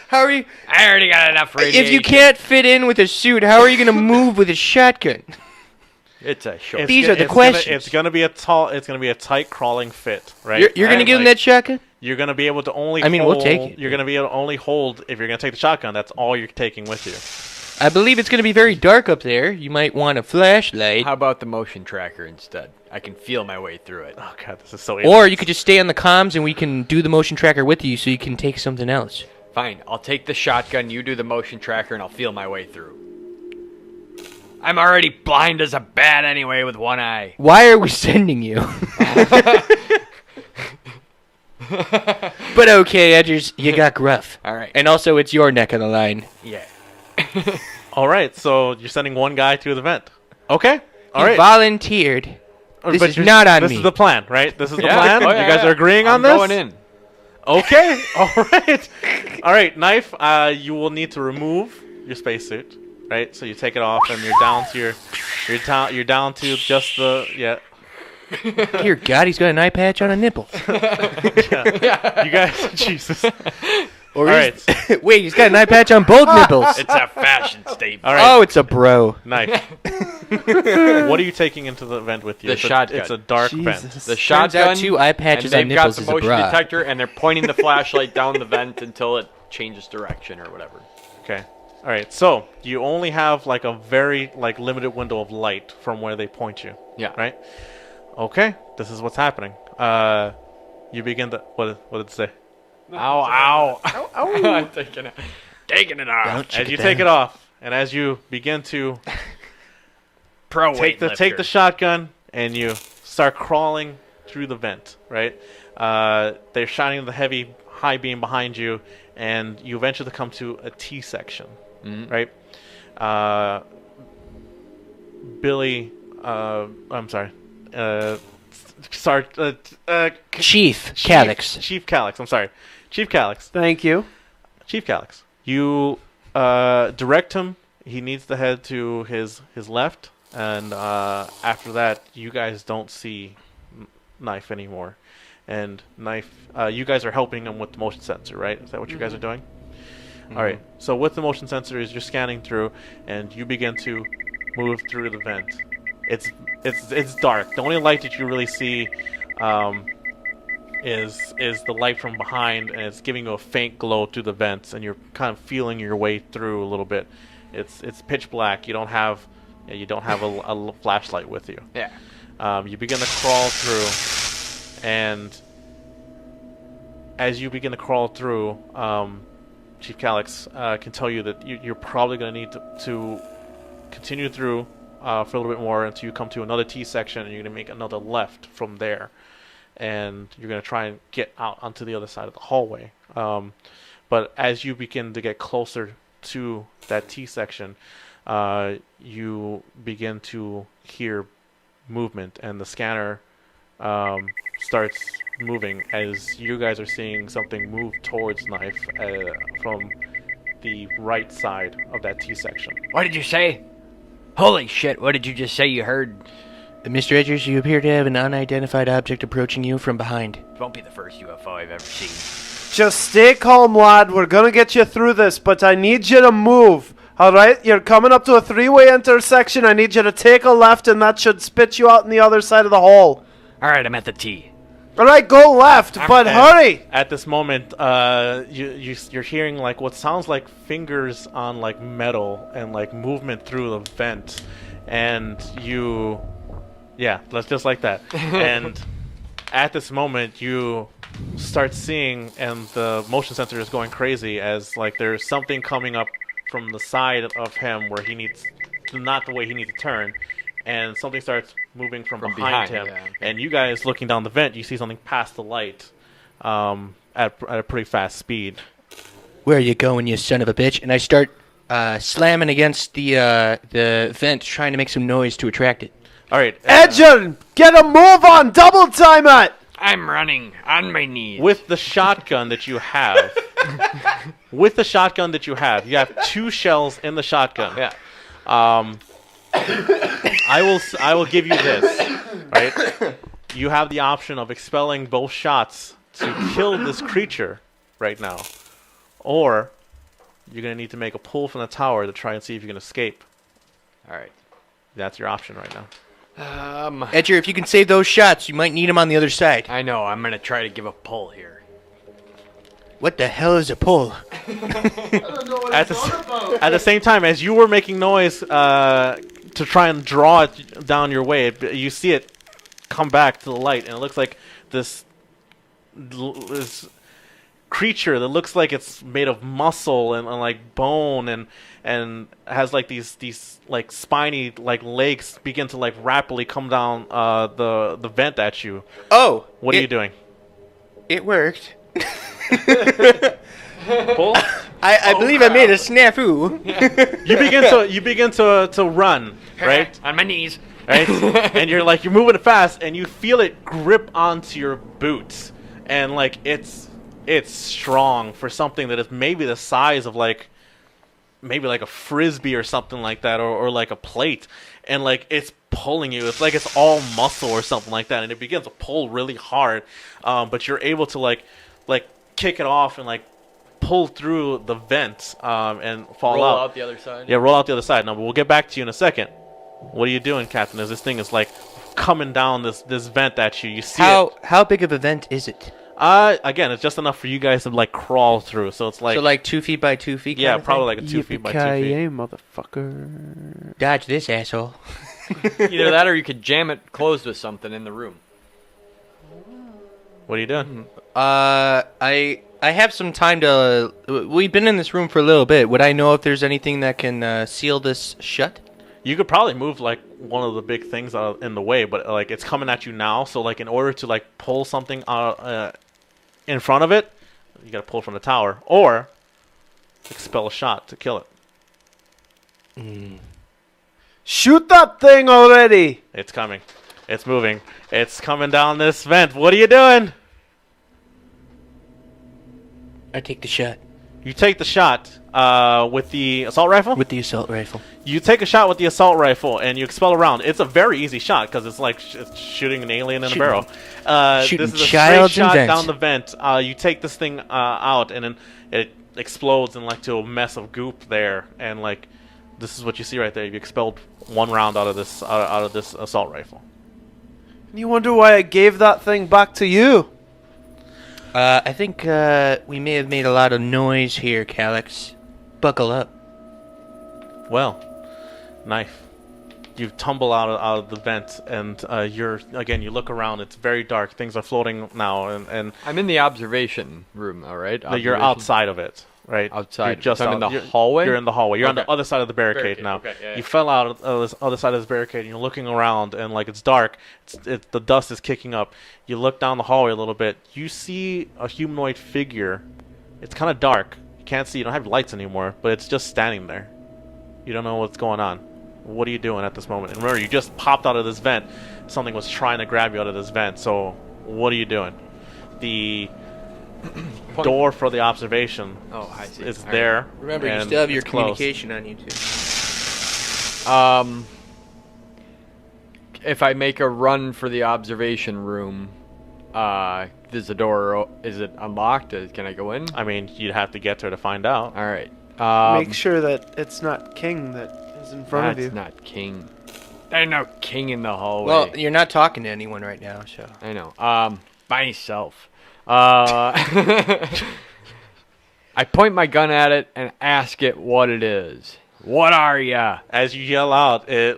S4: How are you?
S3: I already got enough radiation.
S4: If you can't fit in with a suit, how are you gonna move with a shotgun?
S3: It's a short.
S4: These are the
S2: it's
S4: questions.
S2: It's gonna be a tight crawling fit, right?
S4: You're gonna
S2: And,
S4: give him
S2: like,
S4: that shotgun?
S2: You're gonna be able to only.
S4: I mean,
S2: hold,
S4: we'll take it.
S2: You're gonna be able to only hold if you're gonna take the shotgun. That's all you're taking with you.
S4: I believe it's gonna be very dark up there. You might want a flashlight,
S3: How about the motion tracker instead? I can feel my way through it.
S2: Oh God, this is so.
S4: or you could just stay on the comms and we can do the motion tracker with you, so you can take something else.
S3: Fine. I'll take the shotgun. You do the motion tracker, and I'll feel my way through. I'm already blind as a bat anyway with one eye.
S4: Why are we sending you? But okay, Edgers, you got gruff.
S3: All right.
S4: And also, it's your neck on the line.
S3: Yeah.
S2: All right, so you're sending one guy to the vent. Okay. All
S4: You
S2: right.
S4: volunteered. This
S2: But
S4: is
S2: you're-
S4: not on
S2: this
S4: me.
S2: is the plan, right? This is the
S3: Yeah.
S2: plan.
S3: Oh,
S2: you
S3: yeah,
S2: guys
S3: yeah.
S2: are agreeing
S3: I'm
S2: on this.
S3: going in.
S2: Okay. All right. All right, Knife. You will need to remove your spacesuit, right? So you take it off, and you're down to just the
S4: Dear God, he's got an eye patch on a nipple.
S2: You guys, Jesus.
S4: Or
S2: All
S4: he's-
S2: right.
S4: Wait, he's got an eye patch on both nipples.
S3: It's a fashion statement.
S2: All right.
S4: Oh, it's a bro.
S2: Knife. What are you taking into the vent with you?
S3: The
S2: It's
S3: shotgun.
S2: It's a dark vent.
S1: Jesus.
S3: The
S4: Turns
S3: shotgun.
S4: out 2 eye patches
S3: and
S4: on
S3: they've got
S4: nipples
S3: the
S4: is a
S3: motion
S4: bra.
S3: detector, and they're pointing the flashlight down the vent until it changes direction or whatever.
S2: Okay. All right. So you only have like a very limited window of light from where they point you.
S3: Yeah.
S2: Right. Okay. This is what's happening. You begin to what did it say?
S3: Ow! I'm taking it off.
S2: As you take it off, and as you begin to
S3: Pro
S2: take the
S3: weightlifter.
S2: shotgun, and you start crawling through the vent, right? They're shining the heavy high beam behind you, and you eventually come to a T section, right? Billy, I'm sorry,
S4: Chief Calyx.
S2: Chief Calyx. I'm sorry, Chief Calyx.
S1: Thank you.
S2: Chief Calyx. You direct him. He needs to head to his left, and after that, you guys don't see Knife anymore. And Knife, you guys are helping him with the motion sensor, right? Is that what you guys are doing? All right. So with the motion sensor, is you're scanning through, and you begin to move through the vent. It's dark. The only light that you really see is the light from behind, and it's giving you a faint glow through the vents, and you're kind of feeling your way through a little bit. It's pitch black. You don't have a flashlight with you.
S3: Yeah.
S2: You begin to crawl through, and as you begin to crawl through, Chief Calyx can tell you that you're probably going to need to continue through for a little bit more until you come to another T section, and you're going to make another left from there, and you're going to try and get out onto the other side of the hallway. But as you begin to get closer to that T section, you begin to hear movement, and the scanner starts moving as you guys are seeing something move towards Knife from the right side of that T section.
S3: What did you say? Holy shit, what did you just say you heard?
S4: Mr. Edgers, you appear to have an unidentified object approaching you from behind.
S3: Won't be the first UFO I've ever seen.
S1: Just stay calm, lad. We're gonna get you through this, but I need you to move. Alright? You're coming up to a 3-way intersection. I need you to take a left, and that should spit you out on the other side of the hole.
S3: Alright, I'm at the T.
S1: Alright, go left, but hurry!
S2: At this moment, you're hearing like what sounds like fingers on like metal and like movement through the vent, and that's just like that. And at this moment, you start seeing, and the motion sensor is going crazy as like there's something coming up from the side of him where he needs, not the way he needs to turn, and something starts moving from behind him.
S3: Yeah.
S2: And you guys looking down the vent, you see something past the light at a pretty fast speed.
S4: Where are you going, you son of a bitch? And I start slamming against the vent, trying to make some noise to attract it.
S2: All right,
S1: Edger, get a move on! Double time it!
S3: I'm running on my knees.
S2: with the shotgun that you have, you have 2 shells in the shotgun.
S3: Yeah.
S2: I will give you this, right? You have the option of expelling both shots to kill this creature right now, or you're gonna need to make a pull from the tower to try and see if you can escape.
S3: Alright.
S2: That's your option right now.
S4: Edger, if you can save those shots, you might need them on the other side.
S3: I know, I'm gonna try to give a pull here.
S4: What the hell is a pull?
S2: At the same time, as you were making noise to try and draw it down your way, you see it come back to the light, and it looks like this creature that looks like it's made of muscle and like bone and has like these like spiny like legs begin to like rapidly come down the vent at you.
S4: Oh,
S2: What are you doing?
S4: It worked.
S2: Pull?
S4: I believe I made a snafu.
S2: You begin to run, right?
S3: On my knees.
S2: Right? And you're moving fast, and you feel it grip onto your boots, and like it's strong for something that is maybe the size of maybe a frisbee or something like that, or like a plate, and like it's pulling you. It's like it's all muscle or something like that, and it begins to pull really hard. But you're able to like kick it off and like pull through the vent and fall
S3: Roll
S2: out.
S3: out the other side.
S2: Yeah, roll out the other side. Now, but we'll get back to you in a second. What are you doing, Captain? As this thing is like coming down this vent at you. You see it.
S4: How big of a vent is it?
S2: Again, it's just enough for you guys to like crawl through. So it's like,
S4: So like 2 feet by 2 feet?
S2: yeah,
S4: kind of
S2: probably
S4: thing?
S2: like a 2 feet by 2 feet.
S1: Yippee-ki-yay, motherfucker.
S4: Dodge this, asshole.
S3: Either that or you could jam it closed with something in the room.
S2: What are you doing?
S4: I have some time to... we've been in this room for a little bit. Would I know if there's anything that can seal this shut?
S2: You could probably move like one of the big things out in the way, but like it's coming at you now. So like in order to like pull something out in front of it, you got to pull from the tower or expel a shot to kill it.
S1: Shoot that thing already!
S2: It's coming. It's moving. It's coming down this vent. What are you doing?
S4: I take the shot.
S2: You take the shot with the assault rifle?
S4: With the assault rifle.
S2: You take a shot with the assault rifle and you expel a round. It's a very easy shot because it's like it's shooting an alien in a barrel.
S4: Shooting
S2: this is a
S4: childs
S2: straight
S4: and
S2: shot
S4: vents.
S2: down the vent. You take this thing out and then it explodes in like to a mess of goop there. And like this is what you see right there. You expelled one round out of this assault rifle.
S1: You wonder why I gave that thing back to you?
S4: I think we may have made a lot of noise here, Calyx. Buckle up.
S2: Well, Knife. You tumble out of the vent, and you look around. It's very dark. Things are floating now, and
S3: I'm in the observation room, all right?
S2: no, you're outside of it, right?
S3: Outside.
S2: You're just
S3: So I'm
S2: out.
S3: in the hallway?
S2: You're in the hallway. You're on the
S3: Okay.
S2: other side of the barricade
S3: Barricade,
S2: now.
S3: okay, yeah.
S2: You fell out of this other side of this barricade, and you're looking around, and like it's dark. The dust is kicking up. You look down the hallway a little bit. You see a humanoid figure. It's kind of dark. You can't see. You don't have lights anymore, but it's just standing there. You don't know what's going on. What are you doing at this moment? And remember, you just popped out of this vent. Something was trying to grab you out of this vent. So, what are you doing? The door for the observation is there.
S4: Remember, you still have your communication on you, too.
S3: If I make a run for the observation room, is the door, is it unlocked? Can I go in?
S2: I mean, you'd have to get there to find out.
S3: All right.
S1: Make sure that it's not King that is in front of you.
S3: That's not King. There's no King in the hallway.
S4: Well, you're not talking to anyone right now, so.
S3: I know. Myself. I point my gun at it and ask it what it is. What are ya?
S2: As you yell out, it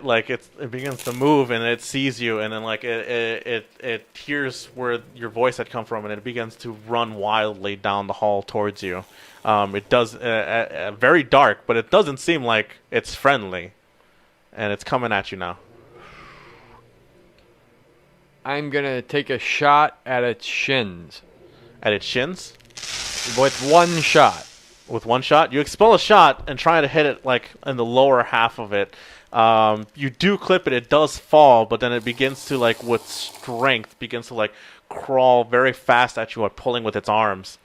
S2: begins to move and it sees you, and then it hears where your voice had come from, and it begins to run wildly down the hall towards you. It does very dark, but it doesn't seem like it's friendly, and it's coming at you now.
S3: I'm gonna take a shot at its shins.
S2: At its shins?
S3: With one shot.
S2: With one shot? You expel a shot and try to hit it like in the lower half of it. You do clip it. It does fall, but then it begins to, like, with strength, begins to, like, crawl very fast at you, pulling with its arms.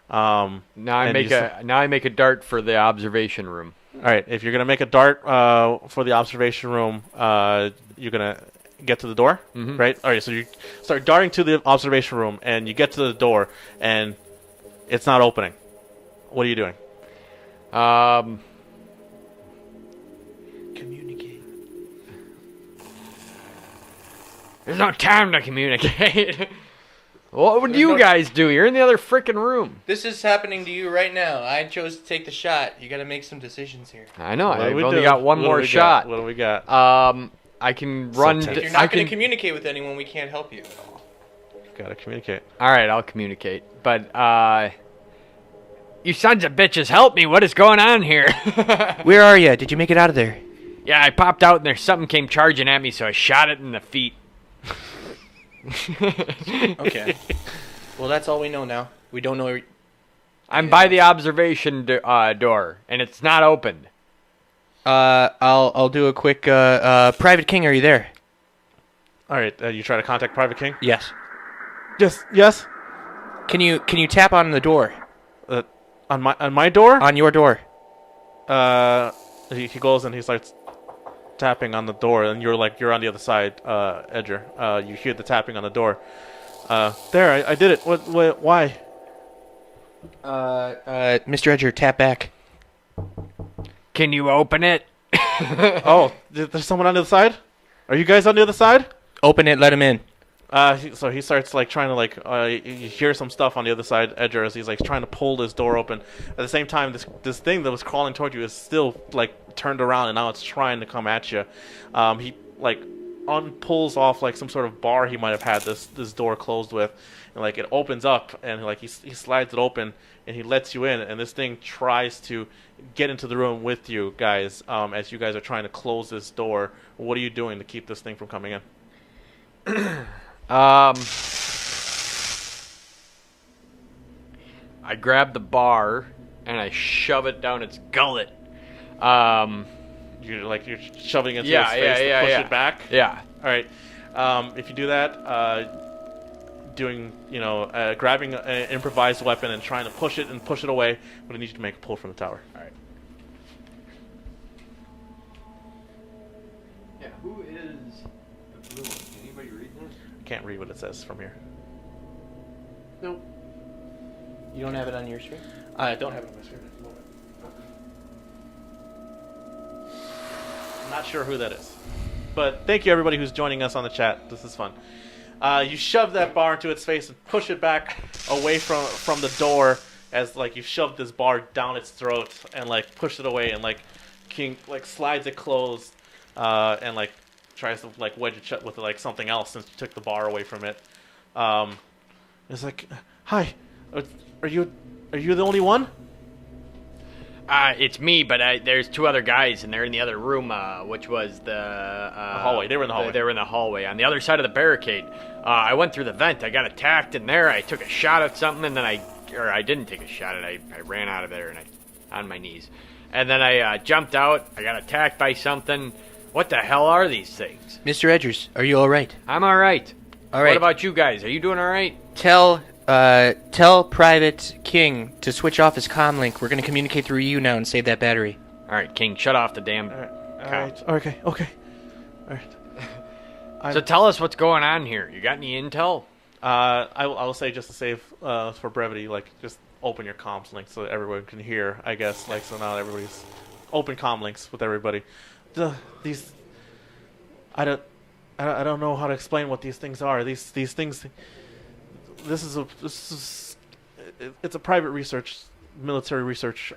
S3: Now I make a dart for the observation room.
S2: All right. If you're gonna make a dart for the observation room, you're gonna get to the door, right? All right. So you start darting to the observation room, and you get to the door, and it's not opening. What are you doing?
S1: Communicate.
S3: There's no time to communicate. What would you guys do? You're in the other frickin' room.
S4: This is happening to you right now. I chose to take the shot. You gotta make some decisions here.
S3: I know. I've only got one more shot.
S2: What do we got?
S3: I can run.
S4: If you're not gonna communicate with anyone, we can't help you.
S2: Gotta communicate.
S3: All right, I'll communicate. But you sons of bitches, help me! What is going on here?
S4: Where are you? Did you make it out of there?
S3: Yeah, I popped out and there's something came charging at me, so I shot it in the feet.
S4: Okay. Well, that's all we know now. We don't know.
S3: I'm by the observation door, and it's not opened.
S4: I'll do a quick. Private King, are you there?
S2: All right. You try to contact Private King.
S4: Yes.
S2: Yes.
S4: Can you tap on the door?
S2: On my door?
S4: On your door.
S2: He goes and he starts tapping on the door, and you're on the other side, Edger. You hear the tapping on the door. There, I did it. What? Why?
S4: Mr. Edger, tap back.
S3: Can you open it?
S2: Oh, there's someone on the other side? Are you guys on the other side?
S4: Open it. Let him in.
S2: So he starts trying to you hear some stuff on the other side, Edger, as he's trying to pull this door open. At the same time, this thing that was crawling toward you is still turned around, and now it's trying to come at you. He unpulls off some sort of bar he might have had this door closed with, and it opens up, and he slides it open, and he lets you in, and this thing tries to get into the room with you guys. As you guys are trying to close this door, what are you doing to keep this thing from coming in?
S3: I grab the bar and I shove it down its gullet.
S2: You're shoving it into its face to push it back?
S3: Yeah.
S2: All right. If you do that, grabbing an improvised weapon and trying to push it away, but I need you to make a pull from the tower. All right.
S3: Yeah. Who is the blue one? Can anybody read this?
S2: Can't read what it says from here.
S4: Nope. You don't have it on your screen?
S2: I don't have it on my screen at the moment. I'm not sure who that is. But thank you, everybody who's joining us on the chat. This is fun. You shove that bar into its face and push it back away from the door as you shoved this bar down its throat and push it away, and King slides it closed and tries to wedge it shut with something else since you took the bar away from it. It's hi, are you the only one?
S3: It's me, but there's two other guys, and they're in the other room, which was the
S2: hallway. They were in the hallway.
S3: They were in the hallway on the other side of the barricade. I went through the vent. I got attacked in there. I took a shot at something, and then I didn't take a shot at it. I ran out of there and on my knees. And then I jumped out. I got attacked by something. What the hell are these things?
S4: Mr. Edgers, are you all right?
S3: I'm all right.
S4: All right.
S3: What about you guys? Are you doing all right?
S4: Tell Private King to switch off his comm link. We're going to communicate through you now and save that battery.
S3: All right, King, shut off the damn
S1: All
S3: comm.
S1: right. Okay. All right.
S3: So tell us what's going on here. You got any intel?
S2: I will say, just to save for brevity, like, just open your comms link so that everyone can hear, I guess. Like, so now everybody's open comm links with everybody. These I don't know how to explain what these things are. These things. It's a private military research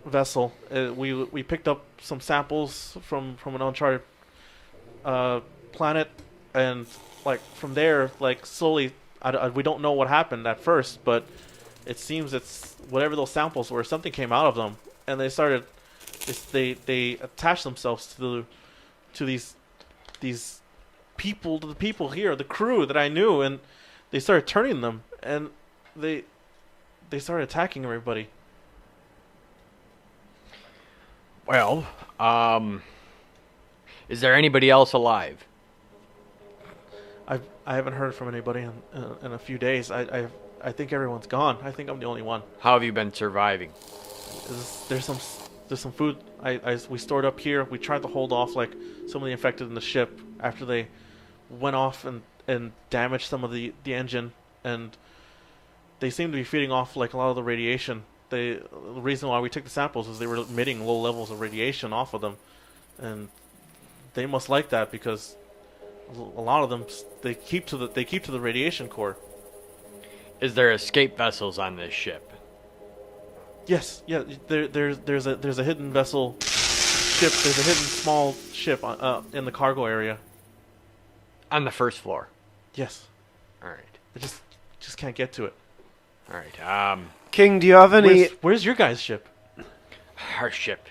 S2: vessel. We picked up some samples from an uncharted planet, and like from there, like slowly, we don't know what happened at first, but it seems it's whatever those samples were. Something came out of them, and they started. They attached themselves to these people, to the people here, the crew that I knew, and they started turning them, and they started attacking everybody.
S3: Well, is there anybody else alive?
S2: I haven't heard from anybody in a few days. I think everyone's gone. I think I'm the only one.
S3: How have you been surviving?
S2: There's some food we stored up here. We tried to hold off like some of the infected in the ship after they went off and damaged some of the engine, and they seem to be feeding off like a lot of the radiation. The reason why we took the samples is they were emitting low levels of radiation off of them, and they must like that because a lot of them they keep to the radiation core.
S3: Is there escape vessels on this ship?
S2: Yes, yeah. There's a hidden vessel ship. There's a hidden small ship in the cargo area.
S3: On the first floor.
S2: Yes.
S3: All right.
S2: I just can't get to it.
S3: All right.
S1: King, do you have any?
S2: Where's your guys' ship?
S3: Our ship.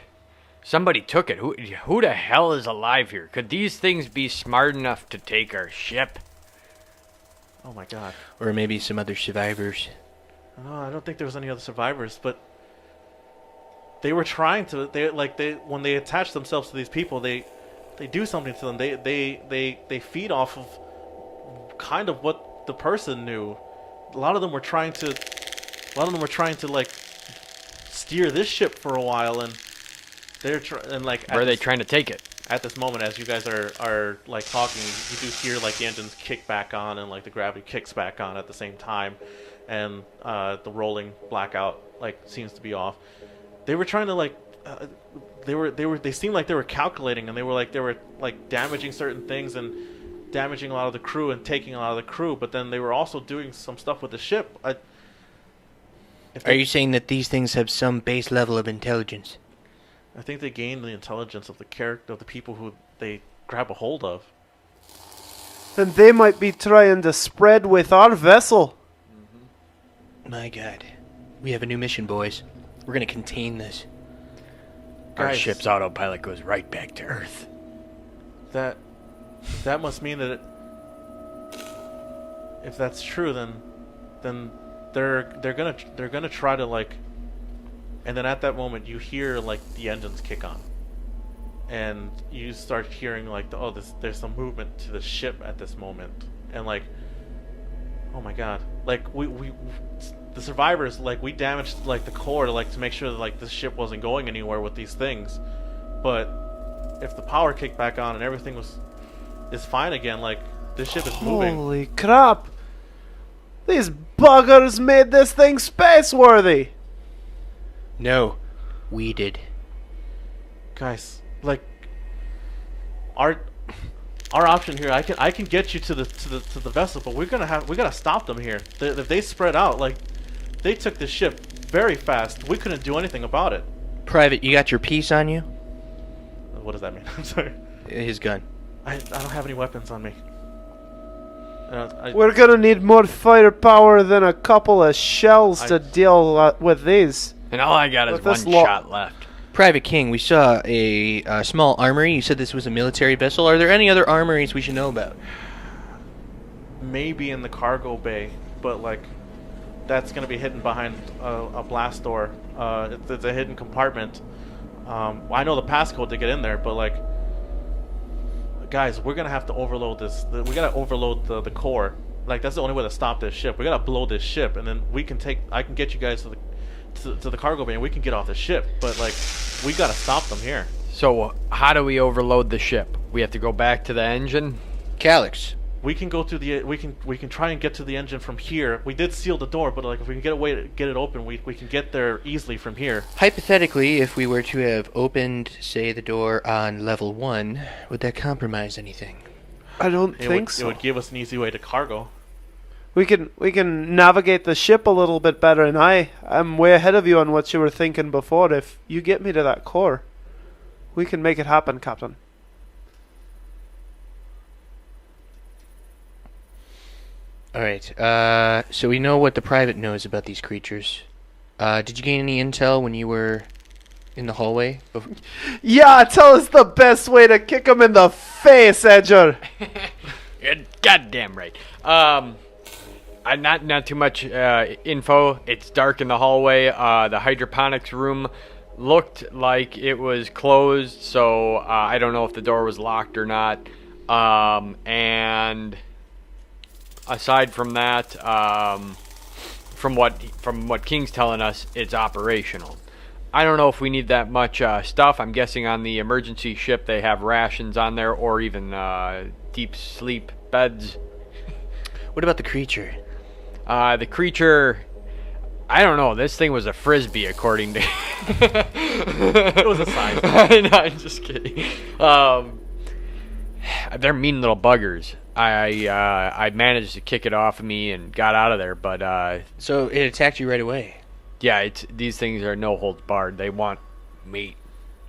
S3: Somebody took it. Who the hell is alive here? Could these things be smart enough to take our ship?
S2: Oh my God.
S4: Or maybe some other survivors.
S2: No, I don't think there was any other survivors, but they were trying to. When they attach themselves to these people, they do something to them. They feed off of kind of what the person knew. A lot of them were trying to like steer this ship for a while, and they're
S3: where are they trying to take it?
S2: At this moment, as you guys are like talking, you do hear like the engines kick back on and like the gravity kicks back on at the same time, and the rolling blackout like seems to be off. They were trying to like they seemed like they were calculating, and they were damaging certain things and damaging a lot of the crew and taking a lot of the crew, but then they were also doing some stuff with the ship.
S4: Are you saying that these things have some base level of intelligence?
S2: I think they gained the intelligence of the character of the people who they grab a hold of.
S1: Then they might be trying to spread with our vessel.
S4: My God. We have a new mission, boys. We're going to contain this.
S3: Our
S2: Guys,
S3: ship's autopilot goes right back to Earth.
S2: That must mean that if that's true, then they're gonna try to like, and then at that moment you hear like the engines kick on, and you start hearing like there's some movement to the ship at this moment, and like, oh my God, like we the survivors, like we damaged like the core to make sure that like this ship wasn't going anywhere with these things, but if the power kicked back on and everything is fine again, like this ship is moving.
S1: Holy crap! These buggers made this thing space-worthy!
S4: No, we did.
S2: Guys, like our option here, I can get you to the vessel, but we gotta stop them here. If they spread out, like they took the ship very fast. We couldn't do anything about it.
S4: Private, you got your piece on you?
S2: What does that mean? I'm sorry.
S4: His gun.
S2: I don't have any weapons on me.
S1: We're gonna need more firepower than a couple of shells to deal with these.
S3: And all I got is
S1: With this
S3: one shot left.
S4: Private King, we saw a small armory. You said this was a military vessel. Are there any other armories we should know about?
S2: Maybe in the cargo bay, but like that's going to be hidden behind a blast door. It's a hidden compartment. I know the passcode to get in there, but like, guys, we're gonna have to overload this. We gotta overload the core. Like, that's the only way to stop this ship. We gotta blow this ship, and then we can take. I can get you guys to the cargo bay, and we can get off the ship. But like, we gotta stop them here.
S3: So how do we overload the ship? We have to go back to the engine.
S4: Calyx,
S2: We can go through the. We can try and get to the engine from here. We did seal the door, but like, if we can get a way to get it open, we can get there easily from here.
S4: hypothetically, if we were to have opened, say, the door on level 1, would that compromise anything?
S1: I don't think
S2: It
S1: so.
S2: would give us an easy way to cargo.
S1: We can navigate the ship a little bit better, and I'm way ahead of you on what you were thinking before. If you get me to that core, we can make it happen, Captain.
S4: Alright, so we know what the private knows about these creatures. Did you gain any intel when you were in the hallway?
S1: Yeah, tell us the best way to kick him in the face, Edger.
S3: You're goddamn right. Not too much info. It's dark in the hallway. The hydroponics room looked like it was closed, so I don't know if the door was locked or not. And aside from that, from what King's telling us, it's operational. I don't know if we need that much stuff. I'm guessing on the emergency ship they have rations on there, or even deep sleep beds.
S4: What about the creature?
S3: The creature, I don't know. This thing was a frisbee, according to.
S2: It was a size.
S3: No, I'm just kidding. They're mean little buggers. I managed to kick it off of me and got out of there, but
S4: So it attacked you right away?
S3: yeah, these things are no holds barred. They want meat.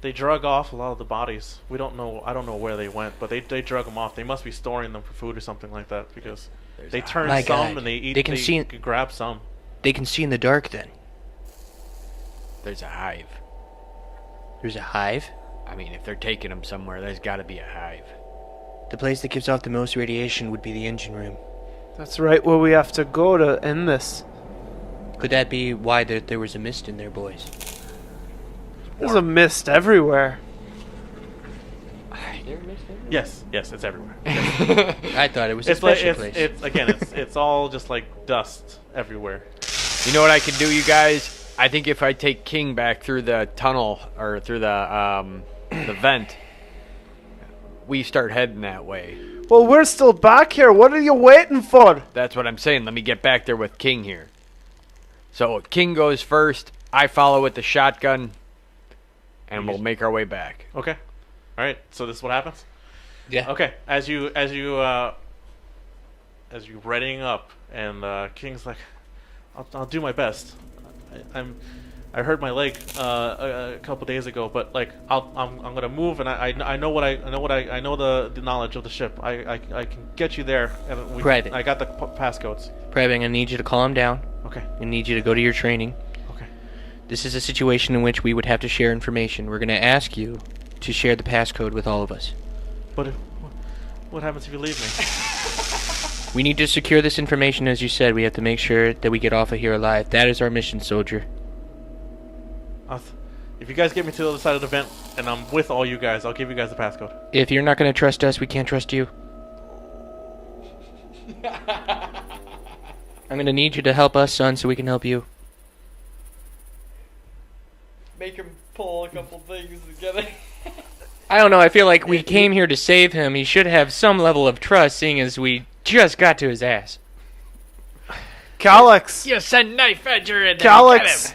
S2: They drug off a lot of the bodies. We don't know. I don't know where they went, but they drug them off. They must be storing them for food or something like that, because they turn
S4: My
S2: some
S4: God.
S2: and they eat.
S4: They can
S2: grab some.
S4: They can see in the dark then.
S3: There's a hive.
S4: There's a hive?
S3: I mean, if they're taking them somewhere, there's got to be a hive.
S4: The place that gives off the most radiation would be the engine room.
S1: That's right where we have to go to end this.
S4: Could that be why there was a mist in there, boys?
S1: There's a mist everywhere.
S2: Yes, it's everywhere.
S4: I thought it was a
S2: It's like
S4: special place.
S2: it's all just like dust everywhere.
S3: You know what I can do, you guys? I think if I take King back through the tunnel or through the vent, we start heading that way.
S1: Well, we're still back here. What are you waiting for?
S3: That's what I'm saying. Let me get back there with King here. So King goes first. I follow with the shotgun, and we'll make our way back.
S2: Okay. All right. So this is what happens.
S4: Yeah.
S2: Okay. As you readying up, and King's like, I'll do my best. I hurt my leg a couple days ago, but like I'm gonna move, and I know the knowledge of the ship. I can get you there, and
S4: Private.
S2: I got the passcodes.
S4: Private, I'm going to need you to calm down.
S2: Okay.
S4: I need you to go to your training.
S2: Okay.
S4: This is a situation in which we would have to share information. We're going to ask you to share the passcode with all of us.
S2: But what happens if you leave me?
S4: We need to secure this information, as you said. We have to make sure that we get off of here alive. That is our mission, soldier.
S2: If you guys get me to the other side of the vent, and I'm with all you guys, I'll give you guys the passcode.
S4: If you're not going to trust us, we can't trust you. I'm going to need you to help us, son, so we can help you.
S3: Make him pull a couple things together.
S4: I don't know. I feel like we came here to save him. He should have some level of trust, seeing as we just got to his ass.
S1: Calyx.
S3: You send knife edger in there.
S1: Calyx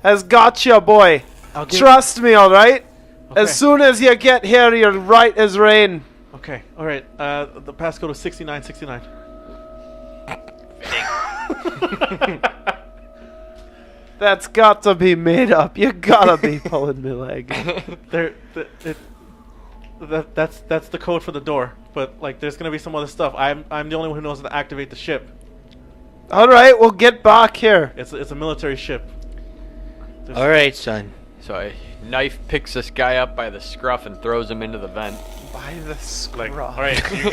S1: has got you, boy. Trust me, all right?
S2: Okay.
S1: As soon as you get here, you're right as rain.
S2: Okay. All right. The passcode is 6969.
S1: That's got to be made up. You gotta be pulling me leg.
S2: That's the code for the door. But like, there's gonna be some other stuff. I'm the only one who knows how to activate the ship.
S1: All right, we'll get back here.
S2: It's a military ship.
S4: All right, son.
S3: So I knife picks this guy up by the scruff and throws him into the vent.
S1: By the scruff.
S2: Like, all right,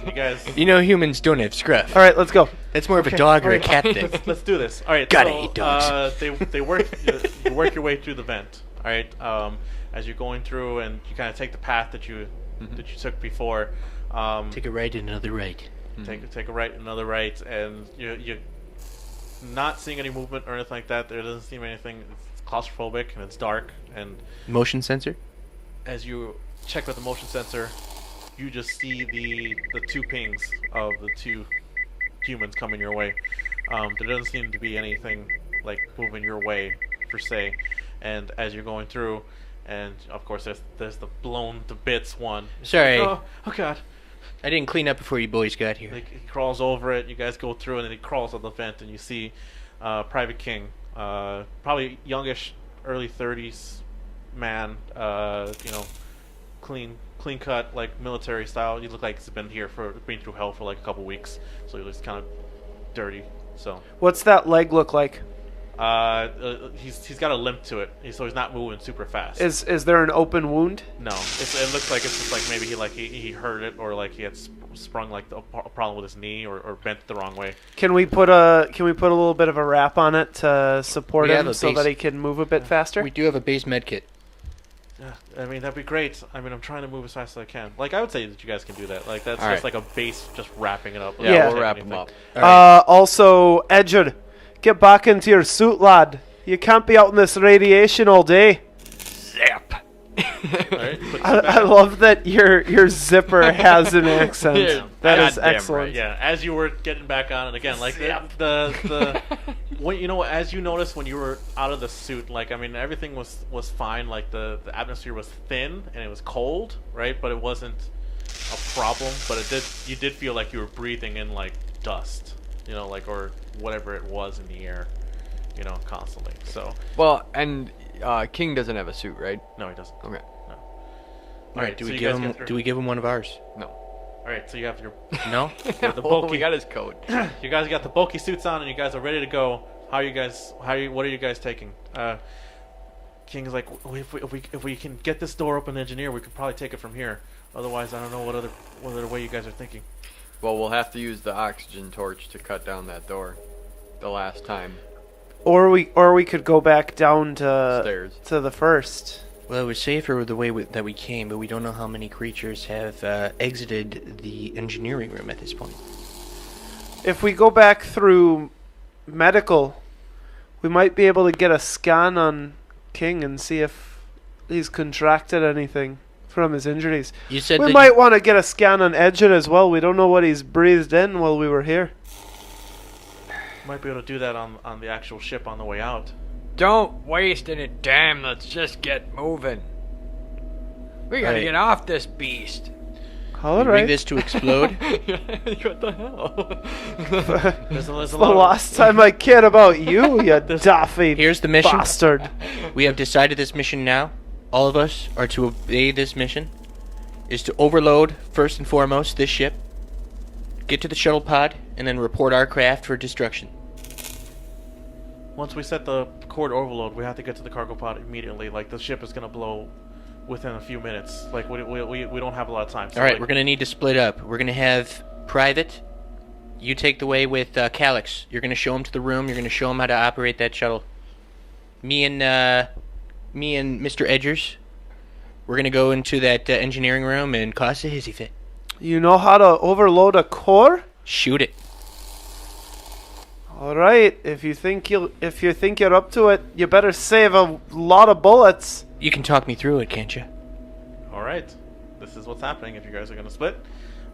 S2: you guys.
S4: You know humans don't have scruff.
S1: All right, let's go.
S4: That's more of a dog or a cat thing.
S2: Let's do this. All right.
S4: Gotta
S2: so,
S4: hate dogs.
S2: They work. You work your way through the vent. All right. As you're going through, and you kind of take the path that you took before.
S4: Take a right and another right.
S2: Take a right, another right, and you're not seeing any movement or anything like that. There doesn't seem anything. It's claustrophobic and it's dark. And
S4: Motion sensor?
S2: as you check with the motion sensor, you just see the two pings of the two humans coming your way. There doesn't seem to be anything like moving your way per se. And as you're going through, and of course there's the blown to bits one.
S4: Sorry.
S2: Oh god.
S4: I didn't clean up before you boys got here.
S2: Like, he crawls over it. You guys go through, and then he crawls on the vent, and you see Private King, probably youngish, early 30s man. Clean cut, like military style. You look like he's been through hell for like a couple weeks, so he looks kind of dirty. So
S1: What's that leg look like?
S2: he's got a limp to it, so he's not moving super fast.
S1: Is there an open wound?
S2: No, it looks like it's just like maybe he hurt it, or like he had sprung like a problem with his knee, or bent the wrong way.
S1: Can we put a little bit of a wrap on it to support
S4: We have
S1: him
S4: a
S1: so
S4: base-
S1: that he can move a bit faster?
S4: We do have a base med kit.
S2: Yeah, I mean that'd be great. I mean I'm trying to move as fast as I can. Like I would say that you guys can do that. Like that's
S3: All
S2: just
S3: right.
S2: like a base, just wrapping it up.
S3: Yeah,
S1: Yeah.
S3: we'll wrap him up.
S4: All right.
S1: Also, Edger, get back into your suit, lad. You can't be out in this radiation all day.
S3: Zap.
S2: Alright, put
S1: I,
S2: this back
S1: I
S2: on.
S1: love that your zipper has an accent.
S3: Yeah,
S1: That is
S3: goddamn
S1: excellent.
S3: right.
S2: Yeah, as you were getting back on it again, like the when as you noticed when you were out of the suit, like I mean everything was fine. Like the atmosphere was thin and it was cold, right? But it wasn't a problem. But you did feel like you were breathing in like dust, like or whatever it was in the air, constantly. So
S3: Well, and King doesn't have a suit, right?
S2: no, he doesn't.
S3: Okay.
S2: No.
S4: All right. Do
S2: so
S4: we
S2: you
S4: give
S2: guys
S4: him?
S2: get through.
S4: Do we give him one of ours?
S3: No.
S2: All right, so you have your
S4: No.
S2: the
S3: Oh,
S2: bulky.
S3: we got his coat.
S2: You guys got the bulky suits on, and you guys are ready to go. What are you guys taking? King's like, if we can get this door open, engineer, we could probably take it from here. Otherwise, I don't know what other way you guys are thinking.
S3: Well, we'll have to use the oxygen torch to cut down that door. The last time.
S1: Or we could go back down
S3: Stairs.
S1: to the first.
S4: Well, it was safer the way that we came, but we don't know how many creatures have exited the engineering room at this point.
S1: If we go back through medical, we might be able to get a scan on King and see if he's contracted anything from his injuries.
S4: You said
S1: We
S4: that
S1: might want to get a scan on Edger as well. We don't know what he's breathed in while we were here.
S2: Might be able to do that on the actual ship on the way out.
S3: Don't waste any time. Let's just get moving. We gotta
S4: Right.
S3: get off this beast.
S1: All
S4: you rig
S1: right.
S4: this to explode.
S3: What the hell?
S2: There's a
S1: The
S2: lot of-
S1: last time I cared about you, you daffy
S4: Here's the mission.
S1: bastard.
S4: We have decided this mission now. All of us are to obey this mission. Is to overload first and foremost this ship, get to the shuttle pod, and then report our craft for destruction.
S2: Once we set the cord overload, we have to get to the cargo pod immediately. Like the ship is gonna blow within a few minutes. Like we don't have a lot of time. So
S4: All right,
S2: like,
S4: we're gonna need to split up. We're gonna have Private. You take the way with Calyx. You're gonna show him to the room. You're gonna show him how to operate that shuttle. Me and Mr. Edgers. We're gonna go into that engineering room and cause a hissy fit.
S1: You know how to overload a core?
S4: Shoot it.
S1: All right. If you think you're up to it, you better save a lot of bullets.
S4: You can talk me through it, can't you?
S2: all right, this is what's happening if you guys are gonna split.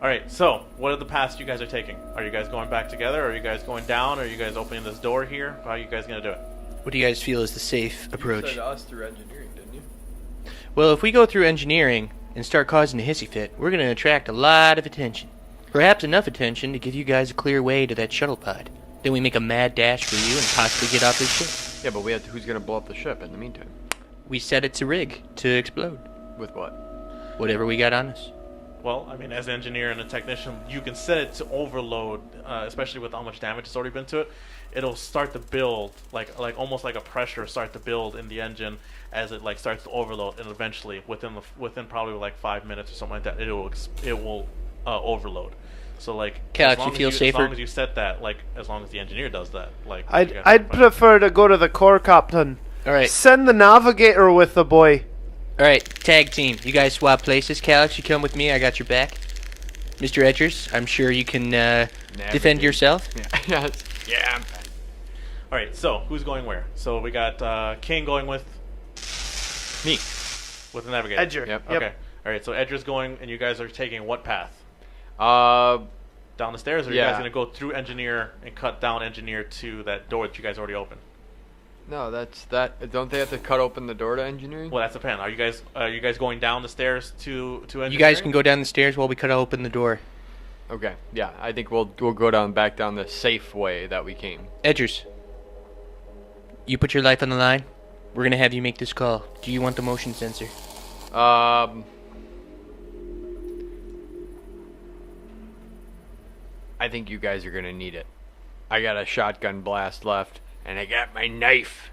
S2: All right, so what are the paths you guys are taking? Are you guys going back together? Are you guys going down? Are you guys opening this door here? How are you guys gonna do it?
S4: What do you guys feel is the safe approach?
S3: You said us through engineering, didn't you?
S4: Well, if we go through engineering and start causing a hissy fit, we're going to attract a lot of attention. Perhaps enough attention to give you guys a clear way to that shuttle pod. Then we make a mad dash for you and possibly get off this ship.
S3: Yeah, but who's gonna blow up the ship in the meantime?
S4: We set it to rig to explode.
S3: With what?
S4: Whatever we got on us.
S2: Well, I mean, as an engineer and a technician, you can set it to overload, especially with how much damage has already been to it. It'll start to build, like almost like a pressure start to build in the engine as it like starts to overload, and eventually within probably like 5 minutes or something like that, it will overload. So like,
S4: Calix, you feel safer?
S2: As long as you set that, like as long as the engineer does that, like
S1: I'd prefer to go to the core captain.
S4: All right.
S1: Send the navigator with the boy.
S4: All right, tag team. You guys swap places. Calix, you come with me. I got your back. Mr. Edgers, I'm sure you can defend yourself.
S3: Yeah. Yeah, I'm fine.
S2: All right, so who's going where? So we got King going with
S3: Me.
S2: with the navigator.
S1: Edger.
S3: Yep.
S2: Okay. All right, so Edger's going, and you guys are taking what path?
S3: Uh,
S2: Down the stairs, or are you
S3: Yeah.
S2: guys gonna go through engineer and cut down engineer to that door that you guys already opened?
S3: no, that's that. Don't they have to cut open the door to engineering?
S2: Well, that's the plan. Are you guys going down the stairs to engineering?
S4: You guys can go down the stairs while we cut open the door.
S3: Okay. Yeah, I think we'll go back down the safe way that we came.
S4: Edgers, you put your life on the line. We're gonna have you make this call. Do you want the motion sensor?
S3: I think you guys are gonna need it. I got a shotgun blast left, and I got my knife.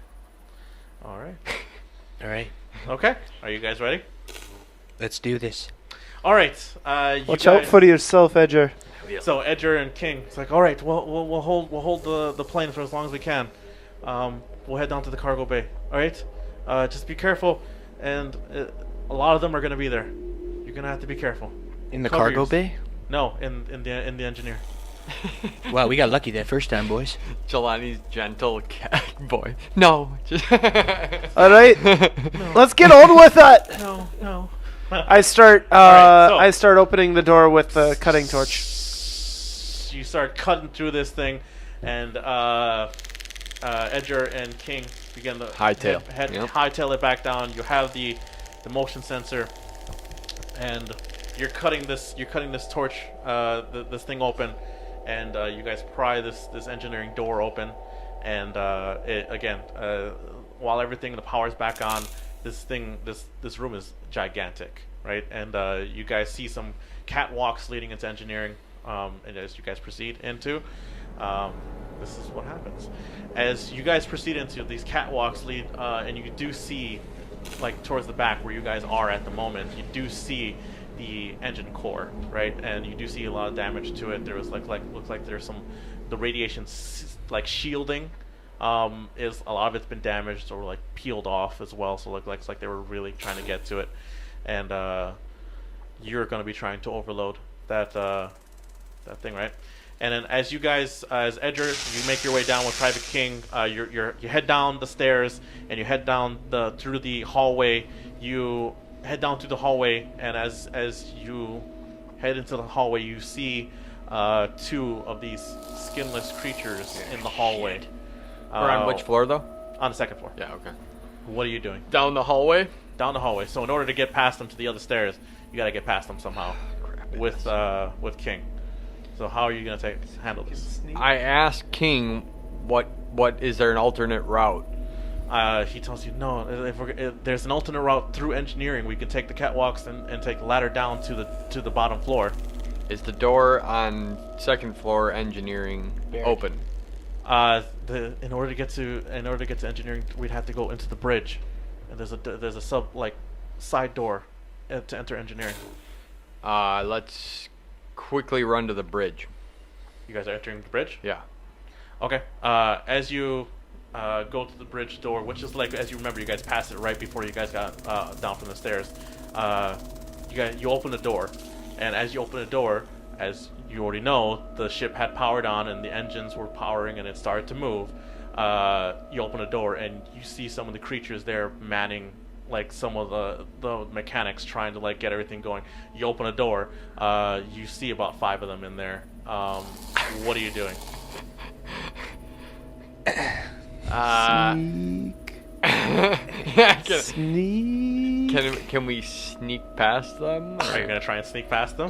S2: All right.
S4: All right,
S2: Okay. Are you guys ready?
S4: let's do this.
S2: All right. You
S1: Watch
S2: guys,
S1: out for yourself, Edger.
S2: So Edger and King, it's like, all right, we'll hold the plane for as long as we can. We'll head down to the cargo bay. All right. Just be careful, and a lot of them are gonna be there. You're gonna have to be careful.
S4: In the
S2: Cover
S4: cargo
S2: yours-
S4: bay?
S2: No, in the engineer.
S4: Wow, we got lucky that first time, boys.
S3: Jelani's gentle cat boy. No. Just
S1: All right, let's get on with it.
S2: No.
S1: I start.
S2: right, so-
S1: I start opening the door with the cutting torch.
S2: You start cutting through this thing, and Edger and King begin to
S3: Hightail.
S2: Yep. Hightail it back down. You have the motion sensor, and you're cutting this torch, this thing open, and you guys pry this engineering door open, and while everything, the power's back on, this room is gigantic, right? And you guys see some catwalks leading into engineering, and as you guys proceed into, this is what happens. As you guys proceed into these catwalks lead, and you do see, like towards the back where you guys are at the moment, you do see the engine core, right? And you do see a lot of damage to it. There was looks like there's the radiation like shielding is a lot of it's been damaged or like peeled off as well. So looks like they were really trying to get to it, and you're going to be trying to overload that thing, right? And then as you guys, as Edger, you make your way down with Private King. You head down the stairs and you head down through the hallway. You head down through the hallway, and as you head into the hallway, you see two of these skinless creatures in the hallway.
S3: We're on which floor, though?
S2: On the second floor.
S3: Yeah, okay.
S2: What are you doing?
S3: Down the hallway?
S2: Down the hallway. So in order to get past them to the other stairs, you got to get past them somehow with King. So how are you going to handle this?
S3: I asked King, what is there an alternate route?
S2: He tells you, no, if there's an alternate route through engineering. We can take the catwalks and take the ladder down to the bottom floor.
S3: Is the door on second floor engineering open?
S2: In order to get to engineering, we'd have to go into the bridge, and there's a side door to enter engineering.
S3: Let's quickly run to the bridge.
S2: You guys are entering the bridge?
S3: Yeah.
S2: Okay. As you go to the bridge door, which is like, as you remember, you guys passed it right before you guys got down from the stairs. You open the door, and as you open the door, as you already know, the ship had powered on and the engines were powering and it started to move. You open the door and you see some of the creatures there manning, like some of the mechanics trying to like get everything going. You open a door, you see about 5 of them in there. What are you doing?
S1: Sneak.
S3: Can we sneak past them?
S2: Are you gonna try and sneak past them?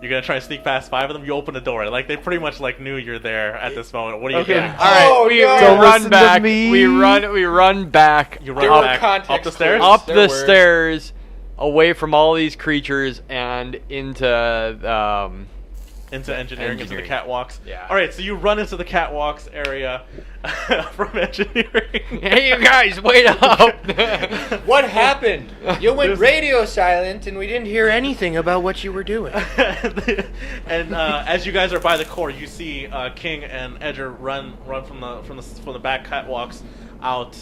S2: You're gonna try and sneak past 5 of them. You open the door, like they pretty much like knew you're there at this moment. What are you doing?
S3: All right, we
S1: Don't
S3: run
S1: listen to
S3: back.
S1: me.
S3: We run back.
S2: You run back up the stairs.
S3: Up the stairs, away from all these creatures and into
S2: engineering, into the catwalks.
S3: Yeah.
S2: All right, so you run into the catwalks area from engineering.
S3: Hey, you guys, wait up!
S4: What happened? You went radio silent, and we didn't hear anything about what you were doing.
S2: And as you guys are by the core, you see King and Edger run from the back catwalks out.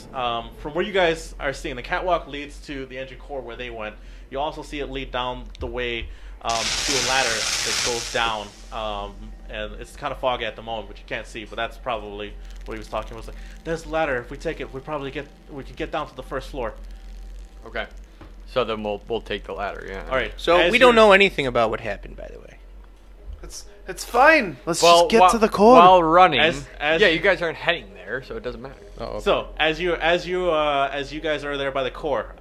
S2: From where you guys are seeing, the catwalk leads to the engine core where they went. You also see it lead down the way to a ladder that goes down, and it's kind of foggy at the moment, but you can't see. But that's probably what he was talking about. Like, there's the ladder. If we take it, we can get down to the first floor.
S3: Okay. So then we'll take the ladder. Yeah.
S2: All right.
S4: So we don't know anything about what happened, by the way.
S1: It's fine. Let's just get to the core.
S3: While running,
S2: as
S3: you guys aren't heading there, so it doesn't matter.
S4: Oh, okay.
S2: So as you guys are there by the core,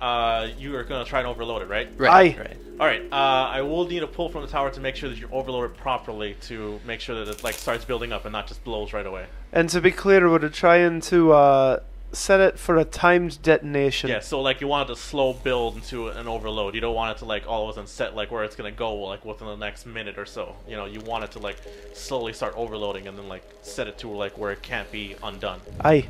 S2: you are gonna try and overload it, right?
S4: Right.
S2: All right. I will need a pull from the tower to make sure that you overload it properly, to make sure that it like starts building up and not just blows right away.
S1: And to be clear, we're trying to set it for a timed detonation.
S2: Yeah. So like you want it to slow build into an overload. You don't want it to like all of a sudden set like where it's gonna go like within the next minute or so. You know, you want it to like slowly start overloading and then like set it to like where it can't be undone.
S1: Aye.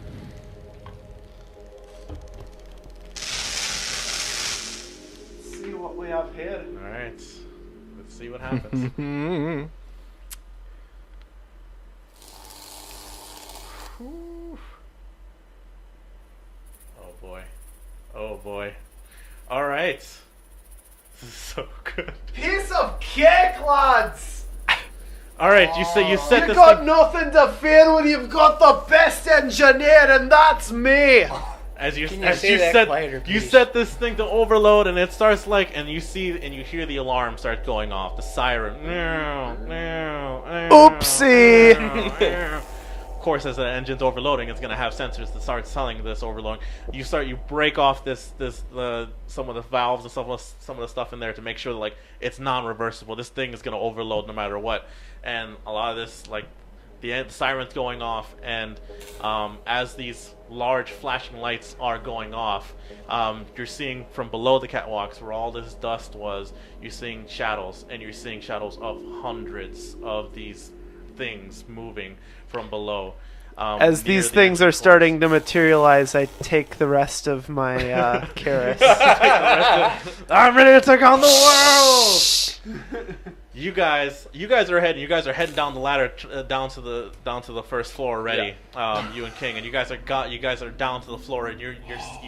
S1: See what we have here.
S2: All right. Let's see what happens. Oh boy. Oh boy. All right. This is so good.
S1: Piece of cake, lads!
S2: All right, you set
S1: You
S2: this
S1: got
S2: thing
S1: nothing to fear when you've got the best engineer, and that's me.
S2: as you
S4: Can you
S2: as
S4: say
S2: you
S4: that
S2: set
S4: quieter,
S2: you
S4: please?
S2: set this thing to overload, and it starts like, and you see and you hear the alarm start going off, the siren.
S1: Oopsie.
S2: Of course, as the engine's overloading, it's gonna have sensors that start telling this overloading. You break off some of the valves and some of the stuff in there to make sure that like it's non-reversible. This thing is gonna overload no matter what, and a lot of this like the siren's going off, and as these large flashing lights are going off, you're seeing from below the catwalks where all this dust was. You're seeing shadows, and you're seeing shadows of hundreds of these things moving from below.
S1: As these things are starting to materialize, I take the rest of my Karis.
S2: I'm ready to take on the world. You guys are heading down the ladder down to the first floor already. Yeah. You and King, and you guys are down to the floor, and you're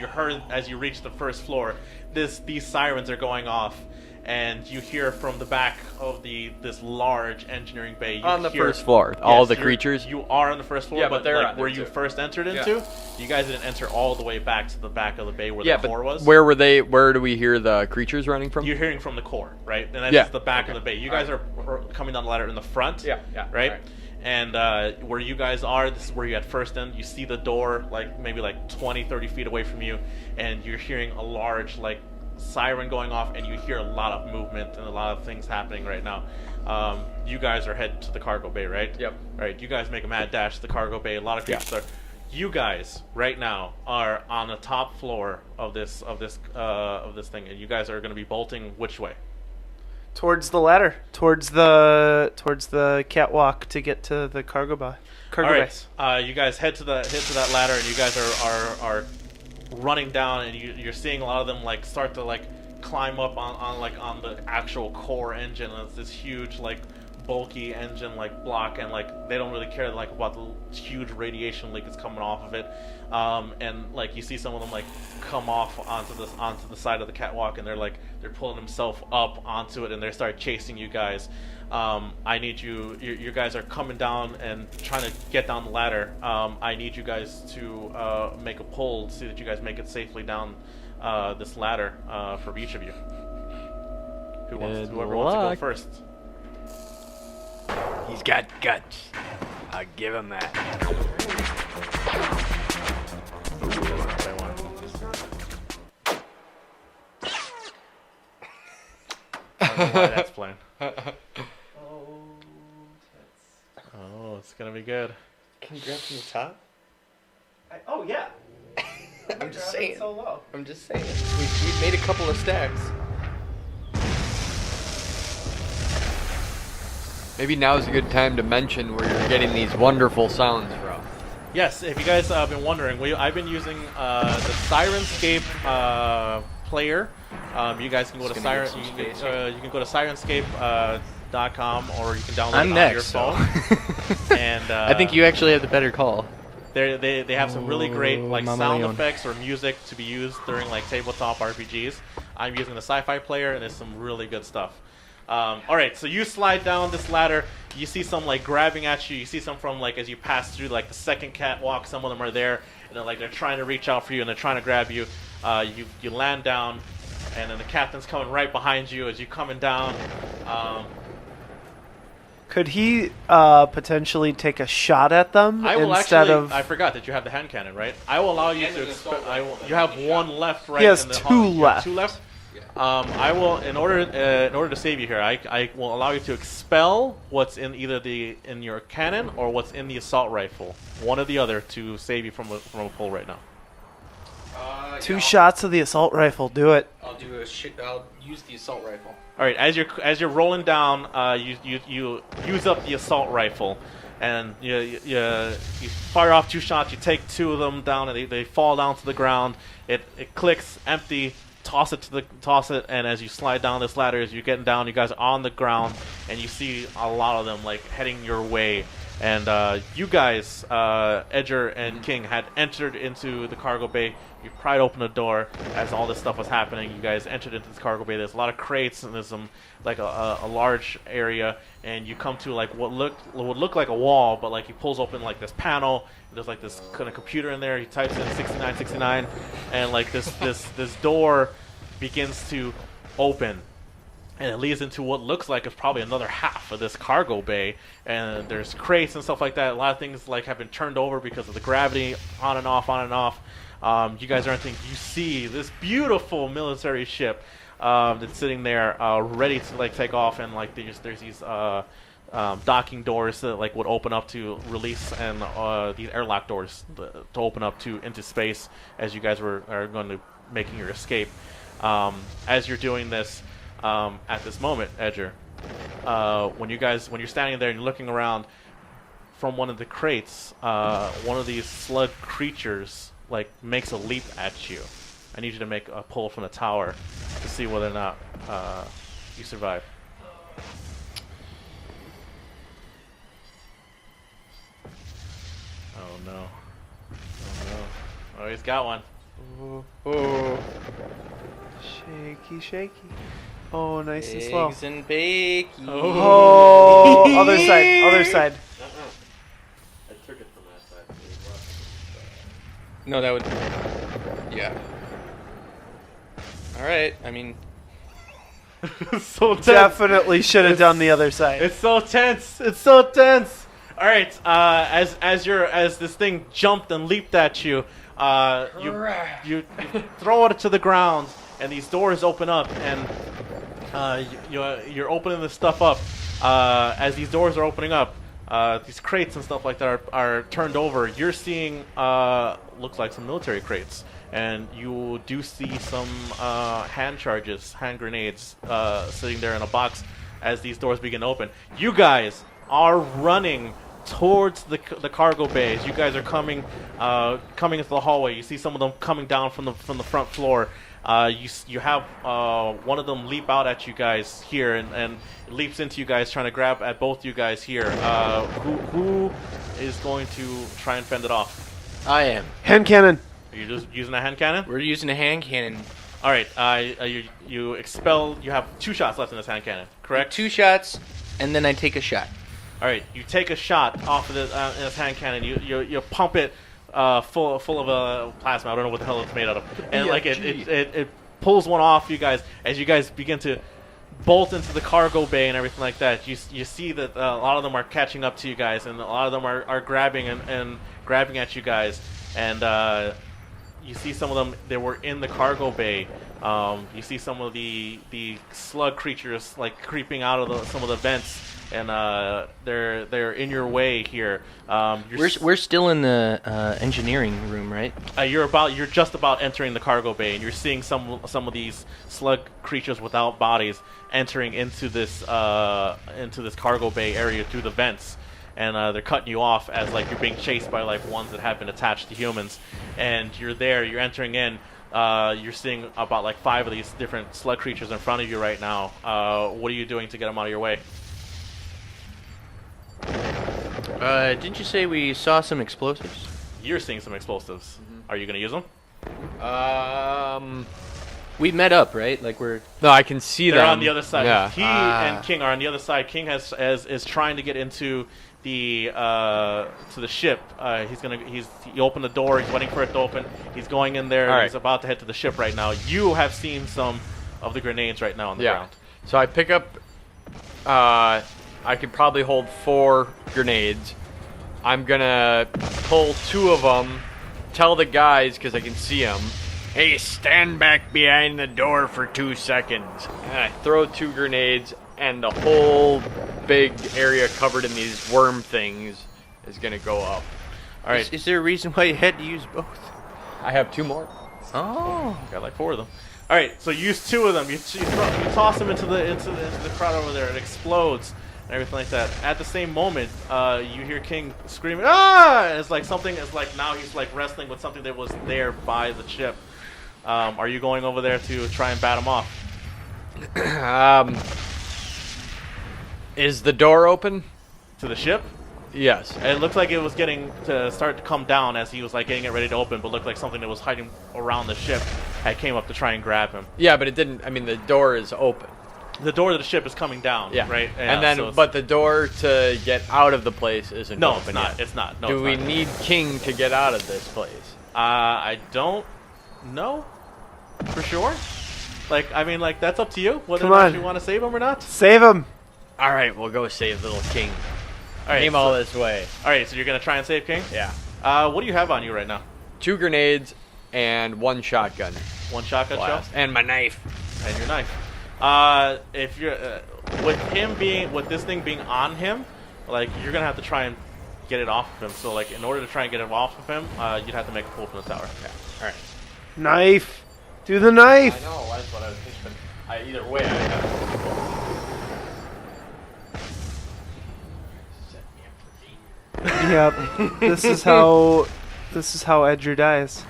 S2: heard as you reach the first floor. These sirens are going off, and you hear from the back of this large engineering bay.
S3: On the first floor, all the creatures.
S2: You are on the first floor,
S3: Yeah,
S2: but
S3: they're
S2: like
S3: on
S2: where
S3: there
S2: you
S3: too.
S2: first entered into, you guys didn't enter all the way back to the back of the bay where the core was.
S3: Where were they? Where do we hear the creatures running from?
S2: You're hearing from the core, right? And that's
S3: Yeah.
S2: just the back of the bay. You guys are coming down the ladder in the front,
S3: Yeah,
S2: right?
S3: right.
S2: And where you guys are, this is where you at first end. You see the door like maybe like 20, 30 feet away from you, and you're hearing a large like siren going off, and you hear a lot of movement and a lot of things happening right now. You guys are headed to the cargo bay, right?
S3: Yep.
S2: All right, you guys make a mad dash to the cargo bay. A lot of creatures are. You guys right now are on the top floor of this thing, and you guys are going to be bolting which way?
S1: Towards the ladder, towards the catwalk to get to the cargo bay.
S2: All right. You guys head to that ladder, and you guys are running down, and you're seeing a lot of them like start to like climb up on the actual core engine. And it's this huge like bulky engine like block, and like they don't really care like about the huge radiation leak that's coming off of it. And like you see some of them like come off onto the side of the catwalk, and they're pulling themselves up onto it, and they start chasing you guys. I need you guys are coming down and trying to get down the ladder. I need you guys to make a pull to see that you guys make it safely down this ladder for each of you. Whoever wants to go first.
S3: He's got guts. I'll give him that.
S2: I don't know why that's playing. Oh, it's gonna be good.
S4: Can you grab from the top?
S1: Oh yeah.
S4: I'm just saying.
S1: So low.
S4: I'm just saying. We've made a couple of stacks.
S3: Maybe now's a good time to mention where you're getting these wonderful sounds from.
S2: Yes, if you guys have been wondering, I've been using the Sirenscape player. You guys can go to Sirenscape.com or you can download
S4: I'm
S2: it
S4: next,
S2: on your phone. And
S4: I think you actually have the better call.
S2: They have some really great like
S4: Mama
S2: sound
S4: Leon.
S2: effects or music to be used during like tabletop RPGs. I'm using the sci-fi player, and there's some really good stuff. All right, so you slide down this ladder. You see some like grabbing at you. You see some from like as you pass through like the second catwalk. Some of them are there, and they're trying to reach out for you and they're trying to grab you. You land down, and then the captain's coming right behind you as you're coming down.
S1: Could he potentially take a shot at them
S2: I will
S1: instead
S2: actually.
S1: of?
S2: I forgot that you have the hand cannon, right? I will allow you to. You have one left, right?
S1: He has
S2: in the
S1: two
S2: you have
S1: left.
S2: two left. I will, in order to save you here, I will allow you to expel what's in either in your cannon or what's in the assault rifle, one or the other, to save you from a pull right now.
S1: Two shots of the assault rifle. Do it.
S5: I'll use the assault rifle.
S2: All right, as you're rolling down, you use up the assault rifle, and you fire off 2 shots. You take 2 of them down, and they fall down to the ground. It clicks empty. Toss it, and as you slide down this ladder, as you're getting down, you guys are on the ground, and you see a lot of them like heading your way. And you guys, Edger and King, had entered into the cargo bay. You pried open the door as all this stuff was happening. You guys entered into this cargo bay. There's a lot of crates, and there's some like a large area. And you come to like what would look like a wall, but like he pulls open like this panel. There's like this kind of computer in there. He types in 6969, and like this door begins to open. And it leads into what looks like it's probably another half of this cargo bay. And there's crates and stuff like that. A lot of things like have been turned over because of the gravity, on and off, on and off. You guys are entering. You see this beautiful military ship that's sitting there, ready to like take off. And like there's these docking doors that like would open up to release, and these airlock doors to open up into space as you guys are going to making your escape. As you're doing this. At this moment, Edger, when you're standing there and you're looking around, from one of the crates, one of these slug creatures like makes a leap at you. I need you to make a pull from the tower to see whether or not you survive. Oh no! Oh no! Oh, he's got one.
S1: Oh. Shaky. Oh, nice and slow.
S4: Eggs and bacon.
S1: Oh, other side.
S2: I took it from that side.
S5: No, that would. Yeah. All right. I mean,
S2: So tense.
S1: Definitely should have done the other side.
S2: It's so tense. It's so tense. All right. As this thing jumped and leaped at you, you throw it to the ground, and these doors open up, and you're opening this stuff up. As these doors are opening up, these crates and stuff like that are turned over. You're seeing looks like some military crates, and you do see some hand grenades sitting there in a box as these doors begin to open. You guys are running towards the cargo bays. You guys are coming into the hallway. You see some of them coming down from the front floor. You have one of them leap out at you guys here, and leaps into you guys, trying to grab at both you guys here. Who is going to try and fend it off?
S4: I am.
S1: Hand cannon.
S2: Are you just using a hand cannon?
S4: We're using a hand cannon.
S2: All right. You expel. You have 2 shots left in this hand cannon, correct?
S4: 2 shots, and then I take a shot.
S2: All right. You take a shot off of this hand cannon. You pump it full of plasma. I don't know what the hell it's made out of. And like it pulls one off you guys as you guys begin to bolt into the cargo bay and everything like that. You see that a lot of them are catching up to you guys, and a lot of them are grabbing and grabbing at you guys. And you see some of them, they were in the cargo bay You see some of the slug creatures like creeping out of some of the vents, and they're in your way here.
S4: We're still in the engineering room, right?
S2: You're just about entering the cargo bay, and you're seeing some of these slug creatures without bodies entering into this cargo bay area through the vents. And they're cutting you off as like you're being chased by like ones that have been attached to humans, and you're entering in. You're seeing about like 5 of these different slug creatures in front of you right now. What are you doing to get them out of your way?
S4: Didn't you say we saw some explosives?
S2: You're seeing some explosives. Are you going to use them?
S4: We met up, right? Like we're...
S3: No, I can see them.
S2: They're on the other side.
S3: Yeah.
S2: He and King are on the other side. King is trying to get into the to the ship. He opened the door. He's waiting for it to open. He's going in there.
S3: Right.
S2: He's about to head to the ship right now. You have seen some of the grenades right now on the ground.
S3: So I pick up. I could probably hold 4 grenades. I'm gonna pull 2 of them. Tell the guys, because I can see them. Hey, stand back behind the door for 2 seconds. And I throw 2 grenades, and the whole big area covered in these worm things is going to go up.
S2: All right.
S4: Is there a reason why you had to use both?
S3: I have 2 more.
S4: Oh.
S2: Got like 4 of them. All right, so use 2 of them. You toss them into the crowd over there. It explodes and everything like that. At the same moment, you hear King screaming, "Ah!" And it's like something is like now he's like wrestling with something that was there by the ship. Are you going over there to try and bat him off?
S3: Is the door open?
S2: To the ship?
S3: Yes.
S2: It looked like it was getting to start to come down as he was like getting it ready to open, but looked like something that was hiding around the ship had came up to try and grab him.
S3: Yeah, but it didn't. I mean, the door is open.
S2: The door to the ship is coming down.
S3: Yeah.
S2: Right.
S3: And then,
S2: so
S3: but the door to get out of the place isn't
S2: no,
S3: open
S2: it's not.
S3: yet.
S2: It's not. No,
S3: Do
S2: it's
S3: we
S2: not.
S3: need King to get out of this place?
S2: I don't know for sure. Like, I mean, like that's up to you whether
S1: Come
S2: or not
S1: on.
S2: you want to save him or not.
S1: Save him.
S3: All right, we'll go save little King.
S2: All right.
S3: Aim all this way.
S2: All right. So you're gonna try and save King.
S3: Yeah.
S2: What do you have on you right now?
S3: 2 grenades and 1 shotgun.
S2: 1 shotgun shell
S3: And my knife.
S2: and your knife. If you're with this thing being on him, like you're gonna have to try and get it off of him. So like in order to try and get it off of him, you'd have to make a pull from the tower.
S3: Yeah. All right.
S1: Knife. Do the knife.
S2: I know. That's what I was thinking. Either way, I have.
S1: Yep. This is how Edger dies.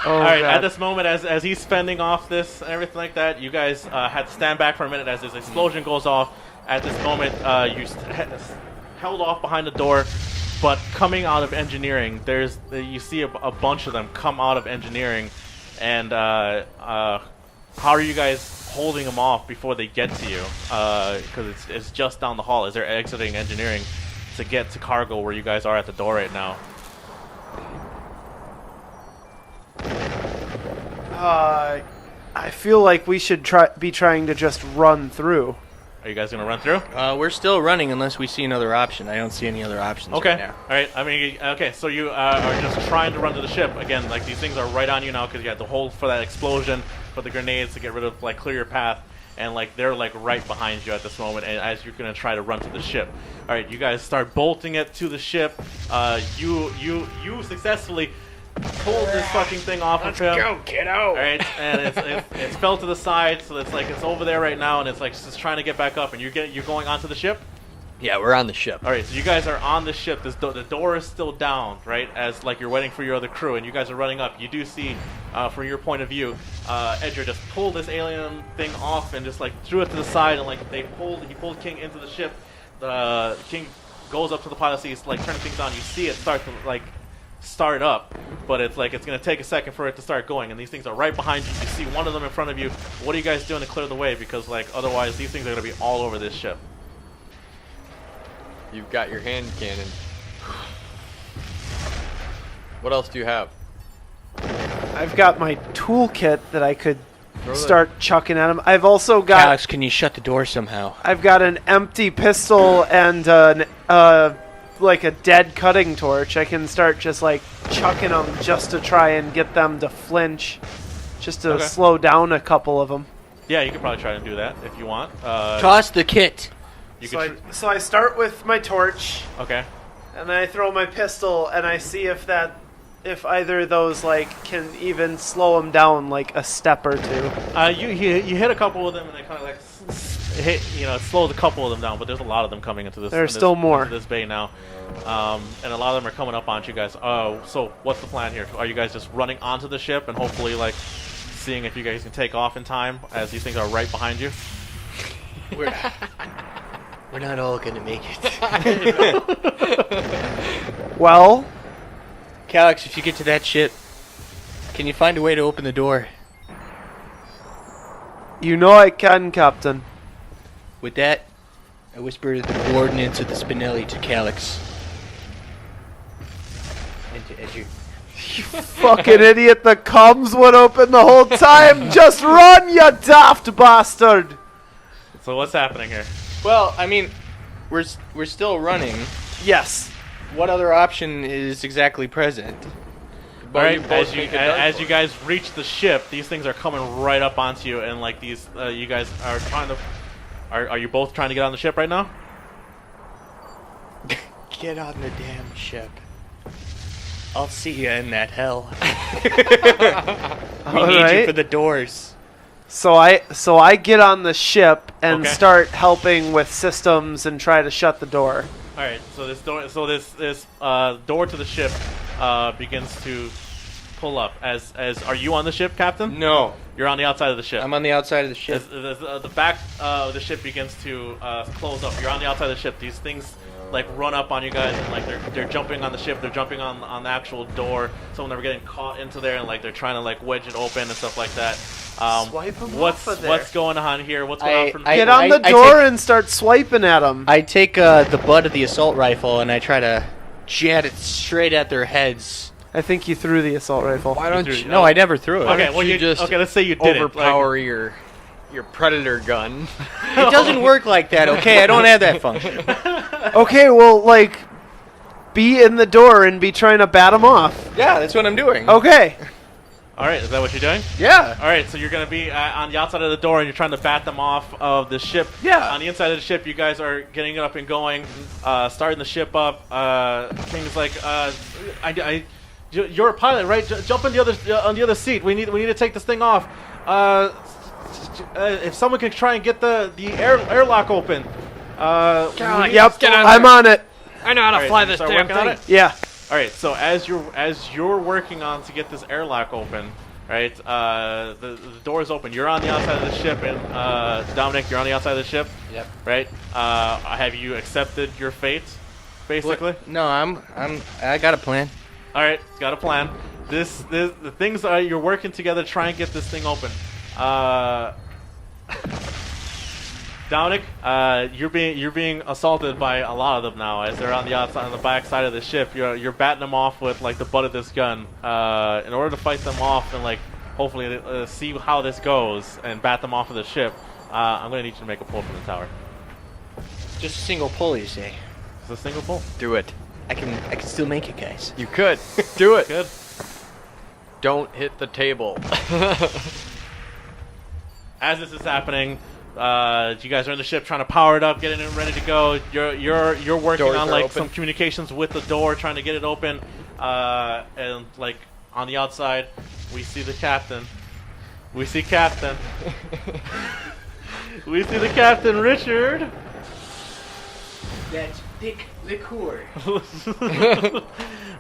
S1: Oh,
S2: All right.
S1: God.
S2: At this moment, as he's fending off this and everything like that, you guys had to stand back for a minute as this explosion goes off. At this moment, you held off behind the door, but coming out of engineering, you see a bunch of them come out of engineering, and how are you guys holding them off before they get to you? Because it's just down the hall as they're exiting engineering to get to cargo where you guys are at the door right now.
S1: I feel like we should be trying to just run through.
S2: Are you guys gonna run through?
S4: We're still running unless we see another option. I don't see any other options
S2: Okay.
S4: right now.
S2: All right. I mean, okay. So you are just trying to run to the ship again. Like these things are right on you now because you had to hold for that explosion, for the grenades to get rid of, like clear your path, and like they're like right behind you at this moment. And as you're gonna try to run to the ship, all right, you guys start bolting it to the ship. You successfully pulled this fucking thing off of him.
S3: Go, kiddo.
S2: All right, and it's fell to the side, so it's like it's over there right now, and it's like just trying to get back up. And you're going onto the ship.
S3: Yeah, we're on the ship.
S2: All right, so you guys are on the ship. The door is still down, right? As like you're waiting for your other crew, and you guys are running up. You do see, from your point of view, Edger just pulled this alien thing off and just like threw it to the side, and like he pulled King into the ship. The King goes up to the pilot seat, like turning things on. You see it start to like start up, but it's like it's gonna take a second for it to start going, and these things are right behind you. You see one of them in front of you. What are you guys doing to clear the way? Because like otherwise these things are gonna be all over this ship.
S3: You've got your hand cannon. What else do you have?
S1: I've got my toolkit that I could
S3: Throw that-
S1: start chucking at him. I've also got
S4: Alex, can you shut the door somehow?
S1: I've got an empty pistol and like a dead cutting torch, I can start just like chucking them just to try and get them to flinch, just to slow down a couple of them.
S2: Yeah, you could probably try to do that if you want.
S4: Toss the kit.
S1: So I start with my torch.
S2: Okay.
S1: And then I throw my pistol, and I see if either of those like can even slow them down like a step or two.
S2: You hit a couple of them, and they kind of like hit. It slows a couple of them down, but there's a lot of them coming into this.
S1: There's still more
S2: into this bay now, and a lot of them are coming up onto you guys. So what's the plan here? Are you guys just running onto the ship and hopefully like seeing if you guys can take off in time as these things are right behind you?
S4: We're not all gonna make it.
S1: Well,
S4: Calyx, if you get to that ship, can you find a way to open the door?
S1: you know I can, Captain.
S4: With that, I whisper the coordinates of the Spinelli to Calyx. And as you...
S1: Fucking idiot, the comms would open the whole time. Just run, you daft bastard.
S2: So what's happening here?
S4: Well, I mean, we're still running.
S1: Yes.
S4: What other option is exactly present?
S2: All right, as you guys reach the ship, these things are coming right up onto you, and like these, you guys are trying to. Are you both trying to get on the ship right now?
S4: Get on the damn ship. I'll see you in that hell. We need you for the doors.
S1: So I get on the ship and start helping with systems and try to shut the door.
S2: All right. So this door to the ship begins to pull up. As are you on the ship, Captain?
S4: No,
S2: you're on the outside of the ship.
S4: I'm on the outside of the ship.
S2: As the back of the ship begins to close up. You're on the outside of the ship. These things like run up on you guys, and like they're jumping on the ship. They're jumping on the actual door. Some of them are getting caught into there, and like they're trying to like wedge it open and stuff like that.
S1: Swipe them off of there.
S2: What's going on here? What's going on?
S1: Get on the door and start swiping at them.
S4: I take the butt of the assault rifle and I try to jet it straight at their heads.
S1: I think you threw the assault rifle.
S3: Why don't you?
S4: No, I never threw it.
S2: Okay, well
S3: you just
S2: let's say you did
S3: overpower your predator gun.
S4: It doesn't work like that, okay? I don't have that function.
S1: Okay, well, like, be in the door and be trying to bat them off.
S4: Yeah, that's what I'm doing.
S1: Okay.
S2: All right, is that what you're doing?
S4: Yeah.
S2: All right, so you're going to be on the outside of the door, and you're trying to bat them off of the ship.
S4: Yeah.
S2: On the inside of the ship, you guys are getting it up and going, starting the ship up. Things like, you're a pilot, right? Jump on the other seat. We need to take this thing off. If someone can try and get the airlock open.
S1: Yep, I'm on it.
S3: I know how to fly this damn thing.
S1: Yeah.
S2: All right, so as you're working on to get this airlock open, right? The door is open. You're on the outside of the ship, and Dominic, you're on the outside of the ship.
S4: Yep.
S2: Right? Have you accepted your fate, basically?
S4: No, I got a plan.
S2: All right, got a plan. The things you're working together to try and get this thing open. Dominic, you're being assaulted by a lot of them now as they're on the back side of the ship. You're batting them off with like the butt of this gun. In order to fight them off and like hopefully see how this goes and bat them off of the ship, I'm gonna need you to make a pull from the tower.
S4: Just a single pull, you say?
S2: It's a single pull.
S3: Do it.
S4: I can still make it, guys.
S3: You could. Do it.
S2: Good.
S3: Don't hit the table.
S2: As this is happening, you guys are in the ship trying to power it up, getting it ready to go. You're working
S3: Doors
S2: on
S3: are
S2: like
S3: open.
S2: some communications with the door, trying to get it open. And like on the outside, we see the captain. We see Captain. We see the Captain, Richard.
S4: That's Dick Liqueur.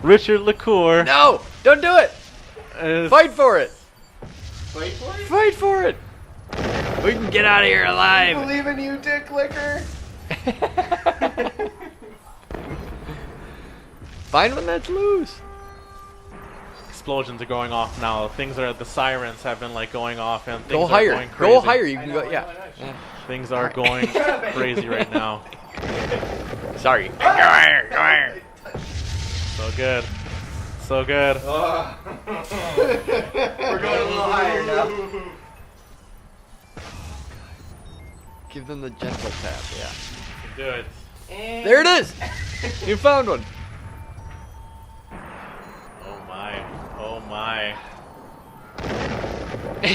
S2: Richard Liqueur.
S3: No! Don't do it! Fight for it!
S4: Fight for it?
S3: Fight for it! We can get out of here alive!
S1: Believe in you, Dick Liquor.
S3: Find one that's loose.
S2: Explosions are going off now. The sirens have been like going off, and things
S3: Go
S2: are
S3: higher.
S2: going crazy.
S3: Go higher. You can go. Yeah.
S2: Things are going crazy right now.
S3: Sorry. Go higher. Go higher.
S2: So good. So good.
S1: We're going a little higher now.
S3: Give them the gentle tap. Yeah.
S2: Do it.
S3: There it is. You found one.
S2: Oh my. Oh my.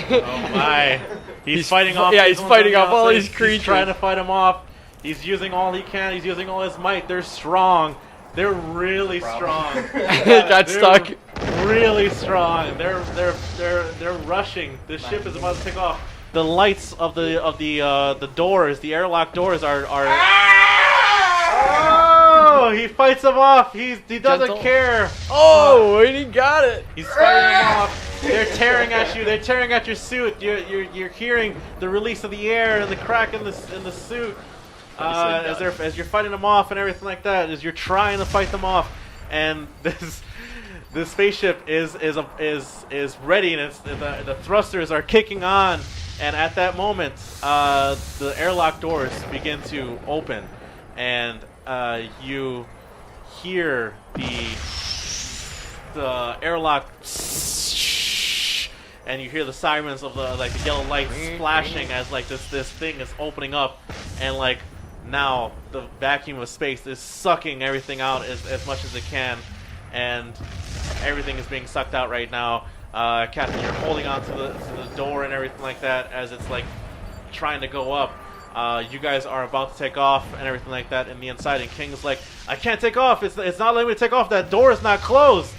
S2: Oh my. He's fighting off.
S3: Yeah, he's fighting off all these
S2: He's
S3: creatures.
S2: trying to fight him off. He's using all he can. He's using all his might. They're strong. They're really strong.
S3: Got stuck.
S2: Really strong. They're rushing. The ship is about to take off. The lights of the doors, the airlock doors are. Oh! He fights them off. He doesn't
S3: Gentle.
S2: care.
S3: Oh, and he got it.
S2: He's fighting them off. They're tearing at you. They're tearing at your suit. You're hearing the release of the air and the crack in the suit as you're fighting them off and everything like that. As you're trying to fight them off, and this spaceship is ready, and the thrusters are kicking on. And at that moment, the airlock doors begin to open, and you hear the airlock, and you hear the sirens of the yellow lights flashing as this thing is opening up, and now the vacuum of space is sucking everything out as much as it can, and everything is being sucked out right now. Captain, you're holding on to the door and everything like that as it's trying to go up. You guys are about to take off and everything like that in the inside, and King's like, I can't take off. It's not letting me take off. That door is not closed.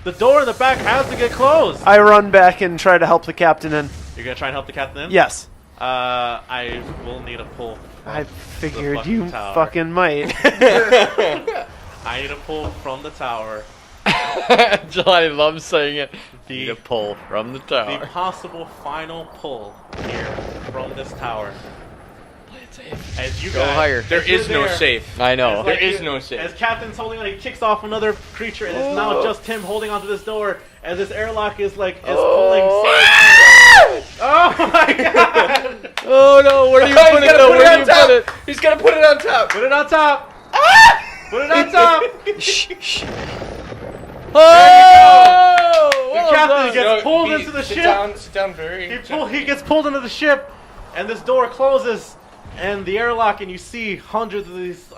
S2: The door in the back has to get closed.
S1: I run back and try to help the captain in.
S2: You're gonna try and help the captain in?
S1: Yes.
S2: I will need a pull.
S1: I figured
S2: fucking
S1: you
S2: tower.
S1: fucking might.
S2: I need a pull from the tower.
S3: I love saying it.
S2: The-
S3: Need a pull from the
S2: The
S3: tower.
S2: possible final pull here from this tower. As you
S3: Go
S2: guys,
S3: higher.
S5: There
S2: as you're
S5: is no
S2: there,
S5: safe.
S3: I know.
S2: as
S5: There is no safe.
S2: As Captain's holding on, he kicks off another creature, and it's now just him holding onto this door. As this airlock is pulling. Oh my god!
S3: Oh no, where do you put it though? Where do you put it?
S5: He's gonna put it on top.
S2: Put it on top. Put it on top.
S3: Oh!
S2: The
S3: Well
S2: captain
S3: done.
S2: gets pulled into the ship.
S5: Sit down very.
S2: He gets pulled into the ship, and this door closes, and the airlock, and you see hundreds of these,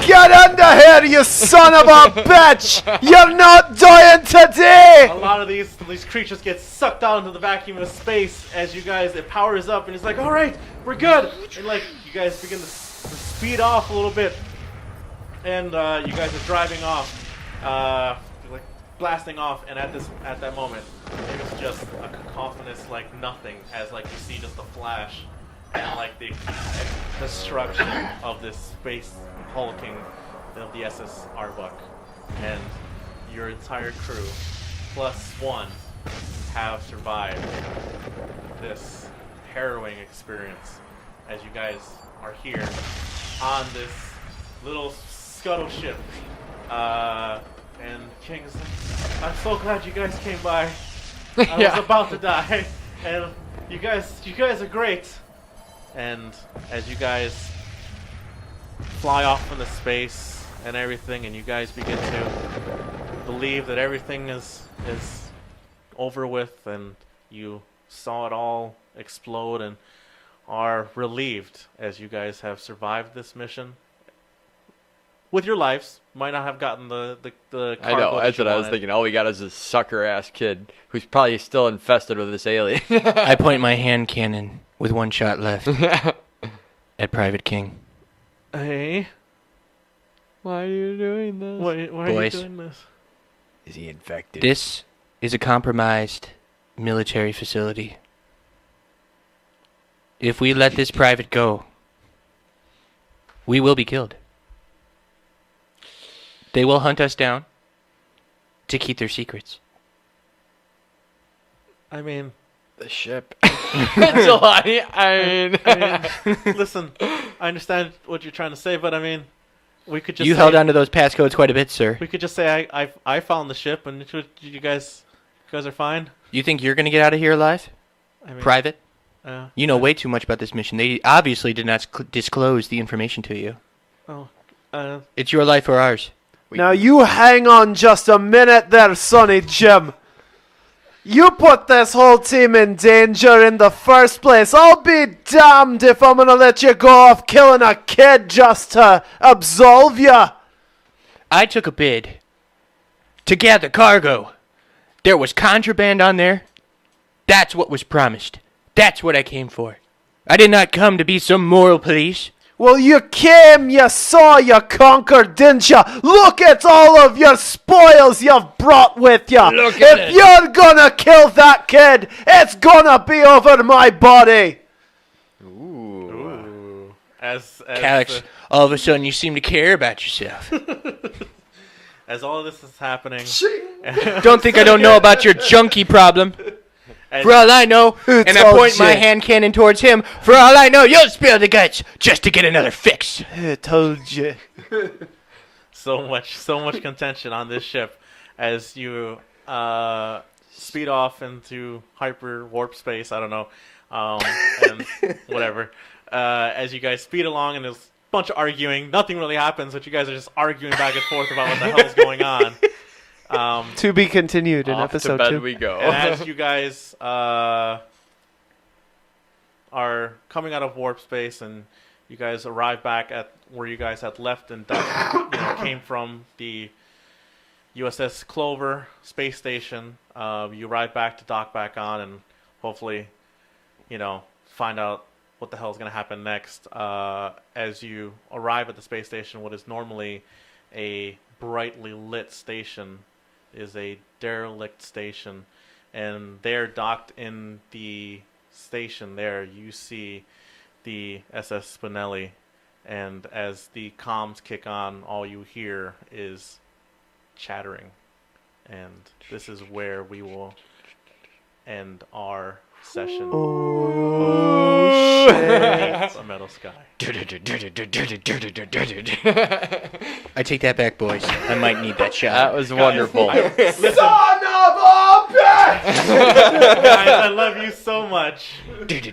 S1: Get under here, you son of a bitch! You're not dying today!
S2: a lot of these creatures get sucked out into the vacuum of space as you guys, it powers up, and it's like, all right, we're good, and you guys begin to speed off a little bit, and you guys are driving off, blasting off, and at that moment, it's just a cacophonous nothing, as you see just a flash. And the destruction of this space hulking of the SS Arbuck, and your entire crew plus one have survived this harrowing experience as you guys are here on this little scuttle ship. And King's like, I'm so glad you guys came by. I was about to die, and you guys are great. And as you guys fly off into space and everything, and you guys begin to believe that everything is over with, and you saw it all explode and are relieved as you guys have survived this mission with your lives. Might not have gotten the cargo
S3: I know, that's what I was thinking. All we got is this sucker-ass kid who's probably still infested with this alien.
S4: I point my hand cannon with one shot left at Private King.
S2: Hey,
S3: Why are you doing this?
S2: why are you
S4: Boys.
S2: doing this?
S3: Is he infected?
S4: This is a compromised military facility. If we let this private go, we will be killed. They will hunt us down to keep their secrets.
S2: I mean,
S3: The ship. It's a lot. I mean,
S2: listen, I understand what you're trying to say, but I mean, we could just
S4: You held on to those passcodes quite a bit, sir.
S2: We could just say I found the ship, and you guys are fine.
S4: You think you're going to get out of here alive?
S2: I mean,
S4: Private? You know way too much about this mission. They obviously did not disclose the information to you.
S2: Oh,
S4: It's your life or ours.
S1: Now you hang on just a minute there, Sonny Jim. You put this whole team in danger in the first place. I'll be damned if I'm gonna let you go off killing a kid just to absolve you.
S4: I took a bid to gather cargo. There was contraband on there. That's what was promised. That's what I came for. I did not come to be some moral police.
S1: Well, you came, you saw, you conquered, didn't you? Look at all of your spoils you've brought with you.
S3: Look at
S1: If
S3: it.
S1: you're gonna kill that kid, it's gonna be over my body.
S2: Ooh. As
S4: Calyx, all of a sudden you seem to care about yourself.
S2: as all of this is happening,
S4: Don't think I don't know about your junkie problem. For all I know, and I
S1: all
S4: point my
S1: shit.
S4: hand cannon towards him, for all I know, you'll spill the guts just to get another fix.
S1: I told you.
S2: so much contention on this ship as you speed off into hyper warp space. I don't know, and whatever. As you guys speed along, and there's a bunch of arguing. Nothing really happens, but you guys are just arguing back and forth about what the hell's going on.
S1: To be continued in
S3: Off to
S1: episode
S3: bed
S1: 2.
S3: we go.
S2: And as you guys are coming out of warp space, and you guys arrive back at where you guys had left and came from, the USS Clover space station, you arrive back to dock back on, and hopefully, find out what the hell is going to happen next. As you arrive at the space station, what is normally a brightly lit station is a derelict station, and there, docked in the station there, you see the SS Spinelli, and as the comms kick on, all you hear is chattering, and this is where we will end our session.
S1: Oh, shit.
S2: A Metal Sky.
S4: I take that back, boys. I might need that shot.
S3: That was wonderful.
S1: Son of a bitch!
S2: Guys, I love you so much. Thank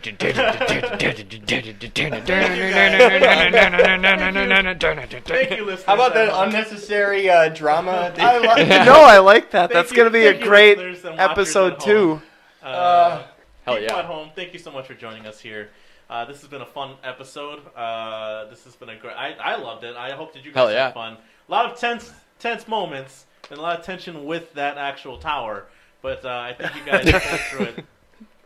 S2: you, listeners.
S4: How about that unnecessary drama?
S1: I like that. That's
S2: you-
S1: going to be a
S2: thank you,
S1: great
S2: listeners and watchers
S1: episode
S2: at
S1: 2.
S3: Hell
S2: People
S3: yeah.
S2: at home, thank you so much for joining us here. This has been a fun episode. This has been a great. I loved it. I hope that you guys
S3: Hell yeah.
S2: had fun. A lot of tense moments and a lot of tension with that actual tower, but I think you guys got through it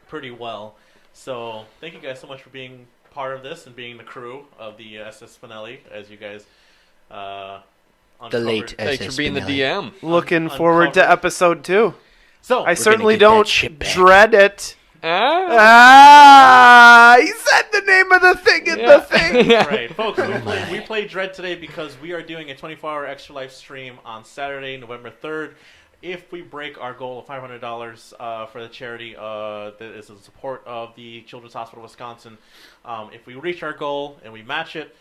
S2: pretty well. So thank you guys so much for being part of this and being the crew of the SS Spinelli as you guys.
S4: The late
S2: uncovered-
S3: Thanks for being the DM.
S1: Looking forward to
S2: uncovered-
S1: episode 2.
S2: So
S1: I certainly
S4: get that
S1: don't
S4: ship back.
S1: dread it.
S3: Ah.
S1: He said the name of the thing in the thing.
S2: Right, folks, we played Dread today because we are doing a 24-hour Extra Life stream on Saturday, November 3rd. If we break our goal of $500 for the charity that is in support of the Children's Hospital of Wisconsin, if we reach our goal and we match it,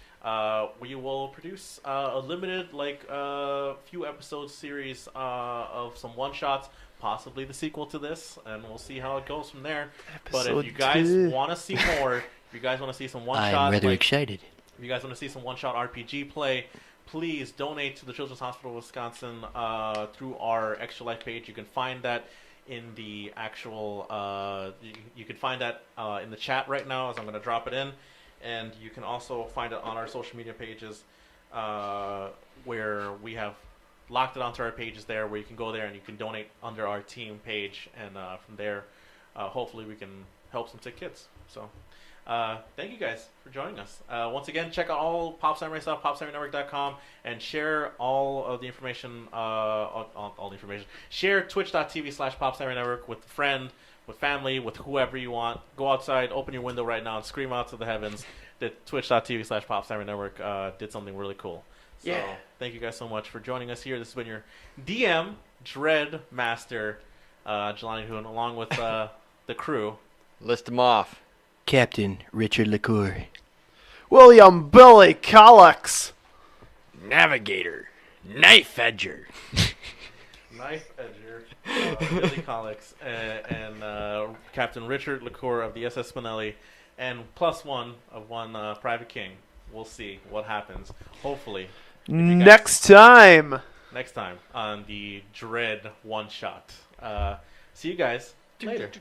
S2: we will produce a limited, few episode series of some one-shots, possibly the sequel to this, and we'll see how it goes from there. But if you guys
S1: Episode 2.
S2: want to see more, if you guys want to see some one-shot,
S4: I'm rather excited.
S2: if you guys want to see some one-shot RPG play, please donate to the Children's Hospital of Wisconsin through our Extra Life page. You can find that in the actual. You can find that in the chat right now as I'm going to drop it in, and you can also find it on our social media pages where we have locked it onto our pages there, where you can go there and you can donate under our team page, and from there, hopefully we can help some sick kids. So. Thank you guys for joining us. Once again, check out all Pop Samurai stuff, popsamurainetwork.com, and share all of the information, all the information. Share twitch.tv/popsamurainetwork with a friend, with family, with whoever you want. Go outside, open your window right now, and scream out to the heavens that twitch.tv/popsamurainetwork did something really cool. So, thank you guys so much for joining us here. This has been your DM, Dread Master, Jelani Hoon, along with the crew.
S3: List them off.
S4: Captain Richard LaCour.
S1: William Billy Calyx.
S3: Navigator. Knife edger.
S2: Knife Edger, Billy Calyx, and Captain Richard LaCour of the SS Spinelli, and +1 of one Private King. We'll see what happens. Hopefully,
S1: Next time.
S2: next time on the Dread one shot. See you guys later.